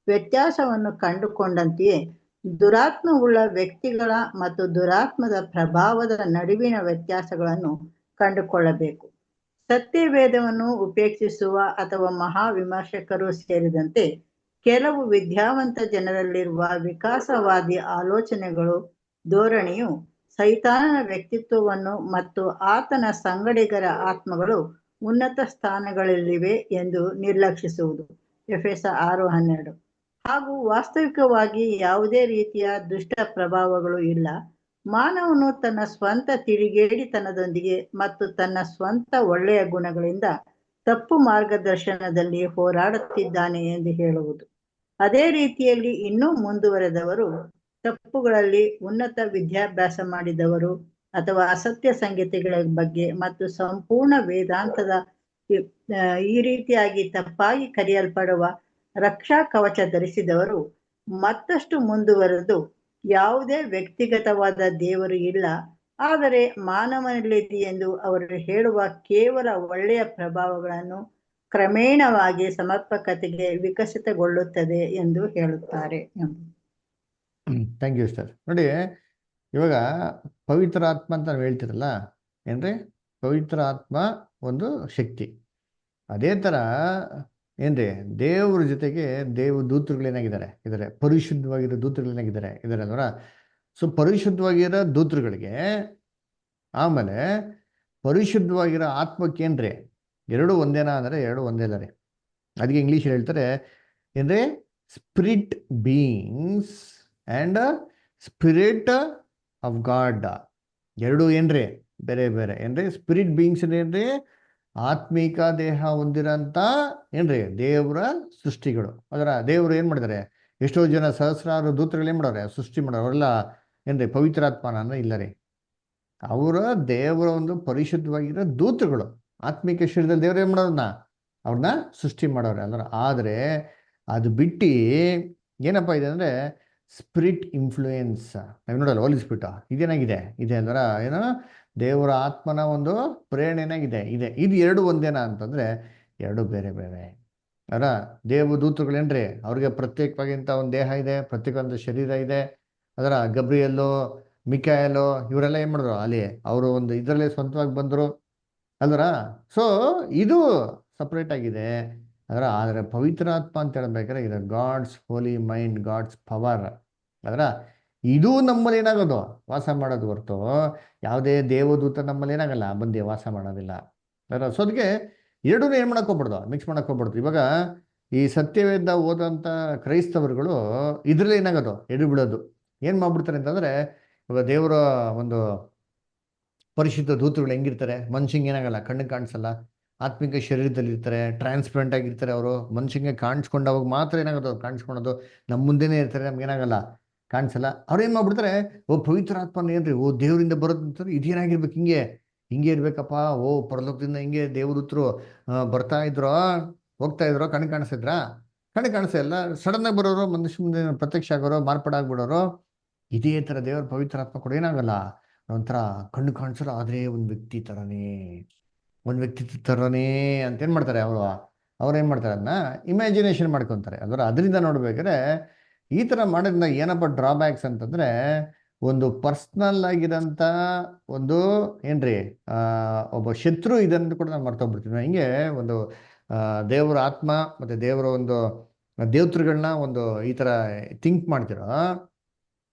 ವ್ಯತ್ಯಾಸವನ್ನು ಕಂಡುಕೊಂಡಂತೆಯೇ ದುರಾತ್ಮವುಳ್ಳ ವ್ಯಕ್ತಿಗಳ ಮತ್ತು ದುರಾತ್ಮದ ಪ್ರಭಾವದ ನಡುವಿನ ವ್ಯತ್ಯಾಸಗಳನ್ನು ಕಂಡುಕೊಳ್ಳಬೇಕು. ಸತ್ಯವೇದವನ್ನು ಉಪೇಕ್ಷಿಸುವ ಅಥವಾ ಮಹಾವಿಮರ್ಶಕರು ಸೇರಿದಂತೆ ಕೆಲವು ವಿದ್ಯಾವಂತ ಜನರಲ್ಲಿರುವ ವಿಕಾಸವಾದಿ ಆಲೋಚನೆಗಳು, ಧೋರಣೆಯು ಸೈತಾನನ ವ್ಯಕ್ತಿತ್ವವನ್ನು ಮತ್ತು ಆತನ ಸಂಗಡಿಗರ ಆತ್ಮಗಳು ಉನ್ನತ ಸ್ಥಾನಗಳಲ್ಲಿವೆ ಎಂದು ನಿರ್ಲಕ್ಷಿಸುವುದು, ಎಫೆಸ 6:12. ಹಾಗೂ ವಾಸ್ತವಿಕವಾಗಿ ಯಾವುದೇ ರೀತಿಯ ದುಷ್ಟ ಪ್ರಭಾವಗಳು ಇಲ್ಲ. ಮಾನವನು ತನ್ನ ಸ್ವಂತ ತಿಳಿಗೇಡಿತನದೊಂದಿಗೆ ಮತ್ತು ತನ್ನ ಸ್ವಂತ ಒಳ್ಳೆಯ ಗುಣಗಳಿಂದ ತಪ್ಪು ಮಾರ್ಗದರ್ಶನದಲ್ಲಿ ಹೋರಾಡುತ್ತಿದ್ದಾನೆ ಎಂದು ಹೇಳುವುದು. ಅದೇ ರೀತಿಯಲ್ಲಿ ಇನ್ನೂ ಮುಂದುವರೆದವರು, ತಪ್ಪುಗಳಲ್ಲಿ ಉನ್ನತ ವಿದ್ಯಾಭ್ಯಾಸ ಮಾಡಿದವರು ಅಥವಾ ಅಸತ್ಯ ಸಂಗತಿಗಳ ಬಗ್ಗೆ ಮತ್ತು ಸಂಪೂರ್ಣ ವೇದಾಂತದ ಈ ರೀತಿಯಾಗಿ ತಪ್ಪಾಗಿ ಕರೆಯಲ್ಪಡುವ ರಕ್ಷಾ ಕವಚ ಧರಿಸಿದವರು ಮತ್ತಷ್ಟು ಮುಂದುವರೆದು, ಯಾವುದೇ ವ್ಯಕ್ತಿಗತವಾದ ದೇವರು ಇಲ್ಲ, ಆದರೆ ಮಾನವನಲ್ಲಿದೆ ಎಂದು ಅವರು ಹೇಳುವ ಕೇವಲ ಒಳ್ಳೆಯ ಪ್ರಭಾವಗಳನ್ನು ಕ್ರಮೇಣವಾಗಿ ಸಮರ್ಪಕತೆಗೆ ವಿಕಸಿತಗೊಳ್ಳುತ್ತದೆ ಎಂದು ಹೇಳುತ್ತಾರೆ. Thank you sir. ನೋಡಿ, ಇವಾಗ ಪವಿತ್ರ ಆತ್ಮ ಅಂತ ನಾವು ಹೇಳ್ತಿರಲ್ಲ, ಏನ್ರಿ? ಪವಿತ್ರ ಆತ್ಮ ಒಂದು ಶಕ್ತಿ. ಅದೇ ಥರ ಏನ್ರಿ, ದೇವ್ರ ಜೊತೆಗೆ ದೂತರುಗಳೇನಾಗಿದ್ದಾರೆ ಇದ್ದಾರೆ, ಪರಿಶುದ್ಧವಾಗಿರೋ ದೂತರುಗಳೇನಾಗಿದ್ದಾರೆ ಇದ್ದಾರೆ ಅಲ್ವರ. ಸೊ ಪರಿಶುದ್ಧವಾಗಿರೋ ದೂತರುಗಳಿಗೆ ಆಮೇಲೆ ಪರಿಶುದ್ಧವಾಗಿರೋ ಆತ್ಮಕ್ಕೇನ್ರಿ ಎರಡು ಒಂದೇನಾ ಅಂದರೆ ಎರಡು ಒಂದೇ ಅಲ್ಲ ರೀ. ಅದಕ್ಕೆ ಇಂಗ್ಲೀಷಲ್ಲಿ ಹೇಳ್ತಾರೆ ಏನ್ರಿ, spirit beings and spirit of god. ಎರಡು ಏನ್ರಿ ಬೇರೆ ಬೇರೆ. ಏನ್ರಿ ಸ್ಪಿರಿಟ್ ಬೀಯಿಂಗ್ಸ್ ಏನ್ರಿ, ಆತ್ಮಿಕ ದೇಹ ಹೊಂದಿರೋಂಥ ಏನ್ರಿ ದೇವರ ಸೃಷ್ಟಿಗಳು. ಅದರ ದೇವರು ಏನು ಮಾಡಿದ್ದಾರೆ, ಎಷ್ಟೋ ಜನ ಸಹಸ್ರಾರು ದೂತರುಗಳು ಏನು ಮಾಡೋರೆ, ಸೃಷ್ಟಿ ಮಾಡೋರು. ಅವರೆಲ್ಲ ಏನ್ರಿ ಪವಿತ್ರಾತ್ಮನ ಇಲ್ಲ ರೀ. ಅವರ ದೇವರ ಒಂದು ಪರಿಶುದ್ಧವಾಗಿರೋ ದೂತರುಗಳು, ಆತ್ಮಿಕ ಶರೀರದಲ್ಲಿ ದೇವ್ರು ಏನು ಮಾಡೋರನ್ನ ಅವ್ರನ್ನ ಸೃಷ್ಟಿ ಮಾಡೋರೆ ಅಲ್ರ. ಆದರೆ ಅದು ಬಿಟ್ಟು ಏನಪ್ಪ ಇದೆ ಅಂದರೆ ಸ್ಪಿರಿಟ್ ಇನ್ಫ್ಲೂಯೆನ್ಸ್. ನಾವು ನೋಡಲ್ಲ, ಹೋಲಿ ಸ್ಪಿರಿಟ್ ಇದೇನಾಗಿದೆ ಇದೆ ಅಂದ್ರೆ ಏನೋ ದೇವರ ಆತ್ಮನ ಒಂದು ಪ್ರೇರಣೆನಾಗಿದೆ ಇದೆ. ಇದು ಎರಡು ಒಂದೇನಾ ಅಂತಂದರೆ ಎರಡು ಬೇರೆ ಬೇರೆ. ಅಲ್ಲ, ದೇವದೂತರುಗಳೇನ್ರಿ, ಅವ್ರಿಗೆ ಪ್ರತ್ಯೇಕವಾಗಿಂಥ ಒಂದು ದೇಹ ಇದೆ, ಪ್ರತ್ಯೇಕವಾದ ಶರೀರ ಇದೆ. ಅದರ ಗಬ್ರಿಯಲ್ಲೋ ಮಿಕಾಯಲ್ಲೋ ಇವರೆಲ್ಲ ಏನು ಮಾಡಿದ್ರು ಅಲ್ಲಿ, ಅವರು ಒಂದು ಇದರಲ್ಲೇ ಸ್ವಂತವಾಗಿ ಬಂದರು ಅಲ್ವರ. ಸೊ ಇದು ಸಪ್ರೇಟ್ ಆಗಿದೆ ಅದರ. ಆದರೆ ಪವಿತ್ರಾತ್ಮ ಅಂತ ಹೇಳ್ಬೇಕಾದ್ರೆ ಇದು ಗಾಡ್ಸ್ ಹೋಲಿ ಮೈಂಡ್, ಗಾಡ್ಸ್ ಪವರ್ ಅದರ. ಇದು ನಮ್ಮಲ್ಲಿ ಏನಾಗೋದು ವಾಸ ಮಾಡೋದು ಹೊರತು ಯಾವುದೇ ದೇವದೂತ ನಮ್ಮಲ್ಲಿ ಏನಾಗಲ್ಲ ಬಂದು ವಾಸ ಮಾಡೋದಿಲ್ಲ ಅದರ. ಸೊ ಅದಕ್ಕೆ ಎರಡೂ ಏನು ಮಾಡೋಕ್ಕೋಗ್ಬಾರ್ದು, ಮಿಕ್ಸ್ ಮಾಡೋಕ್ಕೋಗ್ಬಾರ್ದು. ಇವಾಗ ಈ ಸತ್ಯವೇದ ಓದೋಂಥ ಕ್ರೈಸ್ತವರುಗಳು ಇದರಲ್ಲಿ ಏನಾಗೋದು ಎಡು ಬಿಡೋದು ಏನು ಮಾಡ್ಬಿಡ್ತಾರೆ ಅಂತಂದರೆ, ಇವಾಗ ದೇವರ ಒಂದು ಪರಿಶುದ್ಧ ದೂತರುಗಳು ಹೆಂಗಿರ್ತಾರೆ, ಮನುಷ್ಯಂಗೆ ಏನಾಗಲ್ಲ, ಕಣ್ಣಿಗೆ ಕಾಣಿಸಲ್ಲ, ಆತ್ಮಿಕ ಶರೀರದಲ್ಲಿ ಇರ್ತಾರೆ, ಟ್ರಾನ್ಸ್ಪರೆಂಟ್ ಆಗಿರ್ತಾರೆ. ಅವರು ಮನುಷ್ಯಂಗೆ ಕಾಣಿಸ್ಕೊಂಡವಾಗ ಮಾತ್ರ ಏನಾಗೋದು ಅವ್ರು ಕಾಣಿಸ್ಕೊಳೋದು, ನಮ್ಮ ಮುಂದೆನೇ ಇರ್ತಾರೆ, ನಮ್ಗೇನಾಗಲ್ಲ ಕಾಣಿಸಲ್ಲ. ಅವ್ರು ಏನು ಮಾಡ್ಬಿಡ್ತಾರೆ, ಓ ಪವಿತ್ರ ಆತ್ಮನ ಏನ್ರಿ, ಓ ದೇವರಿಂದ ಬರೋದು ಅಂತಾರೆ, ಇದೇನಾಗಿರ್ಬೇಕು, ಹಿಂಗೆ ಇರ್ಬೇಕಪ್ಪ, ಓ ಪರಲೋಕದಿಂದ ಹಿಂಗೆ ದೇವದೂತರು ಬರ್ತಾ ಇದ್ರೋ ಹೋಗ್ತಾ ಇದ್ರೋ, ಕಣ್ಣಿಗೆ ಕಾಣಿಸ್ತಿದ್ರಾ, ಕಣ್ಣಿಗೆ ಕಾಣಿಸ್ತಾ ಇಲ್ಲ, ಸಡನ್ನಾಗಿ ಬರೋರು, ಮನುಷ್ಯ ಮುಂದೆ ಪ್ರತ್ಯಕ್ಷ ಆಗೋರು, ಮಾರ್ಪಾಡಾಗ್ಬಿಡೋರು. ಇದೇ ಥರ ದೇವರ ಪವಿತ್ರಾತ್ಮ ಕೂಡ ಏನಾಗಲ್ಲ, ಒಂಥರ ಕಣ್ಣು ಕಾಣಿಸಲ್ಲ, ಆದರೆ ಒಂದು ವ್ಯಕ್ತಿ ಥರನೇ ಅಂತ ಏನು ಮಾಡ್ತಾರೆ ಅವ್ರು ಏನು ಮಾಡ್ತಾರೆ, ಅದನ್ನ ಇಮ್ಯಾಜಿನೇಷನ್ ಮಾಡ್ಕೊತಾರೆ. ಅದರಿಂದ ನೋಡ್ಬೇಕಾದ್ರೆ ಈ ಥರ ಮಾಡೋದ್ರಿಂದ ಏನಪ್ಪ ಡ್ರಾಬ್ಯಾಕ್ಸ್ ಅಂತಂದರೆ, ಒಂದು ಪರ್ಸ್ನಲ್ ಆಗಿರೋಂಥ ಒಂದು ಏನ್ರಿ ಒಬ್ಬ ಶತ್ರು ಇದನ್ನು ಕೂಡ ನಾನು ಮರ್ತೋಗ್ಬಿಡ್ತೀನಿ. ಹಿಂಗೆ ಒಂದು ದೇವರ ಆತ್ಮ ಮತ್ತು ದೇವರ ಒಂದು ದೇವತರುಗಳನ್ನ ಒಂದು ಈ ಥರ ಥಿಂಕ್ ಮಾಡ್ತಿರೋ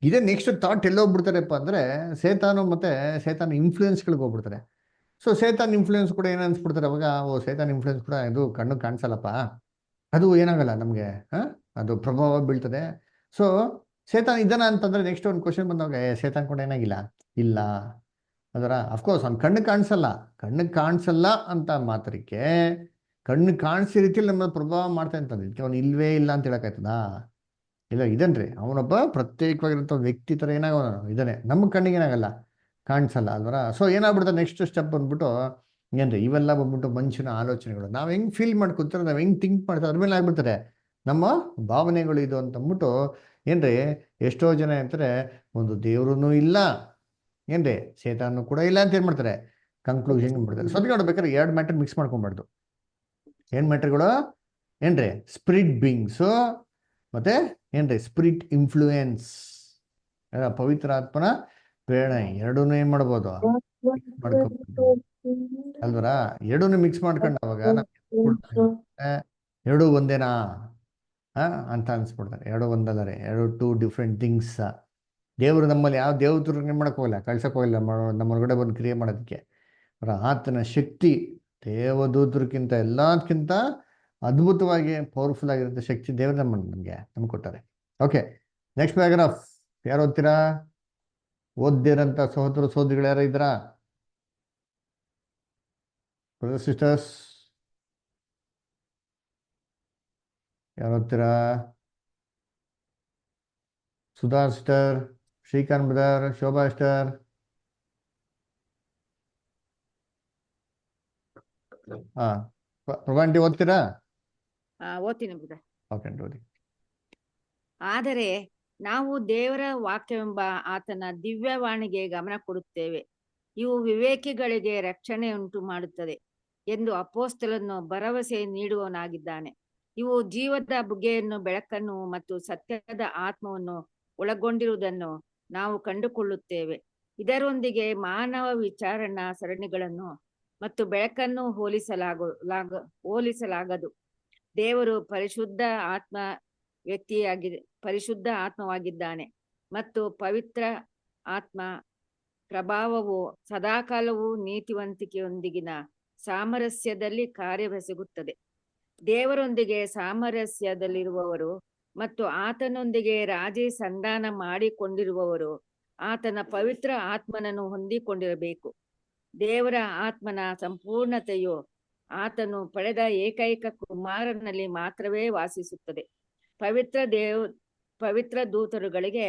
ಇದೇ ನೆಕ್ಸ್ಟ್ ಥಾಟ್ ಎಲ್ಲೋಗ್ಬಿಡ್ತಾರಪ್ಪ ಅಂದರೆ ಸೇತಾನು ಮತ್ತು ಸೇತಾನ ಇನ್ಫ್ಲೂಯೆನ್ಸ್ಗಳಿಗೆ ಹೋಗ್ಬಿಡ್ತಾರೆ. ಸೊ ಸೇತಾನ್ ಇನ್ಫ್ಲೂಯೆನ್ಸ್ ಕೂಡ ಏನು ಅನ್ಸ್ಬಿಡ್ತಾರೆ ಅವಾಗ, ಸೇತಾನ್ ಇನ್ಫ್ಲೂಯೆನ್ಸ್ ಕೂಡ ಇದು ಕಣ್ಣು ಕಾಣಿಸಲ್ಲಪ್ಪ, ಅದು ಏನಾಗಲ್ಲ ನಮಗೆ, ಅದು ಪ್ರಭಾವ ಬೀಳ್ತದೆ. ಸೊ ಸೇತಾನ್ ಇದ್ದಾನ ಅಂತಂದ್ರೆ ನೆಕ್ಸ್ಟ್ ಒಂದು ಕ್ವಶನ್ ಬಂದಾಗ ಸೇತಾನ್ ಕೂಡ ಏನಾಗಿಲ್ಲ ಇಲ್ಲ ಅದರ ಅಫ್ಕೋರ್ಸ್ ಅವ್ನು ಕಣ್ಣು ಕಾಣಿಸಲ್ಲ ಅಂತ ಮಾತ್ರಕ್ಕೆ ಕಣ್ಣು ಕಾಣಿಸೋ ರೀತಿಯಲ್ಲಿ ನಮ್ಮ ಪ್ರಭಾವ ಮಾಡ್ತಾ ಅಂತಂದ್ರೆ ಅವ್ನು ಇಲ್ವೇ ಇಲ್ಲ ಅಂತ ಹೇಳಕ್ಕಾಯ್ತದಾ? ಇಲ್ಲ, ಇದನ್ರಿ ಅವನೊಬ್ಬ ಪ್ರತ್ಯೇಕವಾಗಿರೋಂಥ ವ್ಯಕ್ತಿ ಥರ ಏನಾಗೋನು ಇದ್ದಾನೆ, ನಮ್ಮ ಕಣ್ಣಿಗೆ ಏನಾಗಲ್ಲ, ಕಾಣಿಸಲ್ಲ ಅಲ್ವರ. ಸೊ ಏನಾಗ್ಬಿಡ್ತಾರೆ ನೆಕ್ಸ್ಟ್ ಸ್ಟೆಪ್ ಬಂದ್ಬಿಟ್ಟು ಏನ್ರಿ ಇವೆಲ್ಲ ಬಂದ್ಬಿಟ್ಟು ಮನುಷ್ಯನ ಆಲೋಚನೆಗಳು, ನಾವು ಹೆಂಗೆ ಫೀಲ್ ಮಾಡ್ಕೊತಾರೆ, ನಾವು ಹೆಂಗೆ ಥಿಂಕ್ ಮಾಡ್ತಾರೆ ಅದ್ರ ಮೇಲೆ ಆಗ್ಬಿಡ್ತಾರೆ ನಮ್ಮ ಭಾವನೆಗಳು ಇದು ಅಂತಂದ್ಬಿಟ್ಟು ಏನ್ರಿ ಎಷ್ಟೋ ಜನ ಅಂತಾರೆ ಒಂದು ದೇವ್ರೂ ಇಲ್ಲ ಏನ್ರಿ ಸೇತಾನು ಕೂಡ ಇಲ್ಲ ಅಂತ ಏನ್ ಮಾಡ್ತಾರೆ ಕನ್ಕ್ಲೂಷನ್ ಮಾಡ್ತಾರೆ. ಸೊ ಅದಕ್ಕೆ ನೋಡ್ಬೇಕಾದ್ರೆ ಎರಡು ಮ್ಯಾಟರ್ ಮಿಕ್ಸ್ ಮಾಡ್ಕೊಬಾರ್ದು. ಏನ್ ಮ್ಯಾಟರ್ಗಳು ಏನ್ರಿ ಸ್ಪಿರಿಟ್ ಬೀಯಿಂಗ್ಸು ಮತ್ತೆ ಏನ್ರಿ ಸ್ಪಿರಿಟ್ ಇನ್ಫ್ಲೂಯೆನ್ಸ್, ಪವಿತ್ರ ಆತ್ಮನ ಪ್ರೇರಣೆ ಎರಡನ್ನೂ ಏನ್ ಮಾಡ್ಬೋದು ಮಾಡ್ಕೋಬಹುದು ಅಲ್ವರ. ಎರಡನ್ನೂ ಮಿಕ್ಸ್ ಮಾಡ್ಕೊಂಡು ಅವಾಗ ಎರಡು ಒಂದೇನಾ ಅಂತ ಅನ್ಸ್ಬಿಡ್ತಾರೆ. ಎರಡು ಒಂದಲ್ಲರೆ, ಎರಡು ಟೂ ಡಿಫ್ರೆಂಟ್ ಥಿಂಗ್ಸ್. ದೇವರು ನಮ್ಮಲ್ಲಿ ಯಾವ ದೇವತರು ಏನು ಮಾಡಕ್ ಹೋಗಿಲ್ಲ, ಕಳ್ಸಕ್ ಹೋಗಿಲ್ಲ ನಮ್ಮ ಹೊರಗಡೆ ಬಂದು ಕ್ರಿಯೆ ಮಾಡೋದಕ್ಕೆ. ಆತನ ಶಕ್ತಿ ದೇವದೂತರಿಗಿಂತ ಎಲ್ಲದಕ್ಕಿಂತ ಅದ್ಭುತವಾಗಿ ಪವರ್ಫುಲ್ ಆಗಿರುತ್ತೆ ಶಕ್ತಿ ದೇವರು ನಮ್ಗೆ ಕೊಟ್ಟಾರೆ. ಓಕೆ, ನೆಕ್ಸ್ಟ್ ಪ್ಯಾರಾಗ್ರಾಫ್ ಯಾರು ಓದ್ತೀರಾ? ಓದ್ದಿರಂತ ಸಹೋದರ ಸಹೋದರಿಗಳು ಯಾರು ಇದ್ದೀರಾ? ಬ್ರದರ್ ಸಿಸ್ಟರ್ಸ್ ಯಾರು ಓದ್ತೀರಾ? Sudha sister, Srikanth brother, Shobha sister. ಪ್ರಭಾಂಟಿ ಓದ್ತೀರಾ? ಓದ್ತೀನಿ ಬ್ರದರ್. ಓಕೆ ಓದಿ. ಆದರೆ ನಾವು ದೇವರ ವಾಕ್ಯವೆಂಬ ಆತನ ದಿವ್ಯವಾಣಿಗೆ ಗಮನ ಕೊಡುತ್ತೇವೆ. ಇವು ವಿವೇಕಿಗಳಿಗೆ ರಕ್ಷಣೆ ಉಂಟು ಮಾಡುತ್ತದೆ ಎಂದು ಅಪೊಸ್ತಲನು ಭರವಸೆ ನೀಡುವವನಾಗಿದ್ದಾನೆ. ಇವು ಜೀವದ ಬುಗ್ಗೆಯನ್ನು, ಬೆಳಕನ್ನು ಮತ್ತು ಸತ್ಯದ ಆತ್ಮವನ್ನು ಒಳಗೊಂಡಿರುವುದನ್ನು ನಾವು ಕಂಡುಕೊಳ್ಳುತ್ತೇವೆ. ಇದರೊಂದಿಗೆ ಮಾನವ ವಿಚಾರಣಾ ಸರಣಿಗಳನ್ನು ಮತ್ತು ಬೆಳಕನ್ನು ಹೋಲಿಸಲಾಗದು. ದೇವರು ಪರಿಶುದ್ಧ ಆತ್ಮವಾಗಿದ್ದಾನೆ ಮತ್ತು ಪವಿತ್ರ ಆತ್ಮ ಪ್ರಭಾವವು ಸದಾಕಾಲವೂ ನೀತಿವಂತಿಕೆಯೊಂದಿಗಿನ ಸಾಮರಸ್ಯದಲ್ಲಿ ಕಾರ್ಯವೆಸಗುತ್ತದೆ. ದೇವರೊಂದಿಗೆ ಸಾಮರಸ್ಯದಲ್ಲಿರುವವರು ಮತ್ತು ಆತನೊಂದಿಗೆ ರಾಜಿ ಸಂಧಾನ ಮಾಡಿಕೊಂಡಿರುವವರು ಆತನ ಪವಿತ್ರ ಆತ್ಮನನ್ನು ಹೊಂದಿಕೊಂಡಿರಬೇಕು. ದೇವರ ಆತ್ಮನ ಸಂಪೂರ್ಣತೆಯು ಆತನು ಪಡೆದ ಏಕೈಕ ಕುಮಾರನಲ್ಲಿ ಮಾತ್ರವೇ ವಾಸಿಸುತ್ತದೆ. ಪವಿತ್ರ ದೂತರುಗಳಿಗೆ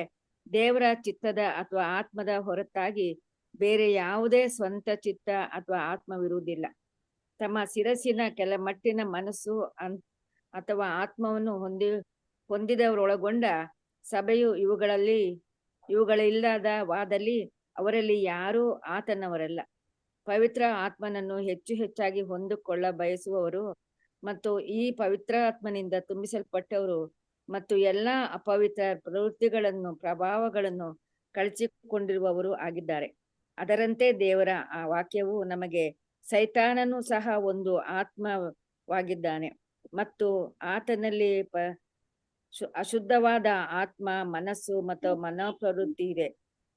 ದೇವರ ಚಿತ್ತದ ಅಥವಾ ಆತ್ಮದ ಹೊರತಾಗಿ ಬೇರೆ ಯಾವುದೇ ಸ್ವಂತ ಚಿತ್ತ ಅಥವಾ ಆತ್ಮವಿರುವುದಿಲ್ಲ. ತಮ್ಮ ಶಿರಸ್ಸಿನ ಕೆಳಮಟ್ಟಿನ ಮನಸ್ಸು ಅಥವಾ ಆತ್ಮವನ್ನು ಹೊಂದಿದವರೊಳಗೊಂಡ ಸಭೆಯು ಇವುಗಳಿಲ್ಲದ ವಾದಲ್ಲಿ ಅವರಲ್ಲಿ ಯಾರೂ ಆತನವರಲ್ಲ. ಪವಿತ್ರ ಆತ್ಮನನ್ನು ಹೆಚ್ಚು ಹೆಚ್ಚಾಗಿ ಹೊಂದಿಕೊಳ್ಳ ಬಯಸುವವರು ಮತ್ತು ಈ ಪವಿತ್ರ ಆತ್ಮನಿಂದ ತುಂಬಿಸಲ್ಪಟ್ಟವರು ಮತ್ತು ಎಲ್ಲಾ ಅಪವಿತ್ರ ಪ್ರವೃತ್ತಿಗಳನ್ನು ಪ್ರಭಾವಗಳನ್ನು ಕಳಚಿಕೊಂಡಿರುವವರು ಆಗಿದ್ದಾರೆ. ಅದರಂತೆ ದೇವರ ಆ ವಾಕ್ಯವು ನಮಗೆ ಸೈತಾನನು ಸಹ ಒಂದು ಆತ್ಮವಾಗಿದ್ದಾನೆ ಮತ್ತು ಆತನಲ್ಲಿ ಅಶುದ್ಧವಾದ ಆತ್ಮ, ಮನಸ್ಸು ಮತ್ತು ಮನೋಪ್ರವೃತ್ತಿ ಇದೆ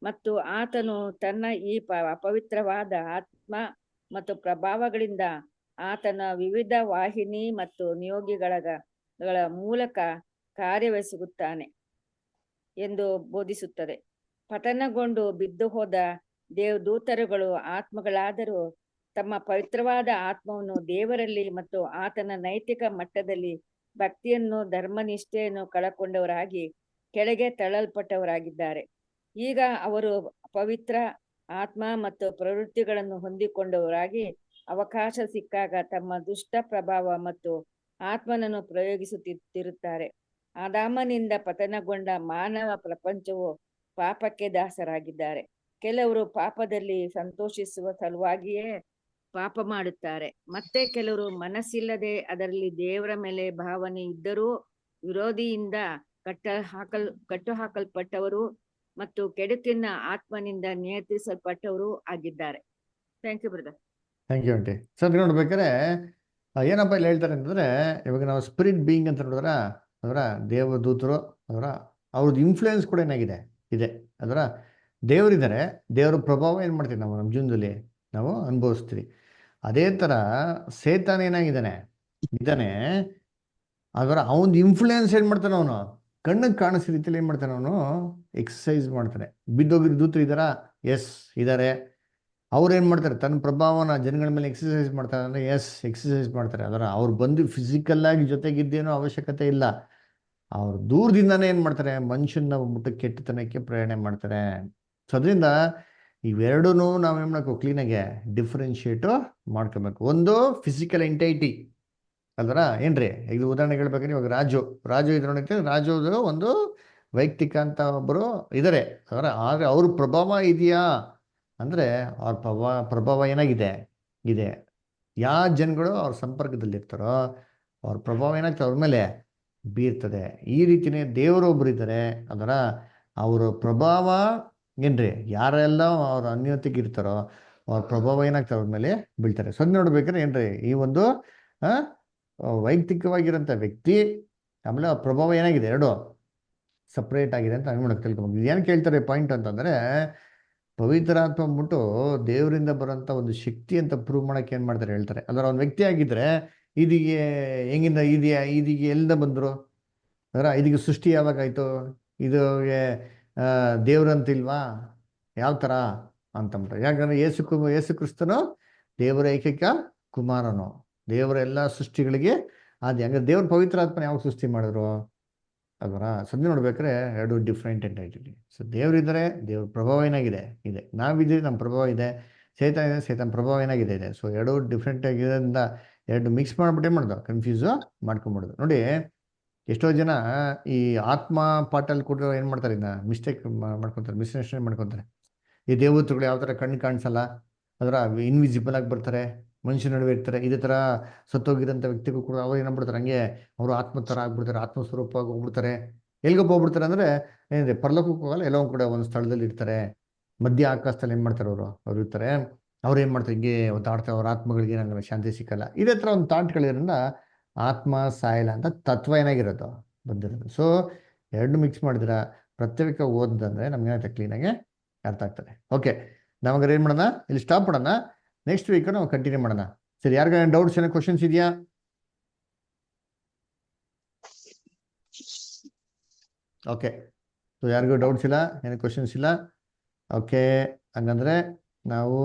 ಮತ್ತು ಆತನು ತನ್ನ ಈ ಅಪವಿತ್ರವಾದ ಆತ್ಮ ಮತ್ತು ಪ್ರಭಾವಗಳಿಂದ ಆತನ ವಿವಿಧ ವಾಹಿನಿ ಮತ್ತು ನಿಯೋಗಿಗಳ ಮೂಲಕ ಕಾರ್ಯವೆಸಗುತ್ತಾನೆ ಎಂದು ಬೋಧಿಸುತ್ತದೆ. ಪತನಗೊಂಡು ಬಿದ್ದು ಹೋದ ದೇವದೂತರುಗಳು ಆತ್ಮಗಳಾದರೂ ತಮ್ಮ ಪವಿತ್ರವಾದ ಆತ್ಮವನ್ನು ದೇವರಲ್ಲಿ ಮತ್ತು ಆತನ ನೈತಿಕ ಮಟ್ಟದಲ್ಲಿ ಭಕ್ತಿಯನ್ನು, ಧರ್ಮನಿಷ್ಠೆಯನ್ನು ಕಳಕೊಂಡವರಾಗಿ ಕೆಳಗೆ ತಳ್ಳಲ್ಪಟ್ಟವರಾಗಿದ್ದಾರೆ. ಈಗ ಅವರು ಪವಿತ್ರ ಆತ್ಮ ಮತ್ತು ಪ್ರವೃತ್ತಿಗಳನ್ನು ಹೊಂದಿಕೊಂಡವರಾಗಿ ಅವಕಾಶ ಸಿಕ್ಕಾಗ ತಮ್ಮ ದುಷ್ಟ ಪ್ರಭಾವ ಮತ್ತು ಆತ್ಮನನ್ನು ಪ್ರಯೋಗಿಸುತ್ತಿರುತ್ತಾರೆ. ಆದಾಮನಿಂದ ಪತನಗೊಂಡ ಮಾನವ ಪ್ರಪಂಚವು ಪಾಪಕ್ಕೆ ದಾಸರಾಗಿದ್ದಾರೆ. ಕೆಲವರು ಪಾಪದಲ್ಲಿ ಸಂತೋಷಿಸುವ ಸಲುವಾಗಿಯೇ ಪಾಪ ಮಾಡುತ್ತಾರೆ. ಮತ್ತೆ ಕೆಲವರು ಮನಸ್ಸಿಲ್ಲದೆ ಅದರಲ್ಲಿ ದೇವರ ಮೇಲೆ ಭಾವನೆ ಇದ್ದರೂ ವಿರೋಧಿಯಿಂದ ಕಟ್ಟು ಹಾಕಲ್ಪಟ್ಟವರು ಮತ್ತು ಕೆಡುಕಿನ ಆತ್ಮನಿಂದ ನಿಯಂತ್ರಿಸಲ್ಪಟ್ಟವರು ಆಗಿದ್ದಾರೆ. Thank you brother. Thank you aunty. So ಅದು ನೋಡ್ಬೇಕಾದ್ರೆ ಏನಪ್ಪ ಇಲ್ಲಿ ಹೇಳ್ತಾರೆ ಅಂತಂದ್ರೆ, ಇವಾಗ ನಾವು ಸ್ಪಿರಿಟ್ ಬೀಯಿಂಗ್ ಅಂತ ನೋಡಿದ್ರ ಅದರ ದೇವದೂತರು ಅದರ ಅವ್ರದ್ದು ಇನ್ಫ್ಲೂಯೆನ್ಸ್ ಕೂಡ ಏನಾಗಿದೆ ಇದೆ ಅದರ ದೇವರಿದ್ದಾರೆ. ದೇವರ ಪ್ರಭಾವ ಏನು ಮಾಡ್ತೀವಿ ನಾವು ನಮ್ಮ ಜೀವನದಲ್ಲಿ ನಾವು ಅನುಭವಿಸ್ತೀವಿ. ಅದೇ ಥರ ಸೇತಾನ ಏನಾಗಿದ್ದಾನೆ ಇದ್ದಾನೆ ಅದರ ಅವನ ಇನ್ಫ್ಲೂಯೆನ್ಸ್ ಏನು ಮಾಡ್ತಾನೆ ಅವನು ಕಣ್ಣಿಗೆ ಕಾಣಿಸೋ ರೀತಿಯಲ್ಲಿ ಏನು ಮಾಡ್ತಾನೆ ಅವನು ಎಕ್ಸಸೈಸ್ ಮಾಡ್ತಾನೆ. ಬಿದ್ದೋಗಿರೋ ದೂತರು ಇದ್ದಾರಾ? ಎಸ್ ಇದ್ದಾರೆ. ಅವ್ರು ಏನು ಮಾಡ್ತಾರೆ ತನ್ನ ಪ್ರಭಾವನ ಜನಗಳ ಮೇಲೆ ಎಕ್ಸಸೈಸ್ ಮಾಡ್ತಾರೆ ಅಂದರೆ ಎಸ್ ಎಕ್ಸಸೈಸ್ ಮಾಡ್ತಾರೆ. ಅದರ ಅವ್ರು ಬಂದು ಫಿಸಿಕಲ್ಲಾಗಿ ಜೊತೆಗಿದ್ದೇನೋ ಅವಶ್ಯಕತೆ ಇಲ್ಲ. ಅವ್ರು ದೂರದಿಂದನೇ ಏನು ಮಾಡ್ತಾರೆ ಮನುಷ್ಯನ ಮುಟ್ಟ ಕೆಟ್ಟತನಕ್ಕೆ ಪ್ರೇರಣೆ ಮಾಡ್ತಾರೆ. ಸೊ ಅದರಿಂದ ಇವೆರಡೂ ನಾವೇನು ಮಾಡಬೇಕು ಕ್ಲೀನಾಗೆ ಡಿಫ್ರೆನ್ಶಿಯೇಟು ಮಾಡ್ಕೊಬೇಕು. ಒಂದು ಫಿಸಿಕಲ್ ಎಂಟೈಟಿ ಅಲ್ವರ ಏನ್ರಿ. ಈಗ ಉದಾಹರಣೆ ಹೇಳ್ಬೇಕಂದ್ರೆ ಇವಾಗ ರಾಜು ಇದ್ರೊಳಗೆ ರಾಜು ಒಂದು ವೈಯಕ್ತಿಕ ಅಂತ ಒಬ್ಬರು ಇದ್ದಾರೆ ಅದರ. ಆದರೆ ಅವ್ರ ಪ್ರಭಾವ ಇದೆಯಾ ಅಂದರೆ ಅವ್ರ ಪ್ರಭಾವ ಏನಾಗಿದೆ ಇದೆ. ಯಾವ ಜನಗಳು ಅವ್ರ ಸಂಪರ್ಕದಲ್ಲಿರ್ತಾರೋ ಅವ್ರ ಪ್ರಭಾವ ಏನಾಗ್ತದೆ ಅವ್ರ ಮೇಲೆ ಬೀರ್ತದೆ. ಈ ರೀತಿಯೇ ದೇವರು ಒಬ್ರು ಇದ್ದಾರೆ ಅದರ ಅವರ ಪ್ರಭಾವ ಏನ್ರಿ ಯಾರೆಲ್ಲ ಅವ್ರ ಅನ್ಯೋತಿಗೆ ಇರ್ತಾರೋ ಅವ್ರ ಪ್ರಭಾವ ಏನಾಗ್ತದೆ ಅವ್ರ ಮೇಲೆ ಬೀಳ್ತಾರೆ. ಸೊ ನೋಡ್ಬೇಕಾದ್ರೆ ಏನ್ರಿ ಈ ಒಂದು ವೈಯಕ್ತಿಕವಾಗಿರೋಂಥ ವ್ಯಕ್ತಿ ಆಮೇಲೆ ಆ ಪ್ರಭಾವ ಏನಾಗಿದೆ ಎರಡು ಸಪ್ರೇಟ್ ಆಗಿದೆ ಅಂತ ಹಂಗೆ ಮಾಡಕ್ಕೆ ತಿಳ್ಕೊಬೋದು. ಏನು ಕೇಳ್ತಾರೆ ಪಾಯಿಂಟ್ ಅಂತಂದರೆ, ಪವಿತ್ರಾತ್ಮ ಅಂದ್ಬಿಟ್ಟು ದೇವರಿಂದ ಬರೋಂಥ ಒಂದು ಶಕ್ತಿ ಅಂತ ಪ್ರೂವ್ ಮಾಡೋಕ್ಕೆ ಏನು ಮಾಡ್ತಾರೆ ಹೇಳ್ತಾರೆ. ಅಂದ್ರೆ ಅವ್ನ ವ್ಯಕ್ತಿ ಆಗಿದ್ದರೆ ಇದೀಗೆ ಹೆಂಗಿಂದ ಇದೀಗೆ ಎಲ್ಲಿಂದ ಬಂದರು ಅದರ ಇದೀಗ ಸೃಷ್ಟಿ ಯಾವಾಗಾಯಿತು ಇದುಗೆ ದೇವ್ರಂತಿಲ್ವಾ ಯಾವ ಥರ ಅಂತಂಬಿಟ್ಟು. ಯಾಕಂದರೆ ಯೇಸು ಕ್ರಿಸ್ತನು ದೇವರ ಏಕೈಕ ಕುಮಾರನು, ದೇವರ ಎಲ್ಲ ಸೃಷ್ಟಿಗಳಿಗೆ ಆದಿ. ಹಂಗಾರೆ ದೇವ್ರ ಪವಿತ್ರಾತ್ಮನ ಯಾವಾಗ ಸೃಷ್ಟಿ ಮಾಡಿದ್ರು ಅಲ್ವರ. ಸದ್ಯ ನೋಡ್ಬೇಕಾದ್ರೆ ಎರಡು ಡಿಫ್ರೆಂಟ್ ಎಂಟೈಟಿ. ಸೊ ದೇವರಿದ್ದಾರೆ, ದೇವ್ರ ಪ್ರಭಾವ ಏನಾಗಿದೆ ಇದೆ. ನಾವಿದ್ದೀವಿ, ನಮ್ಮ ಪ್ರಭಾವ ಇದೆ. ಸೇತಾನ ಇದೆ, ಸೇತಾನ ಪ್ರಭಾವ ಏನಾಗಿದೆ ಇದೆ. ಸೊ ಎರಡು ಡಿಫ್ರೆಂಟ್ ಆಗಿರೋದ್ರಿಂದ ಎರಡು ಮಿಕ್ಸ್ ಮಾಡ್ಬಿಟ್ಟು ಏನು ಮಾಡೋದು ಕನ್ಫ್ಯೂಸು ಮಾಡ್ಕೊಂಬಿಡೋದು. ನೋಡಿ ಎಷ್ಟೋ ಜನ ಈ ಆತ್ಮ ಪಾಠಲ್ಲಿ ಕೂಡ ಏನು ಮಾಡ್ತಾರೆ ಇನ್ನು ಮಿಸ್ಟೇಕ್ ಮಾಡ್ಕೊತಾರೆ, ಮಿಸ್ಅಂಡರ್ಸ್ಟ್ಯಾಂಡ್ ಮಾಡ್ಕೊತಾರೆ. ಈ ದೇವತೆಗಳು ಯಾವ ಥರ ಕಣ್ಣು ಕಾಣಿಸಲ್ಲ ಅದರ ಇನ್ವಿಸಿಬಲ್ ಆಗಿ ಬರ್ತಾರೆ, ಮನುಷ್ಯ ನಡುವೆ ಇರ್ತಾರೆ. ಇದೇ ಥರ ಸತ್ತೋಗಿರೋಂಥ ವ್ಯಕ್ತಿಗಳು ಕೂಡ ಅವ್ರು ಏನಾಗ್ಬಿಡ್ತಾರೆ ಹಂಗೆ ಅವರು ಆತ್ಮ ಥರ ಆಗ್ಬಿಡ್ತಾರೆ, ಆತ್ಮಸ್ವರೂಪವಾಗಿ ಹೋಗ್ಬಿಡ್ತಾರೆ. ಎಲ್ಲಿಗಪ್ಪ ಹೋಗ್ಬಿಡ್ತಾರೆ ಅಂದರೆ ಏನಿದೆ ಪರಲೋಕಕ್ಕೆ ಹೋಗಲ್ಲ, ಎಲ್ಲೋ ಕೂಡ ಒಂದು ಸ್ಥಳದಲ್ಲಿ ಇರ್ತಾರೆ. ಮಧ್ಯ ಆಕಾಶದಲ್ಲಿ ಏನು ಮಾಡ್ತಾರೆ ಅವ್ರು ಇರ್ತಾರೆ. ಅವ್ರು ಏನು ಮಾಡ್ತಾರೆ ಹಿಂಗೆ ಒತ್ತಾಡ್ತಾರೆ, ಅವ್ರ ಆತ್ಮಗಳಿಗೆ ಏನಾಗಲ್ಲ ಶಾಂತಿ ಸಿಕ್ಕಲ್ಲ. ಇದೇ ಥರ ಒಂದು ಥಾಟ್ಗಳಿರೋದ್ರಿಂದ ಆತ್ಮ ಸಾಯಲ್ಲ ಅಂತ ತತ್ವ ಏನಾಗಿರೋದು ಬಂದಿರೋದು. ಸೊ ಎರಡು ಮಿಕ್ಸ್ ಮಾಡಿದ್ರೆ ಪ್ರತ್ಯೇಕ ಓದಂದ್ರೆ ನಮ್ಗೆ ಕ್ಲೀನಾಗಿ ಅರ್ಥ ಆಗ್ತದೆ. ಓಕೆ, ನಮಗೆ ಏನು ಮಾಡೋಣ ಇಲ್ಲಿ ಸ್ಟಾಪ್ ಮಾಡೋಣ. ನೆಕ್ಸ್ಟ್ ವೀಕ್ ನಾವು ಕಂಟಿನ್ಯೂ ಮಾಡೋಣ. ಸರಿ, ಯಾರಿಗಾರ ಡೌಟ್ಸ್ ಏನೋ ಕ್ವಶನ್ಸ್ ಇದೆಯಾ? ಓಕೆ, ಸೊ ಯಾರಿಗೂ ಡೌಟ್ಸ್ ಇಲ್ಲ, ಏನೋ ಕ್ವಶನ್ಸ್ ಇಲ್ಲ. ಓಕೆ, ಹಂಗಂದ್ರೆ ನಾವು